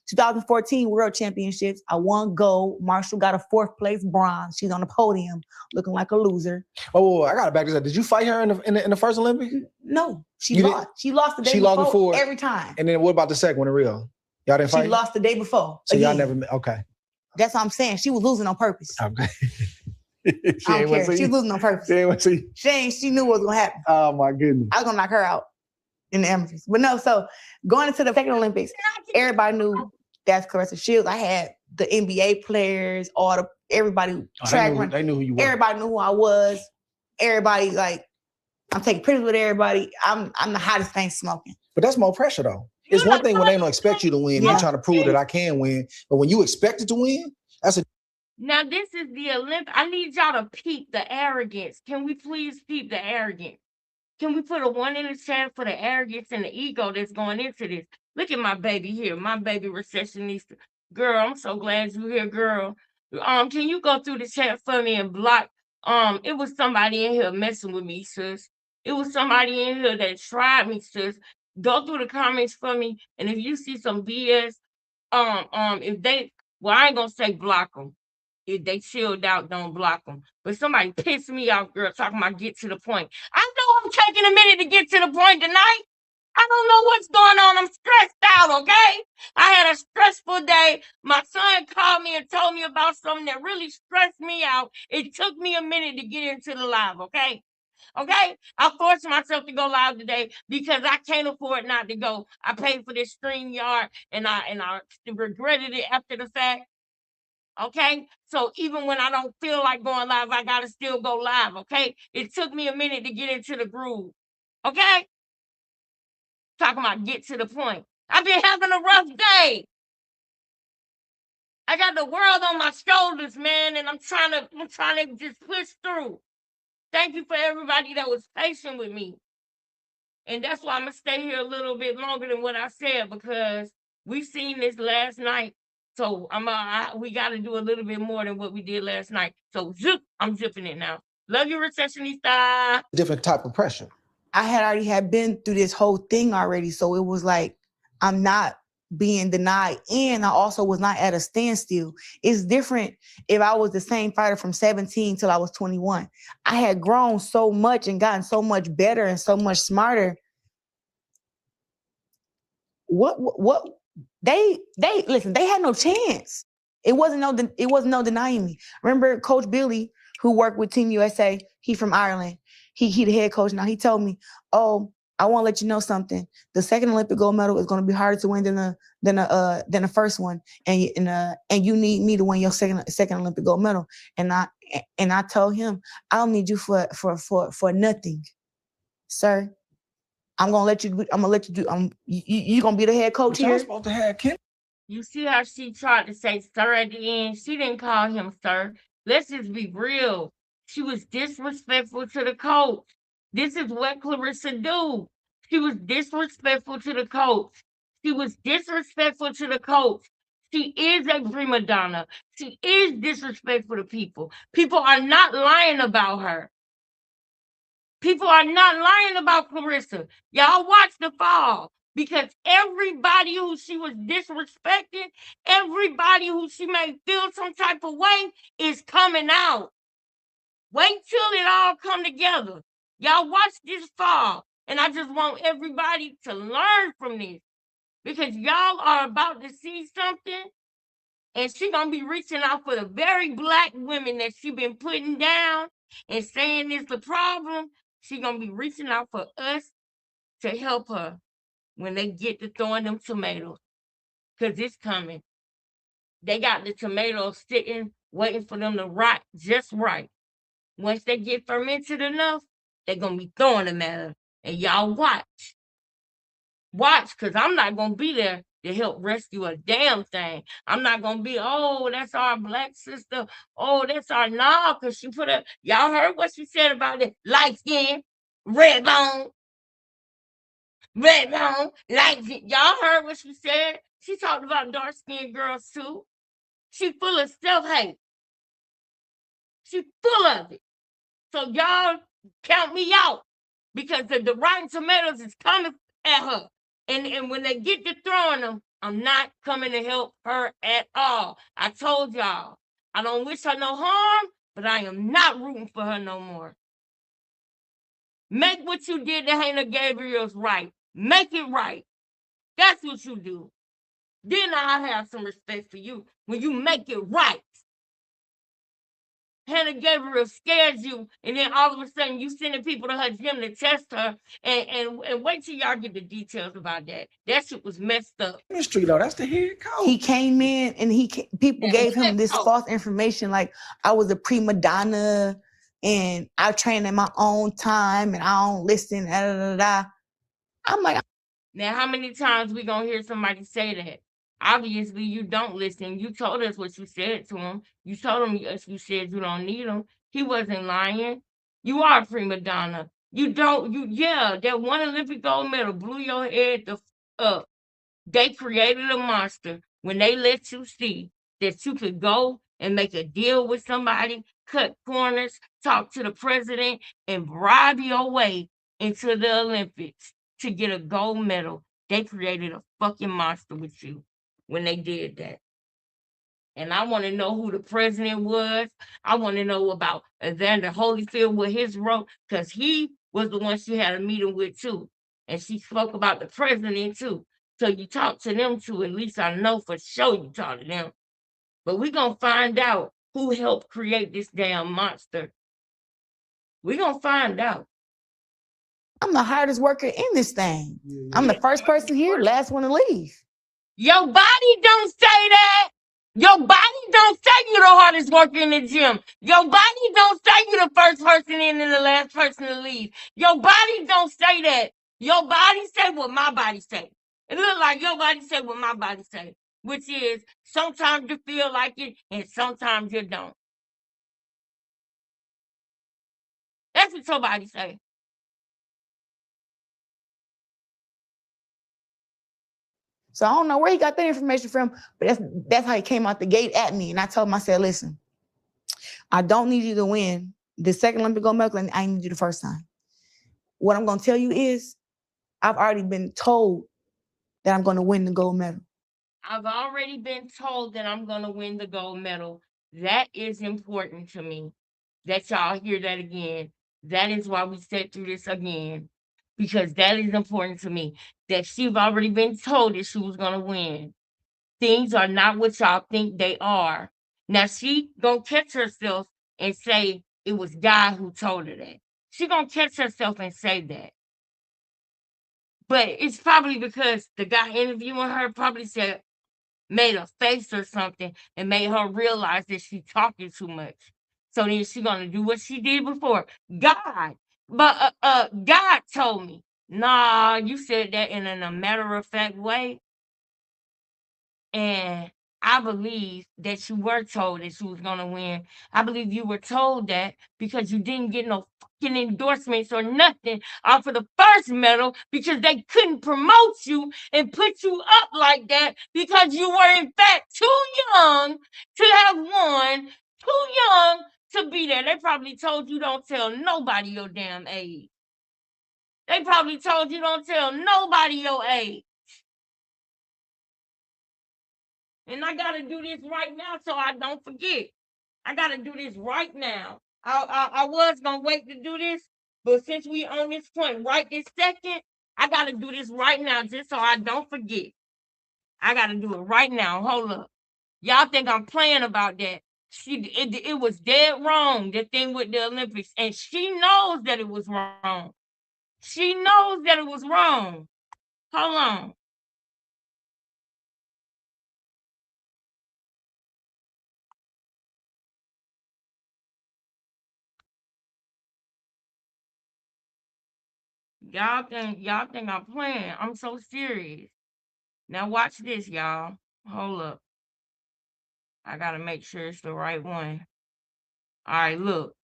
2014 World Championships, I won gold. Marshall got a 4th place bronze. She's on the podium looking like a loser. Oh, I gotta back this up. Did you fight her in the first Olympics? No, she lost. She lost the day before every time. And then what about the second one in Rio? Y'all didn't fight? She lost the day before. So y'all never met. Okay. That's what I'm saying. She was losing on purpose. Okay. I don't care. She was losing on purpose. She knew what was gonna happen. Oh my goodness. I was gonna knock her out in the amateurs. But no, so going into the second Olympics, everybody knew that's Clarissa Shields. I had the NBA players, everybody track run. They knew who you were. Everybody knew who I was. Everybody like, I'm taking pictures with everybody. I'm the hottest thing smoking. But that's more pressure though. It's one thing when they don't expect you to win. You're trying to prove that I can win. But when you expected to win, that's a. Now this is the Olympic. I need y'all to peep the arrogance. Can we please peep the arrogance? Can we put a 1 in the chat for the arrogance and the ego that's going into this? Look at my baby here, my baby recessionista. Girl, I'm so glad you're here, girl. Can you go through the chat for me and block? It was somebody in here messing with me, sis. It was somebody in here that tried me, sis. Go through the comments for me, and if you see some BS, if they, well, I ain't gonna say block them. If they chilled out, don't block them. But somebody pissed me off, girl, talking about get to the point. I know I'm taking a minute to get to the point tonight. I don't know what's going on. I'm stressed out, okay? I had a stressful day. My son called me and told me about something that really stressed me out. It took me a minute to get into the live, okay? Okay, I forced myself to go live today because I can't afford not to go. I paid for this StreamYard and I regretted it after the fact. Okay, so even when I don't feel like going live, I gotta still go live. Okay, it took me a minute to get into the groove. Okay, talking about get to the point. I've been having a rough day. I got the world on my shoulders, man, and I'm trying to just push through. Thank you for everybody that was patient with me. And that's why I'm gonna stay here a little bit longer than what I said, because we seen this last night. So we got to do a little bit more than what we did last night. So I'm zipping it now. Love you, recessionista. Different type of pressure. I had already been through this whole thing already, so it was like I'm not being denied, and I also was not at a standstill. It's different if I was the same fighter from 17 till I was 21. I had grown so much and gotten so much better and so much smarter. What they listen, they had no chance. It wasn't no denying me. Remember Coach Billy, who worked with Team USA, he from Ireland. He the head coach now. He told me, "Oh, I want to let you know something. The second Olympic gold medal is going to be harder to win than the first one, and you need me to win your second Olympic gold medal." And I told him, "I don't need you for nothing, sir. I'm gonna let you do. You gonna be the head coach here." Supposed to have Ken. You see how she tried to say sir at the end? She didn't call him sir. Let's just be real. She was disrespectful to the coach. This is what Clarissa do. She was disrespectful to the coach. She was disrespectful to the coach. She is a prima donna. She is disrespectful to people. People are not lying about her. People are not lying about Clarissa. Y'all watch the fall, because everybody who she was disrespecting, everybody who she made feel some type of way is coming out. Wait till it all come together. Y'all watch this fall, and I just want everybody to learn from this, because y'all are about to see something, and she gonna be reaching out for the very Black women that she been putting down and saying is the problem. She gonna be reaching out for us to help her when they get to throwing them tomatoes, because it's coming. They got the tomatoes sitting, waiting for them to rot just right. Once they get fermented enough, they're gonna be throwing them at her. And y'all watch. Watch, because I'm not gonna be there to help rescue a damn thing. I'm not gonna be, oh, that's our Black sister. Oh, that's our because she put y'all heard what she said about it. Light skin, red bone, light skin. Y'all heard what she said. She talked about dark skinned girls too. She full of self-hate. She full of it. So y'all count me out, because the rotten tomatoes is coming at her. And when they get to throwing them, I'm not coming to help her at all. I told y'all, I don't wish her no harm, but I am not rooting for her no more. Make what you did to Hannah Gabriel's right. Make it right. That's what you do. Then I'll have some respect for you when you make it right. Hannah Gabriel scares you, and then all of a sudden you sending people to her gym to test her, and wait till y'all get the details about that. That shit was messed up. Ministry though, that's the head coach. He came in and people gave him this false information, like I was a prima donna and I train in my own time and I don't listen. Da, da, da, da. I'm like, now how many times we gonna hear somebody say that? Obviously, you don't listen. You told us what you said to him. You told him you said you don't need him. He wasn't lying. You are a prima donna. You don't, that one Olympic gold medal blew your head the up. They created a monster when they let you see that you could go and make a deal with somebody, cut corners, talk to the president, and bribe your way into the Olympics to get a gold medal. They created a fucking monster with you when they did that. And I want to know who the president was. I want to know about Evander Holyfield with his role, because he was the one she had a meeting with too. And she spoke about the president too. So you talk to them too. At least I know for sure you talk to them. But we're going to find out who helped create this damn monster. We're going to find out. I'm the hardest worker in this thing. I'm the first person here, last one to leave. Your body don't say that. Your body don't say you the hardest worker in the gym. Your body don't say you the first person in and the last person to leave. Your body don't say that. Your body say what my body say. It look like your body say what my body say, which is sometimes you feel like it and sometimes you don't. That's what your body say. So I don't know where he got that information from, but that's how he came out the gate at me. And I told him, I said, listen, I don't need you to win the second Olympic gold medal, and I need you the first time. What I'm going to tell you is I've already been told that I'm going to win the gold medal. I've already been told that I'm going to win the gold medal. That is important to me. That y'all hear that again. That is why we sat through this again, because that is important to me. That she's already been told that she was going to win. Things are not what y'all think they are. Now she gonna catch herself and say it was God who told her that. She gonna catch herself and say that. But it's probably because the guy interviewing her probably said, made a face or something and made her realize that she's talking too much. So then she gonna do what she did before. God. But God told me, nah, you said that in a matter of fact way. And I believe that you were told that you was gonna win. I believe you were told that because you didn't get no fucking endorsements or nothing off of the first medal, because they couldn't promote you and put you up like that because you were in fact too young to have won, too young to be there. They probably told you don't tell nobody your damn age. They probably told you don't tell nobody your age. And I gotta do this right now so I don't forget. I gotta do this right now. I was gonna wait to do this, but since we on this point right this second, I gotta do this right now just so I don't forget. I gotta do it right now. Hold up. Y'all think I'm playing about that. It was dead wrong, the thing with the Olympics. And she knows that it was wrong. She knows that it was wrong. Hold on. Y'all think I'm playing. I'm so serious. Now watch this, y'all. Hold up. I gotta make sure it's the right one. All right, look.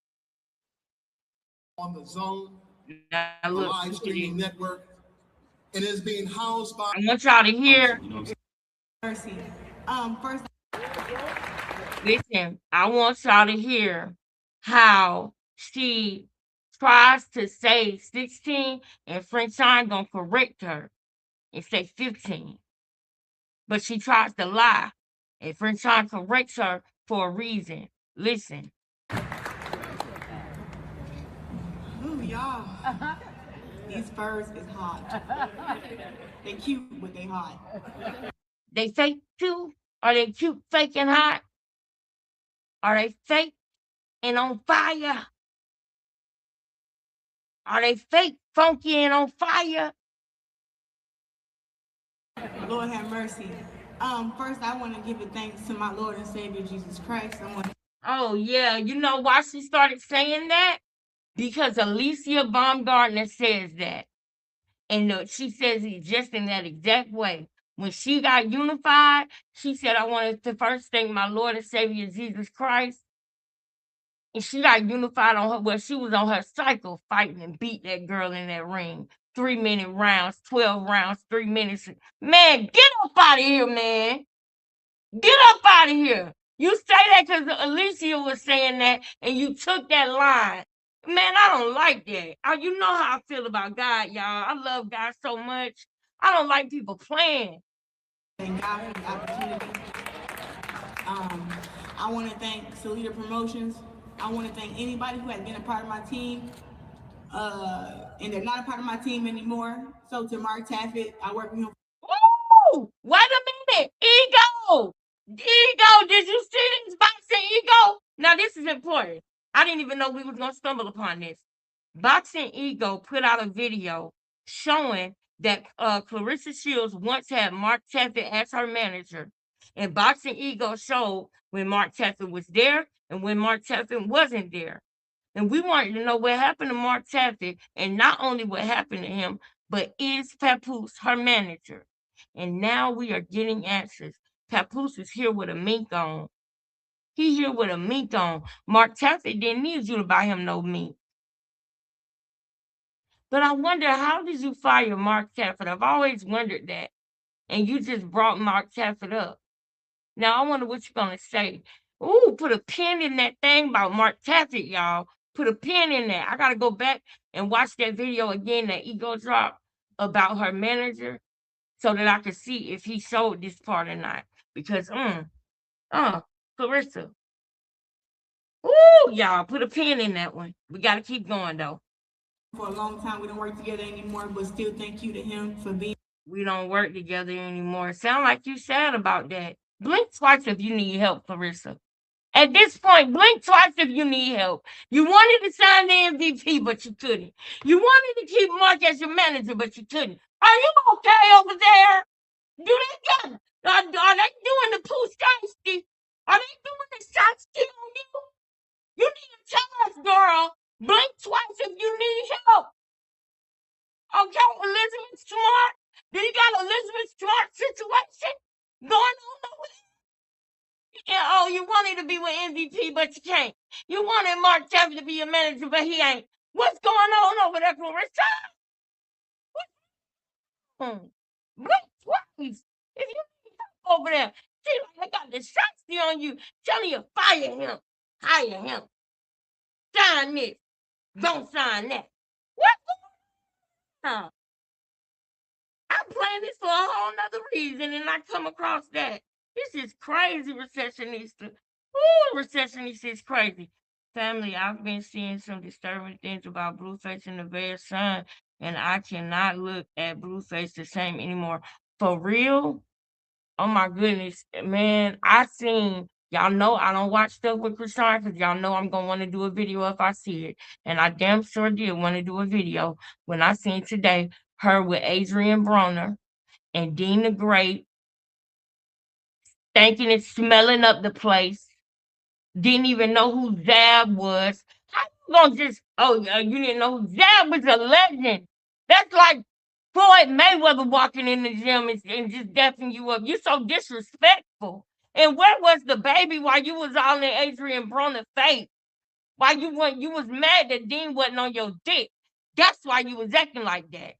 On the Zone, Now look, live streaming network, and is being housed by. I want y'all to hear. Mercy. First. Listen, I want y'all to hear how she tries to say 16 and Frenchine gonna correct her and say 15. But she tries to lie and Frenchine corrects her for a reason. Listen. Ooh, y'all. These furs is hot. They cute, but they hot. They fake too? Are they cute, fake, and hot? Are they fake and on fire? Are they fake, funky, and on fire? Lord have mercy. First I want to give a thanks to my Lord and Savior Jesus Christ. Oh yeah, you know why she started saying that? Because Alicia Baumgartner says that. And she says it just in that exact way. When she got unified, she said, I wanted to first thank my Lord and Savior Jesus Christ. And she got unified on her, well, she was on her cycle fighting and beat that girl in that ring. 3-minute rounds, 12 rounds, 3 minutes. Man, get up out of here, man. Get up out of here. You say that because Alicia was saying that and you took that line. Man, I don't like that. You know how I feel about God, y'all. I love God so much. I don't like people playing. Thank God for the opportunity. I want to thank Salida Promotions. I want to thank anybody who has been a part of my team. And they're not a part of my team anymore. So to Mark Taffet, I work with him. Woo! Wait a minute. Ego. Ego. Did you see this boxing Ego? Now, this is important. I didn't even know we was going to stumble upon this. Boxing Ego put out a video showing that Clarissa Shields once had Mark Taffet as her manager. And Boxing Ego showed when Mark Taffet was there and when Mark Taffet wasn't there. And we wanted to know what happened to Mark Taffet, and not only what happened to him, but is Papoose her manager? And now we are getting answers. Papoose is here with a mink on. He here with a mink on. Mark Taffet didn't need you to buy him no mink. But I wonder, how did you fire Mark Taffet? I've always wondered that. And you just brought Mark Taffet up. Now, I wonder what you're going to say. Ooh, put a pin in that thing about Mark Taffet, y'all. Put a pin in that. I got to go back and watch that video again that Ego dropped about her manager so that I could see if he showed this part or not. Because, Clarissa. Ooh, y'all, put a pin in that one. We got to keep going, though. For a long time, we don't work together anymore, but still thank you to him for being. We don't work together anymore. Sound like you sad about that. Blink twice if you need help, Clarissa. At this point, blink twice if you need help. You wanted to sign the MVP, but you couldn't. You wanted to keep Mark as your manager, but you couldn't. Are you okay over there? Do they got? Are they doing the poo shiesty? Are they doing the shiesty on you? You need to tell us, girl. Blink twice if you need help. Okay, Elizabeth Smart. Do you got Elizabeth Smart situation going on over there? Yeah, oh, you wanted to be with MVP, but you can't. You wanted Mark Taffet to be your manager, but he ain't. What's going on over there, Clarissa? Blink twice. If you need help over there, see, like they got the shots on you, telling you fire him, hire him, sign this, don't sign that. What's going on? I'm playing this for a whole nother reason, and I come across that. This is crazy, Recessionista. Ooh, Recessionista is crazy. Family, I've been seeing some disturbing things about Blueface and the Bear son, and I cannot look at Blueface the same anymore. For real? Oh my goodness, man, y'all know I don't watch stuff with Krishan because y'all know I'm going to want to do a video if I see it. And I damn sure did want to do a video when I seen today her with Adrian Broner and Dean the Great, thinking and smelling up the place. Didn't even know who Zab was. How you gonna just, you didn't know who Zab was? A legend. That's like Floyd Mayweather walking in the gym and just deafing you up. You're so disrespectful. And where was the baby while you was all in Adrian Broner's face? Why you was mad that Dean wasn't on your dick. That's why you was acting like that.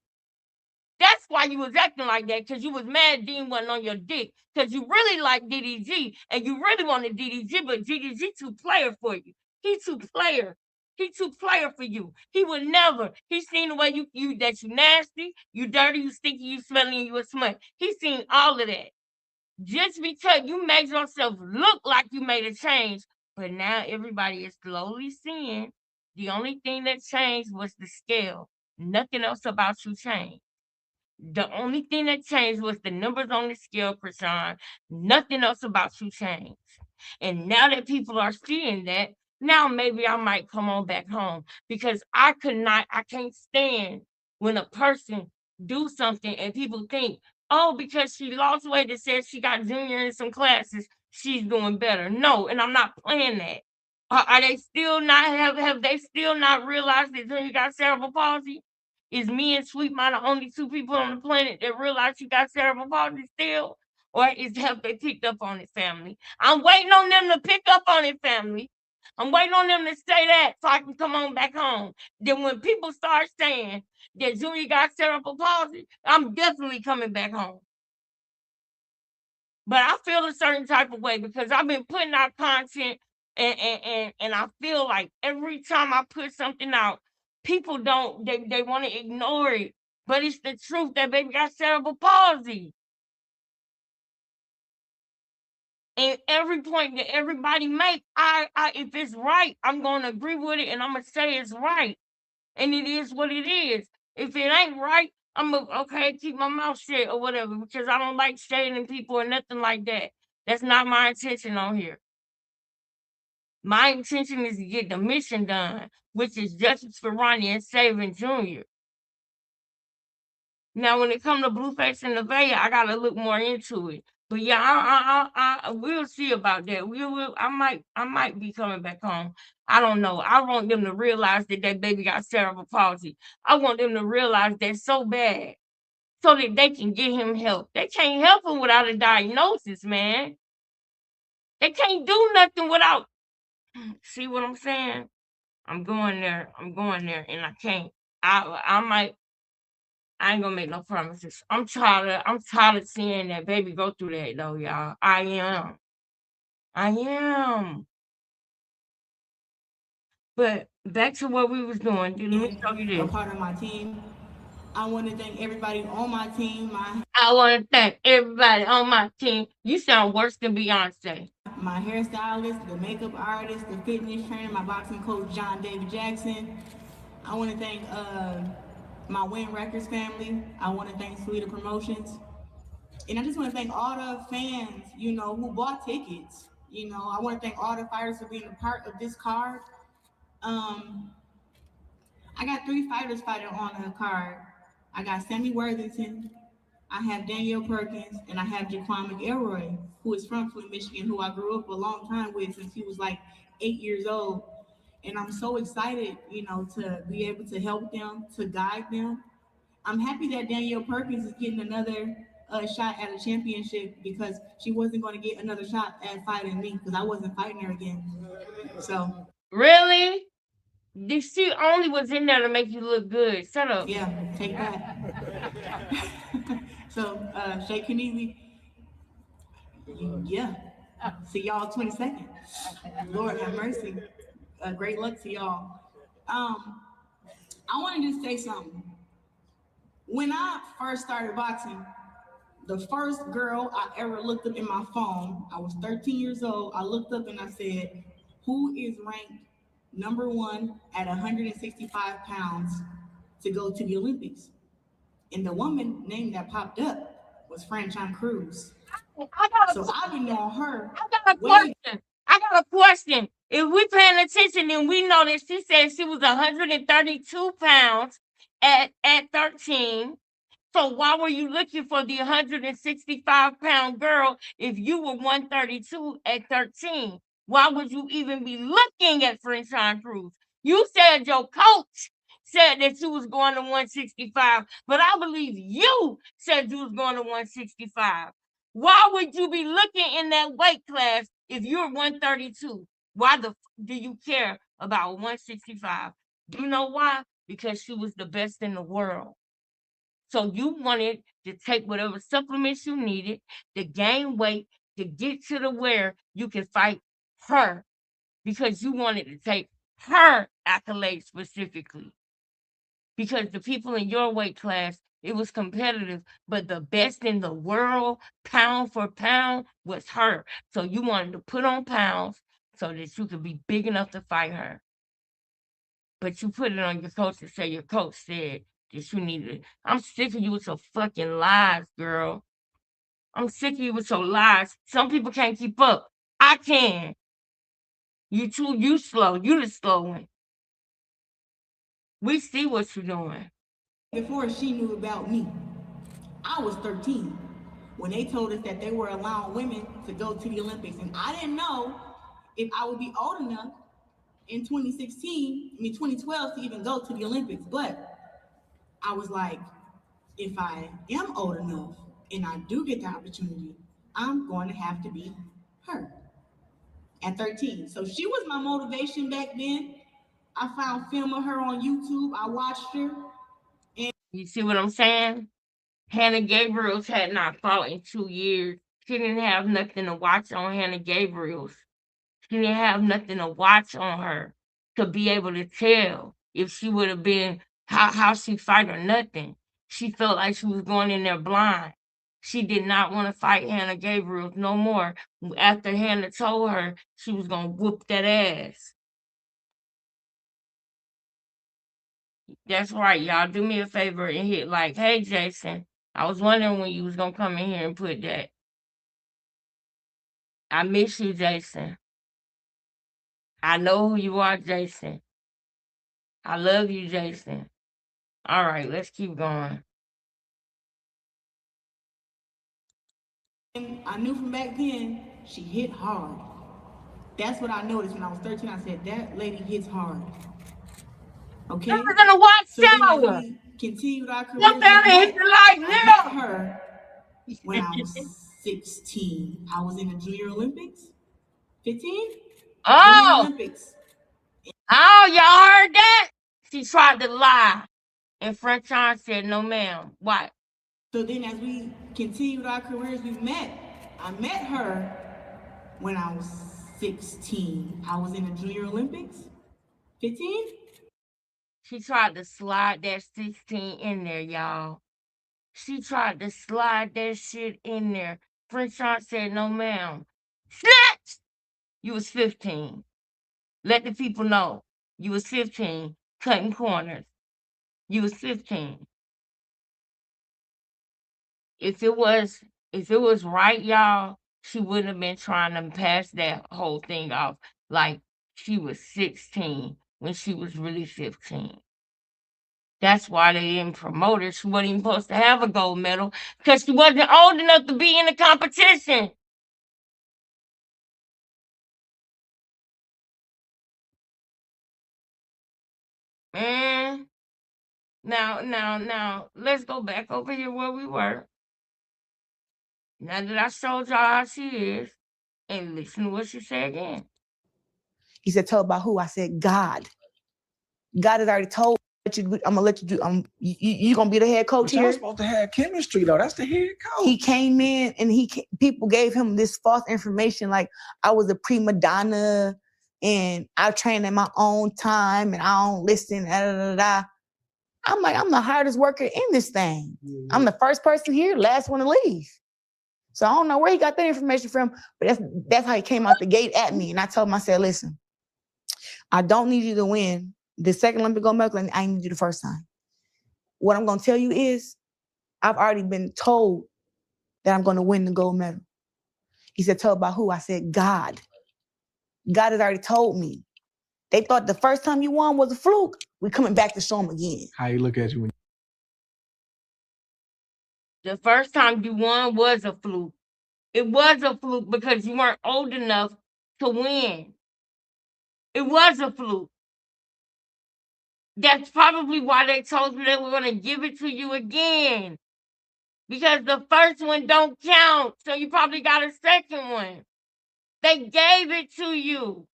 That's why you was acting like that, because you was mad Dean wasn't on your dick. Because you really like DDG and you really wanted DDG, but DDG too player for you. He too player. He too player for you. He would never. He seen the way you that you nasty, you dirty, you stinky, you smelly, you a smut. He seen all of that. Just because you made yourself look like you made a change, but now everybody is slowly seeing the only thing that changed was the scale. Nothing else about you changed. The only thing that changed was the numbers on the scale, Krishan. Nothing else about you changed. And now that people are seeing that, now maybe I might come on back home, because I can't stand when a person do something and people think, oh, because she lost weight and says she got junior in some classes, she's doing better. No, and I'm not playing that. Are they still not have they still not realized that Junior got cerebral palsy? Is me and Sweet Ma the only two people on the planet that realize she got cerebral palsy still? Or have they picked up on it, family? I'm waiting on them to pick up on it, family. I'm waiting on them to say that so I can come on back home. Then when people start saying that Junior got cerebral palsy, I'm definitely coming back home. But I feel a certain type of way because I've been putting out content and I feel like every time I put something out, people don't they want to ignore it. But it's the truth that baby got cerebral palsy. And every point that everybody make, I if it's right, I'm gonna agree with it and I'm gonna say it's right. And it is what it is. If it ain't right, I'm gonna okay, keep my mouth shut or whatever because I don't like shading people or nothing like that. That's not my intention on here. My intention is to get the mission done, which is justice for Ronnie and saving Junior. Now, when it comes to Blueface and Nevaeh, I gotta look more into it. But yeah, we'll see about that. We will. I might be coming back home. I don't know. I want them to realize that that baby got cerebral palsy. I want them to realize that so bad, so that they can get him help. They can't help him without a diagnosis, man. They can't do nothing without. See what I'm saying? I'm going there. I'm going there, and I can't. I might. I ain't gonna make no promises. I'm tired of seeing that baby go through that though, y'all. I am. I am. But back to what we was doing. Let me show you A this. part of my team. I want to thank everybody on my team. I want to thank everybody on my team. You sound worse than Beyonce. My hairstylist, the makeup artist, the fitness trainer, my boxing coach, John David Jackson. I want to thank my Win Records family. I want to thank Sweeta Promotions. And I just want to thank all the fans, you know, who bought tickets. You know, I want to thank all the fighters for being a part of this card. I got 3 fighters fighting on the card. I got Sammy Worthington, I have Danielle Perkins, and I have Jaquan McElroy, who is from Flint, Michigan, who I grew up a long time with since he was like 8 years old. And I'm so excited, you know, to be able to help them, to guide them. I'm happy that Danielle Perkins is getting another shot at a championship because she wasn't going to get another shot at fighting me because I wasn't fighting her again. So really, she only was in there to make you look good. Shut up. Yeah, take that. So Shay Keneally, yeah. See y'all 22nd. Lord have mercy. Great luck to y'all. I want to just say something. When I first started boxing, the first girl I ever looked up in my phone, I was 13 years old. I looked up and I said, who is ranked number 1 at 165 pounds to go to the Olympics? And the woman name that popped up was Franchon Cruz. So I've been knowing her. I got a question. If we paying attention, then we know that she said she was 132 pounds at 13. So why were you looking for the 165-pound girl if you were 132 at 13? Why would you even be looking at Franchon Cruz? You said your coach said that you was going to 165, but I believe you said you was going to 165. Why would you be looking in that weight class if you're 132? Why do you care about 165? Do you know why? Because she was the best in the world. So you wanted to take whatever supplements you needed to gain weight to get to the where you can fight her because you wanted to take her accolades specifically. Because the people in your weight class, it was competitive, but the best in the world, pound for pound, was her. So you wanted to put on pounds so that you could be big enough to fight her. But you put it on your coach to say your coach said that you needed it. I'm sick of you with your fucking lies, girl. I'm sick of you with your lies. Some people can't keep up. I can. You slow. You the slow one. We see what you're doing. Before she knew about me, I was 13 when they told us that they were allowing women to go to the Olympics. And I didn't know if I would be old enough in 2012 to even go to the Olympics. But I was like, if I am old enough and I do get the opportunity, I'm going to have to be her. at 13. So she was my motivation back then. I found film of her on YouTube. I watched her. You see what I'm saying? Hannah Gabriels had not fought in 2 years. She didn't have nothing to watch on Hannah Gabriels. She didn't have nothing to watch on her to be able to tell if she would have been how she fight or nothing. She felt like she was going in there blind. She did not want to fight Hannah Gabriels no more after Hannah told her she was going to whoop that ass. That's right, y'all. Do me a favor and hit like, hey, Jason, I was wondering when you was going to come in here and put that. I miss you, Jason. I know who you are, Jason. I love you, Jason. All right, let's keep going. And I knew from back then, she hit hard. That's what I noticed when I was 13. I said, that lady hits hard. Okay? This is in a watch shower. Then as we continued our careers, Look down and hit the light I met now. her when I was 16. I was in the Junior Olympics. 15? Oh. Junior Olympics. Oh, y'all heard that? She tried to lie. And Franchon said, no, ma'am. What? So then as we continued our careers, we met. I met her when I was 16. I was in the Junior Olympics. 15? She tried to slide that 16 in there, y'all. She tried to slide that shit in there. Franchon said, no, ma'am. Snatch! You was 15. Let the people know. You was 15, cutting corners. You was 15. If it was right, y'all, she wouldn't have been trying to pass that whole thing off like she was 16 when she was really 15. That's why they didn't promote her. She wasn't even supposed to have a gold medal because she wasn't old enough to be in the competition. Man, now, let's go back over here where we were. Now that I showed y'all how she is, and listen to what she said again. He said, tell about who? I said, God. God has already told you, I'm gonna let you do, you gonna be the head coach But y'all here? supposed to have chemistry though. That's the head coach. He came in and people gave him this false information like I was a prima donna and I train in my own time and I don't listen, da, da, da, da. I'm like, I'm the hardest worker in this thing. Yeah. I'm the first person here, last one to leave. So I don't know where he got that information from, but that's how he came out the gate at me. And I told him, I said, listen, I don't need you to win the second Olympic gold medal, and I need you the first time. What I'm gonna tell you is, I've already been told that I'm gonna win the gold medal. He said, tell about who? I said, God. God has already told me. They thought the first time you won was a fluke. We're coming back to show them again. How you look at you when the first time you won was a fluke. It was a fluke because you weren't old enough to win. It was a fluke. That's probably why they told you they were going to give it to you again. Because the first one don't count, so you probably got a second one. They gave it to you.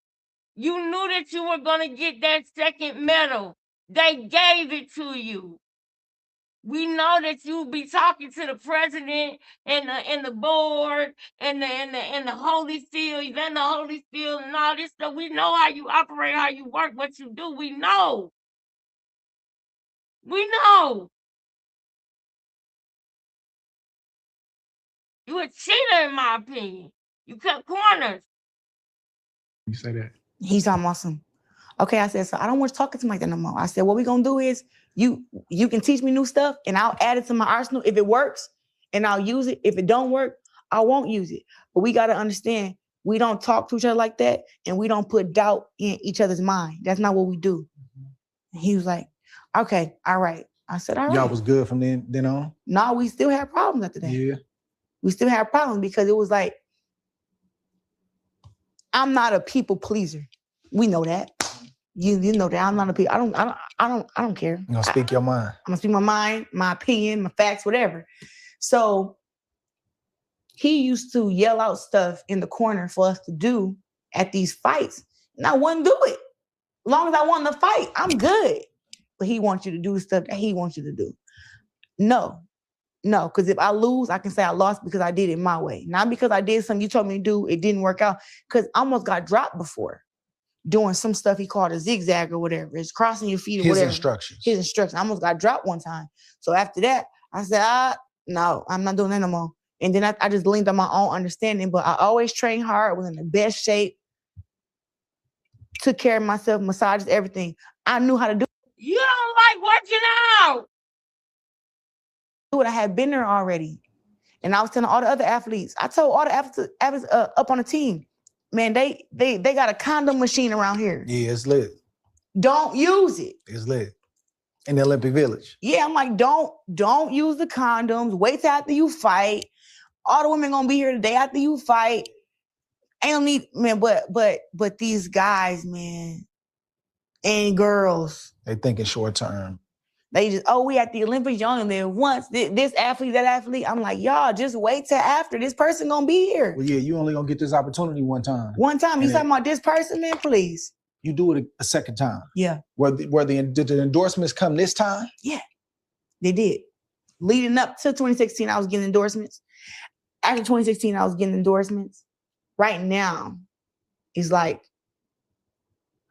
You knew that you were going to get that second medal. They gave it to you. We know that you'll be talking to the president and the board and the Holyfield, and the Holyfield and all this stuff. We know how you operate, how you work, what you do. We know. We know. You a cheater, in my opinion. You cut corners. you say that? He's awesome. Okay, I said, so I don't want to talk to him like that no more. I said, what we're gonna do is you can teach me new stuff and I'll add it to my arsenal if it works and I'll use it. If it don't work, I won't use it. But we gotta understand, we don't talk to each other like that and we don't put doubt in each other's mind. That's not what we do. And he was like, okay, all right. I said, all right. Y'all was good from then on? No, we still had problems after that. Yeah. We still had problems because it was like, I'm not a people pleaser. We know that. You know that I'm not a people. I don't care. You're gonna speak your mind. I'm gonna speak my mind, my opinion, my facts, whatever. So he used to yell out stuff in the corner for us to do at these fights, and I wouldn't do it. As long as I won the fight, I'm good. But he wants you to do stuff that he wants you to do. No, because if I lose, I can say I lost because I did it my way. Not because I did something you told me to do, it didn't work out. Because I almost got dropped before doing some stuff he called a zigzag or whatever. It's crossing your feet or whatever. His instructions. I almost got dropped one time. So after that, I said, no, I'm not doing that no more. And then I just leaned on my own understanding, but I always trained hard, was in the best shape, took care of myself, massages, everything. I knew how to do it. You don't like working out. I had been there already. And I was telling all the other athletes, I told all the athletes up on the team, man, they got a condom machine around here. Yeah, it's lit. Don't use it. It's lit. In the Olympic Village. Yeah, I'm like, don't use the condoms. Wait till after you fight. All the women gonna be here the day after you fight. I don't need, man, but these guys, man, and girls. They thinking short term. They just, we at the Olympics, you only live once. This athlete, that athlete. I'm like, y'all, just wait till after. This person gonna be here. Well, yeah, you only gonna get this opportunity one time. One time. You talking about this person, man, please. You do it a second time. Yeah. Did the endorsements come this time? Yeah, they did. Leading up to 2016, I was getting endorsements. After 2016, I was getting endorsements. Right now, it's like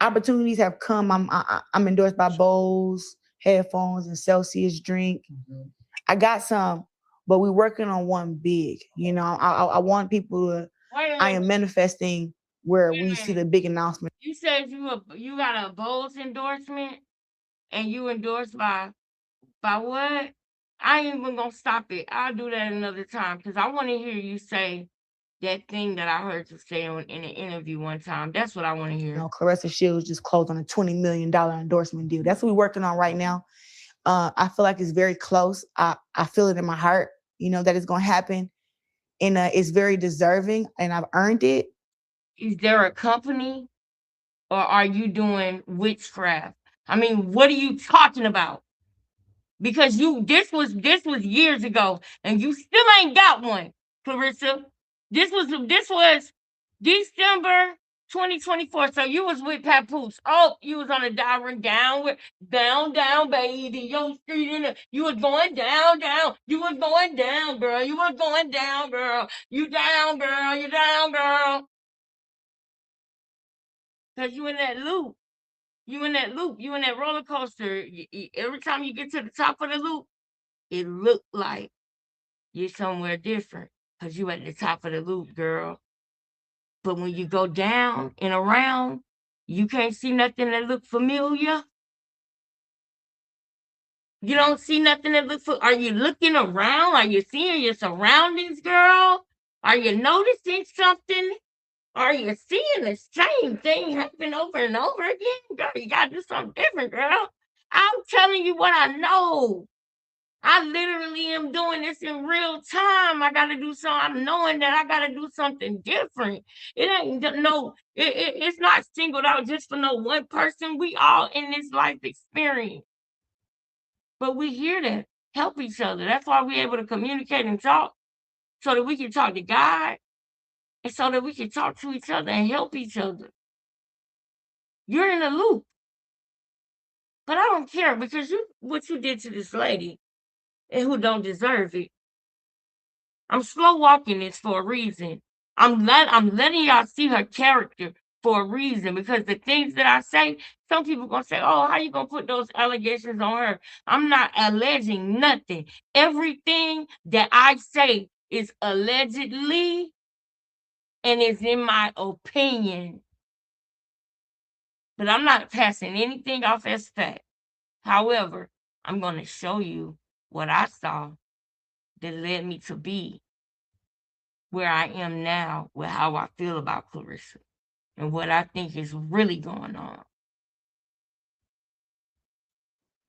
opportunities have come. I'm endorsed by Bose headphones and Celsius drink. Mm-hmm. I got some, but we're working on one big. You know, I want people to. I am manifesting where we see the big announcement. You said you got a Bose endorsement, and you endorsed by what? I ain't even gonna stop it. I'll do that another time because I want to hear you say that thing that I heard you say in an interview one time. That's what I want to hear. You know, Clarissa Shields just closed on a $20 million endorsement deal. That's what we're working on right now. I feel like it's very close. I feel it in my heart, you know, that it's going to happen. And it's very deserving, and I've earned it. Is there a company, or are you doing witchcraft? I mean, what are you talking about? Because this was years ago, and you still ain't got one, Clarissa. This was December 2024. So you was with Papoose. Oh, you was on a down, baby. Your street you was going down. You was going down, girl. You was going down, girl. You down, girl. You down, girl. Cause you in that loop. You in that roller coaster. Every time you get to the top of the loop, it look like you're somewhere different. Cause you at the top of the loop, girl. But when you go down and around, you can't see nothing that look familiar. You don't see nothing that look familiar. Are you looking around? Are you seeing your surroundings, girl? Are you noticing something? Are you seeing the same thing happen over and over again? Girl, you gotta do something different, girl. I'm telling you what I know. I literally am doing this in real time. I gotta do something. I'm knowing that I gotta do something different. It ain't it's not singled out just for no one person. We all in this life experience. But we here to help each other. That's why we're able to communicate and talk, so that we can talk to God, and so that we can talk to each other and help each other. You're in a loop. But I don't care, because what you did to this lady, and who don't deserve it. I'm slow walking this for a reason. I'm letting y'all see her character for a reason, because the things that I say, some people gonna say, oh, how you gonna put those allegations on her? I'm not alleging nothing. Everything that I say is allegedly, and is in my opinion. But I'm not passing anything off as fact. However, I'm gonna show you what I saw that led me to be where I am now with how I feel about Clarissa and what I think is really going on.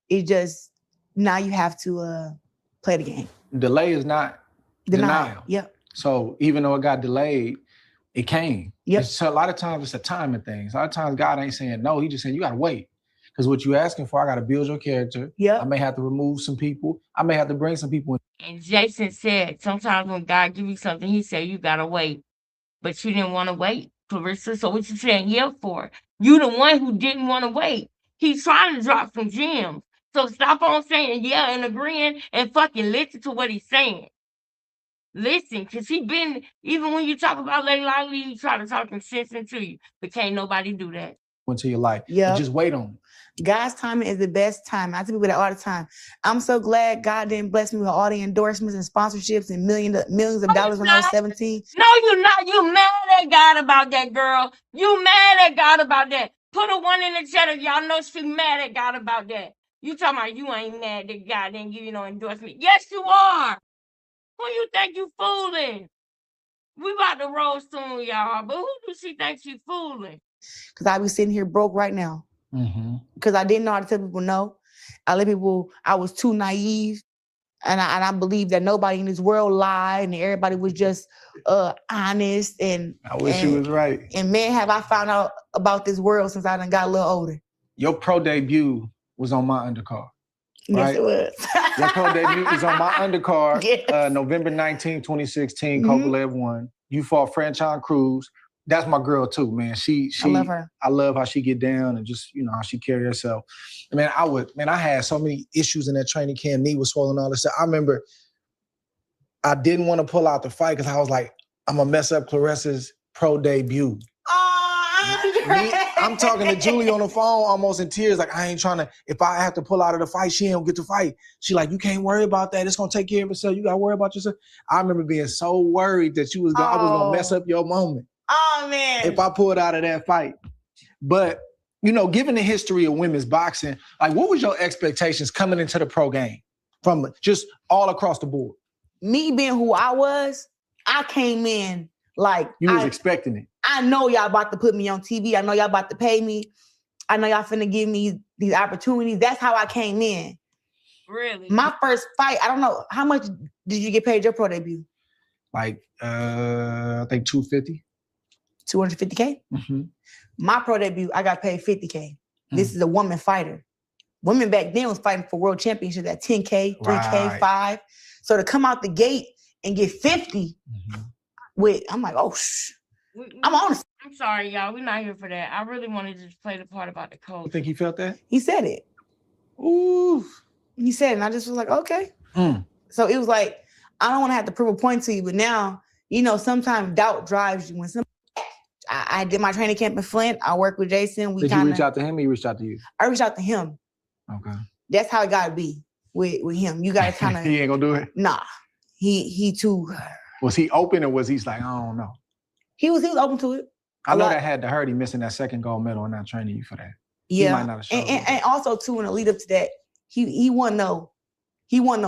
It just, now you have to play the game. Delay is not denial. Yep. So even though it got delayed, it came. Yep. So a lot of times it's a timing thing. A lot of times God ain't saying no, he just saying you gotta wait. Because what you're asking for, I got to build your character. Yep. I may have to remove some people. I may have to bring some people in. And Jason said, sometimes when God gives you something, he said, you got to wait. But you didn't want to wait. Clarissa. So what you saying yeah for? You the one who didn't want to wait. He's trying to drop some gems. So stop on saying yeah and agreeing and fucking listen to what he's saying. Listen, cause he been even when you talk about Lady Lively, he try to talk some sense into you, but can't nobody do that. Into your life. Yeah. Just wait on it. God's timing is the best time. I tell people that all the time. I'm so glad God didn't bless me with all the endorsements and sponsorships and millions of dollars when I was 17. No, you're not. You mad at God about that, girl. You mad at God about that. Put a 1 in the chat if y'all know she mad at God about that. You talking about you ain't mad that God didn't give you no endorsement. Yes, you are. Who you think you fooling? We about to roll soon, y'all. But who do she think she fooling? Because I be sitting here broke right now. Because I didn't know how to tell people no. I let people, I was too naive. And I believe that nobody in this world lied and everybody was just honest. And I wish you was right. And man, have I found out about this world since I done got a little older. Your pro debut was on my undercard. Yes, Right? it was. Your pro debut was on my undercard. Yes. November 19, 2016, Kovalev won. You fought Franchon Cruz. That's my girl too, man. I love her. I love how she get down and just, you know, how she carry herself. Man, I had so many issues in that training camp. Knee was swollen, all this stuff. I remember I didn't want to pull out the fight because I was like, I'm gonna mess up Clarissa's pro debut. I'm talking to Julie on the phone almost in tears, like I ain't trying to, if I have to pull out of the fight, she ain't gonna get to fight. She like, you can't worry about that. It's gonna take care of itself. You gotta worry about yourself. I remember being so worried that I was gonna mess up your moment. Oh man. If I pulled out of that fight. But, you know, given the history of women's boxing, like what was your expectations coming into the pro game from just all across the board? Me being who I was, I came in like you was expecting it. I know y'all about to put me on TV. I know y'all about to pay me. I know y'all finna give me these opportunities. That's how I came in. Really? My first fight, I don't know, how much did you get paid your pro debut? Like, I think 250. 250K? My pro debut, I got paid 50K. This is a woman fighter. Women back then was fighting for world championships at 10K, 3K, 5. So to come out the gate and get 50 with, I'm like, oh, I'm honest. I'm sorry, y'all. We're not here for that. I really wanted to just play the part about the coach. You think he felt that? He said it. Ooh. He said it, and I just was like, okay. So it was like, I don't want to have to prove a point to you, but now, you know, sometimes doubt drives you. When I did my training camp in Flint. I worked with Jason. Did you reach out to him or he reached out to you? I reached out to him. Okay. That's how it gotta be with him. You gotta kind of. He ain't gonna do it? Nah. He too. Was he open or was he like, I don't know? He was open to it. I know that had to hurt him missing that second gold medal and not training you for that. Yeah. He might not have showed and also too, in the lead up to that, he wasn't no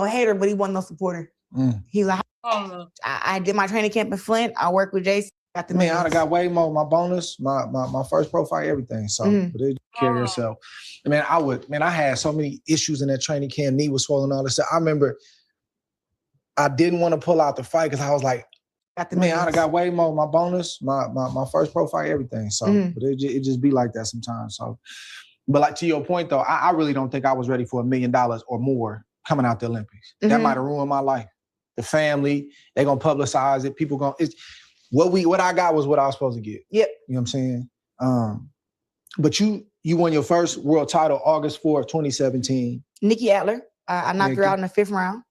hater, but he wasn't no supporter. He was like, I did my training camp in Flint. I worked with Jason. Got the man, I'd have got way more. My bonus, my first pro fight, everything. So but it carry yourself. I had so many issues in that training camp. Knee was swollen, all this stuff. I remember I didn't want to pull out the fight because I was like, I'd have got way more. My bonus, my first pro fight, everything. So but it just be like that sometimes. So, but like to your point though, I really don't think I was ready for $1 million or more coming out the Olympics. That might have ruined my life. The family, they're gonna publicize it. People gonna what I got was what I was supposed to get. Yep. You know what I'm saying? But you won your first world title August 4th, 2017. Nikki Adler. I knocked her out in the 5th round.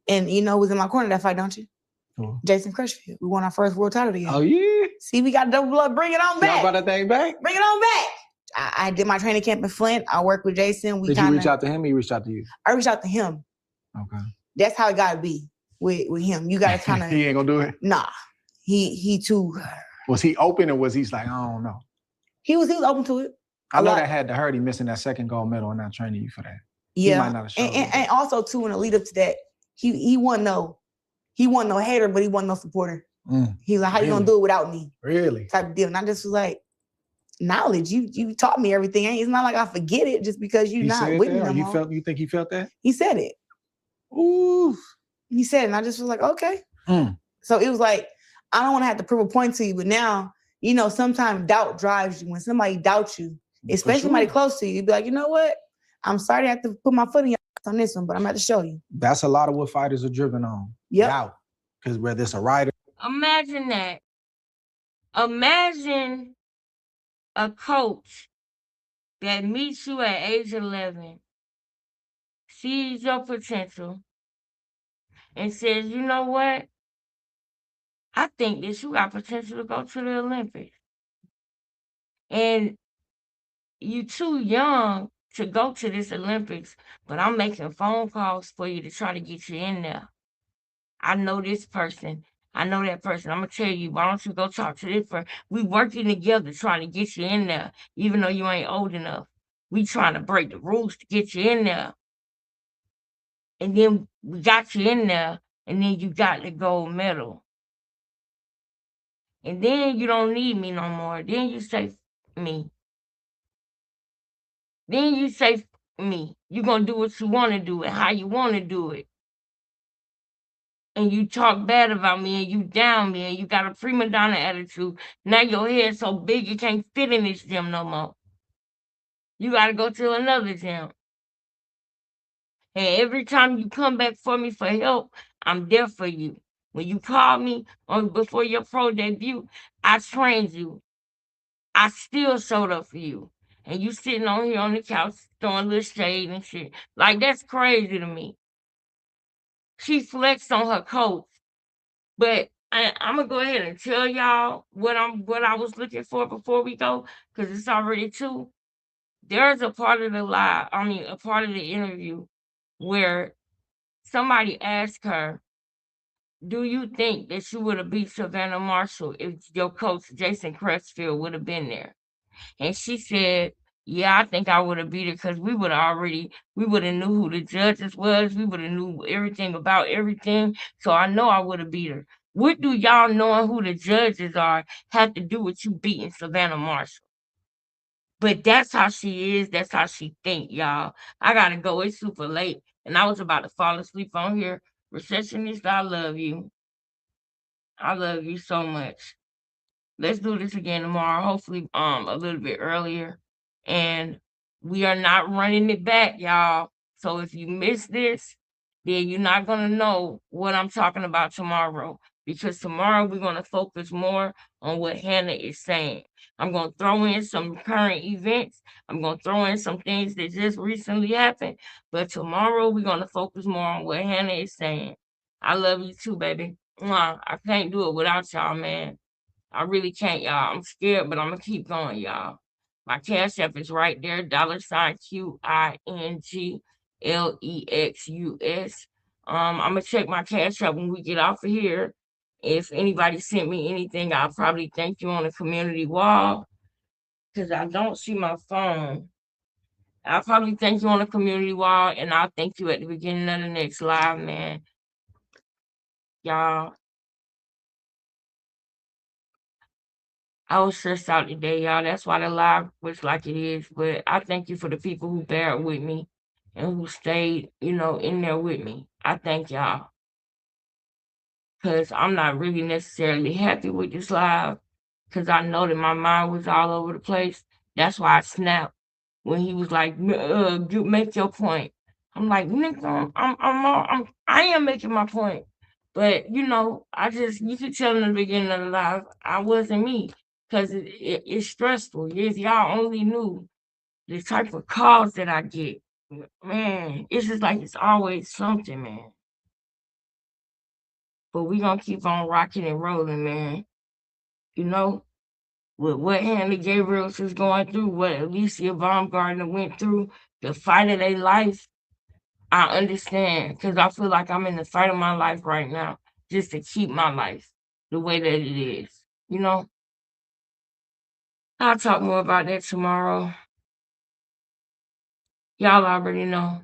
And you know who was in my corner that fight, don't you? Jason Crutchfield. We won our first world title together. Oh, yeah? See, we got double blood. Bring it on back. Y'all brought that thing back? Bring it on back. I did my training camp in Flint. I worked with Jason. Did you reach out to him or he reached out to you? I reached out to him. Okay. That's how it gotta be with him. You gotta kind of. He ain't gonna do it? Nah. He too. Was he open or was he like, I don't know? He was open to it. I know that had to hurt him missing that second gold medal and not training you for that. Yeah. He might not have showed and also too, in the lead up to that, he wasn't no hater, but he wasn't no supporter. He was like, how you gonna do it without me? Really? Type of deal. And I just was like, knowledge, you taught me everything. It's not like I forget it just because you're not with me no more. You think he felt that? He said it. Ooh. He said it, and I just was like, okay. So it was like, I don't want to have to prove a point to you, but now, you know, sometimes doubt drives you. When somebody doubts you, especially somebody close to you, you'd be like, you know what? I'm sorry to have to put my foot in your ass on this one, but I'm about to show you. That's a lot of what fighters are driven on. Yep. Doubt. Because whether it's a writer. Imagine that. Imagine a coach that meets you at age 11, sees your potential, and says, you know what? I think that you got potential to go to the Olympics. And you too young to go to this Olympics, but I'm making phone calls for you to try to get you in there. I know this person. I know that person. I'm gonna tell you, why don't you go talk to this person? We working together trying to get you in there, even though you ain't old enough. We trying to break the rules to get you in there. And then we got you in there, and then you got the gold medal. And then you don't need me no more. Then you say me. Then you say me. You gonna do what you wanna do and how you wanna do it. And you talk bad about me and you down me and you got a prima donna attitude. Now your head's so big you can't fit in this gym no more. You gotta go to another gym. And every time you come back for me for help, I'm there for you. When you called me before your pro debut, I trained you. I still showed up for you. And you sitting on here on the couch throwing little shade and shit. Like, that's crazy to me. She flexed on her coach. But I'm gonna go ahead and tell y'all what I was looking for before we go, because it's already 2. There's a part of a part of the interview where somebody asked her, do you think that you would have beat Savannah Marshall if your coach Jason Crutchfield would have been there? And she said, yeah, I think I would have beat her because we would have knew who the judges was. We would have knew everything about everything. So I know I would have beat her. What do y'all knowing who the judges are have to do with you beating Savannah Marshall? But that's how she is. That's how she think, y'all. I gotta go. It's super late. And I was about to fall asleep on here. Receptionist, I love you. I love you so much. Let's do this again tomorrow, hopefully a little bit earlier. And we are not running it back, y'all. So if you miss this, then you're not gonna know what I'm talking about tomorrow. Because tomorrow we're gonna focus more on what Hannah is saying. I'm gonna throw in some current events. I'm gonna throw in some things that just recently happened. But tomorrow we're gonna focus more on what Hannah is saying. I love you too, baby. Mwah. I can't do it without y'all, man. I really can't, y'all. I'm scared, but I'm gonna keep going, y'all. My Cash App is right there, $QINGLEXUS. I'm gonna check my Cash App when we get off of here. If anybody sent me anything, I'll probably thank you on the community wall. Because I don't see my phone. I'll probably thank you on the community wall, and I'll thank you at the beginning of the next live, man. Y'all. I was stressed out today, y'all. That's why the live was like it is. But I thank you for the people who bear with me and who stayed, in there with me. I thank y'all. Because I'm not really necessarily happy with this live. Because I know that my mind was all over the place. That's why I snapped when he was like, you make your point. I'm like, nigga, I am making my point. But, you could tell in the beginning of the live, I wasn't me. Because it's stressful. If y'all only knew the type of calls that I get, man, it's just like it's always something, man. But we gonna keep on rocking and rolling, man. With what Hannah Gabriels is going through, what Alicia Baumgartner went through, the fight of their life, I understand. Because I feel like I'm in the fight of my life right now, just to keep my life the way that it is, I'll talk more about that tomorrow. Y'all already know.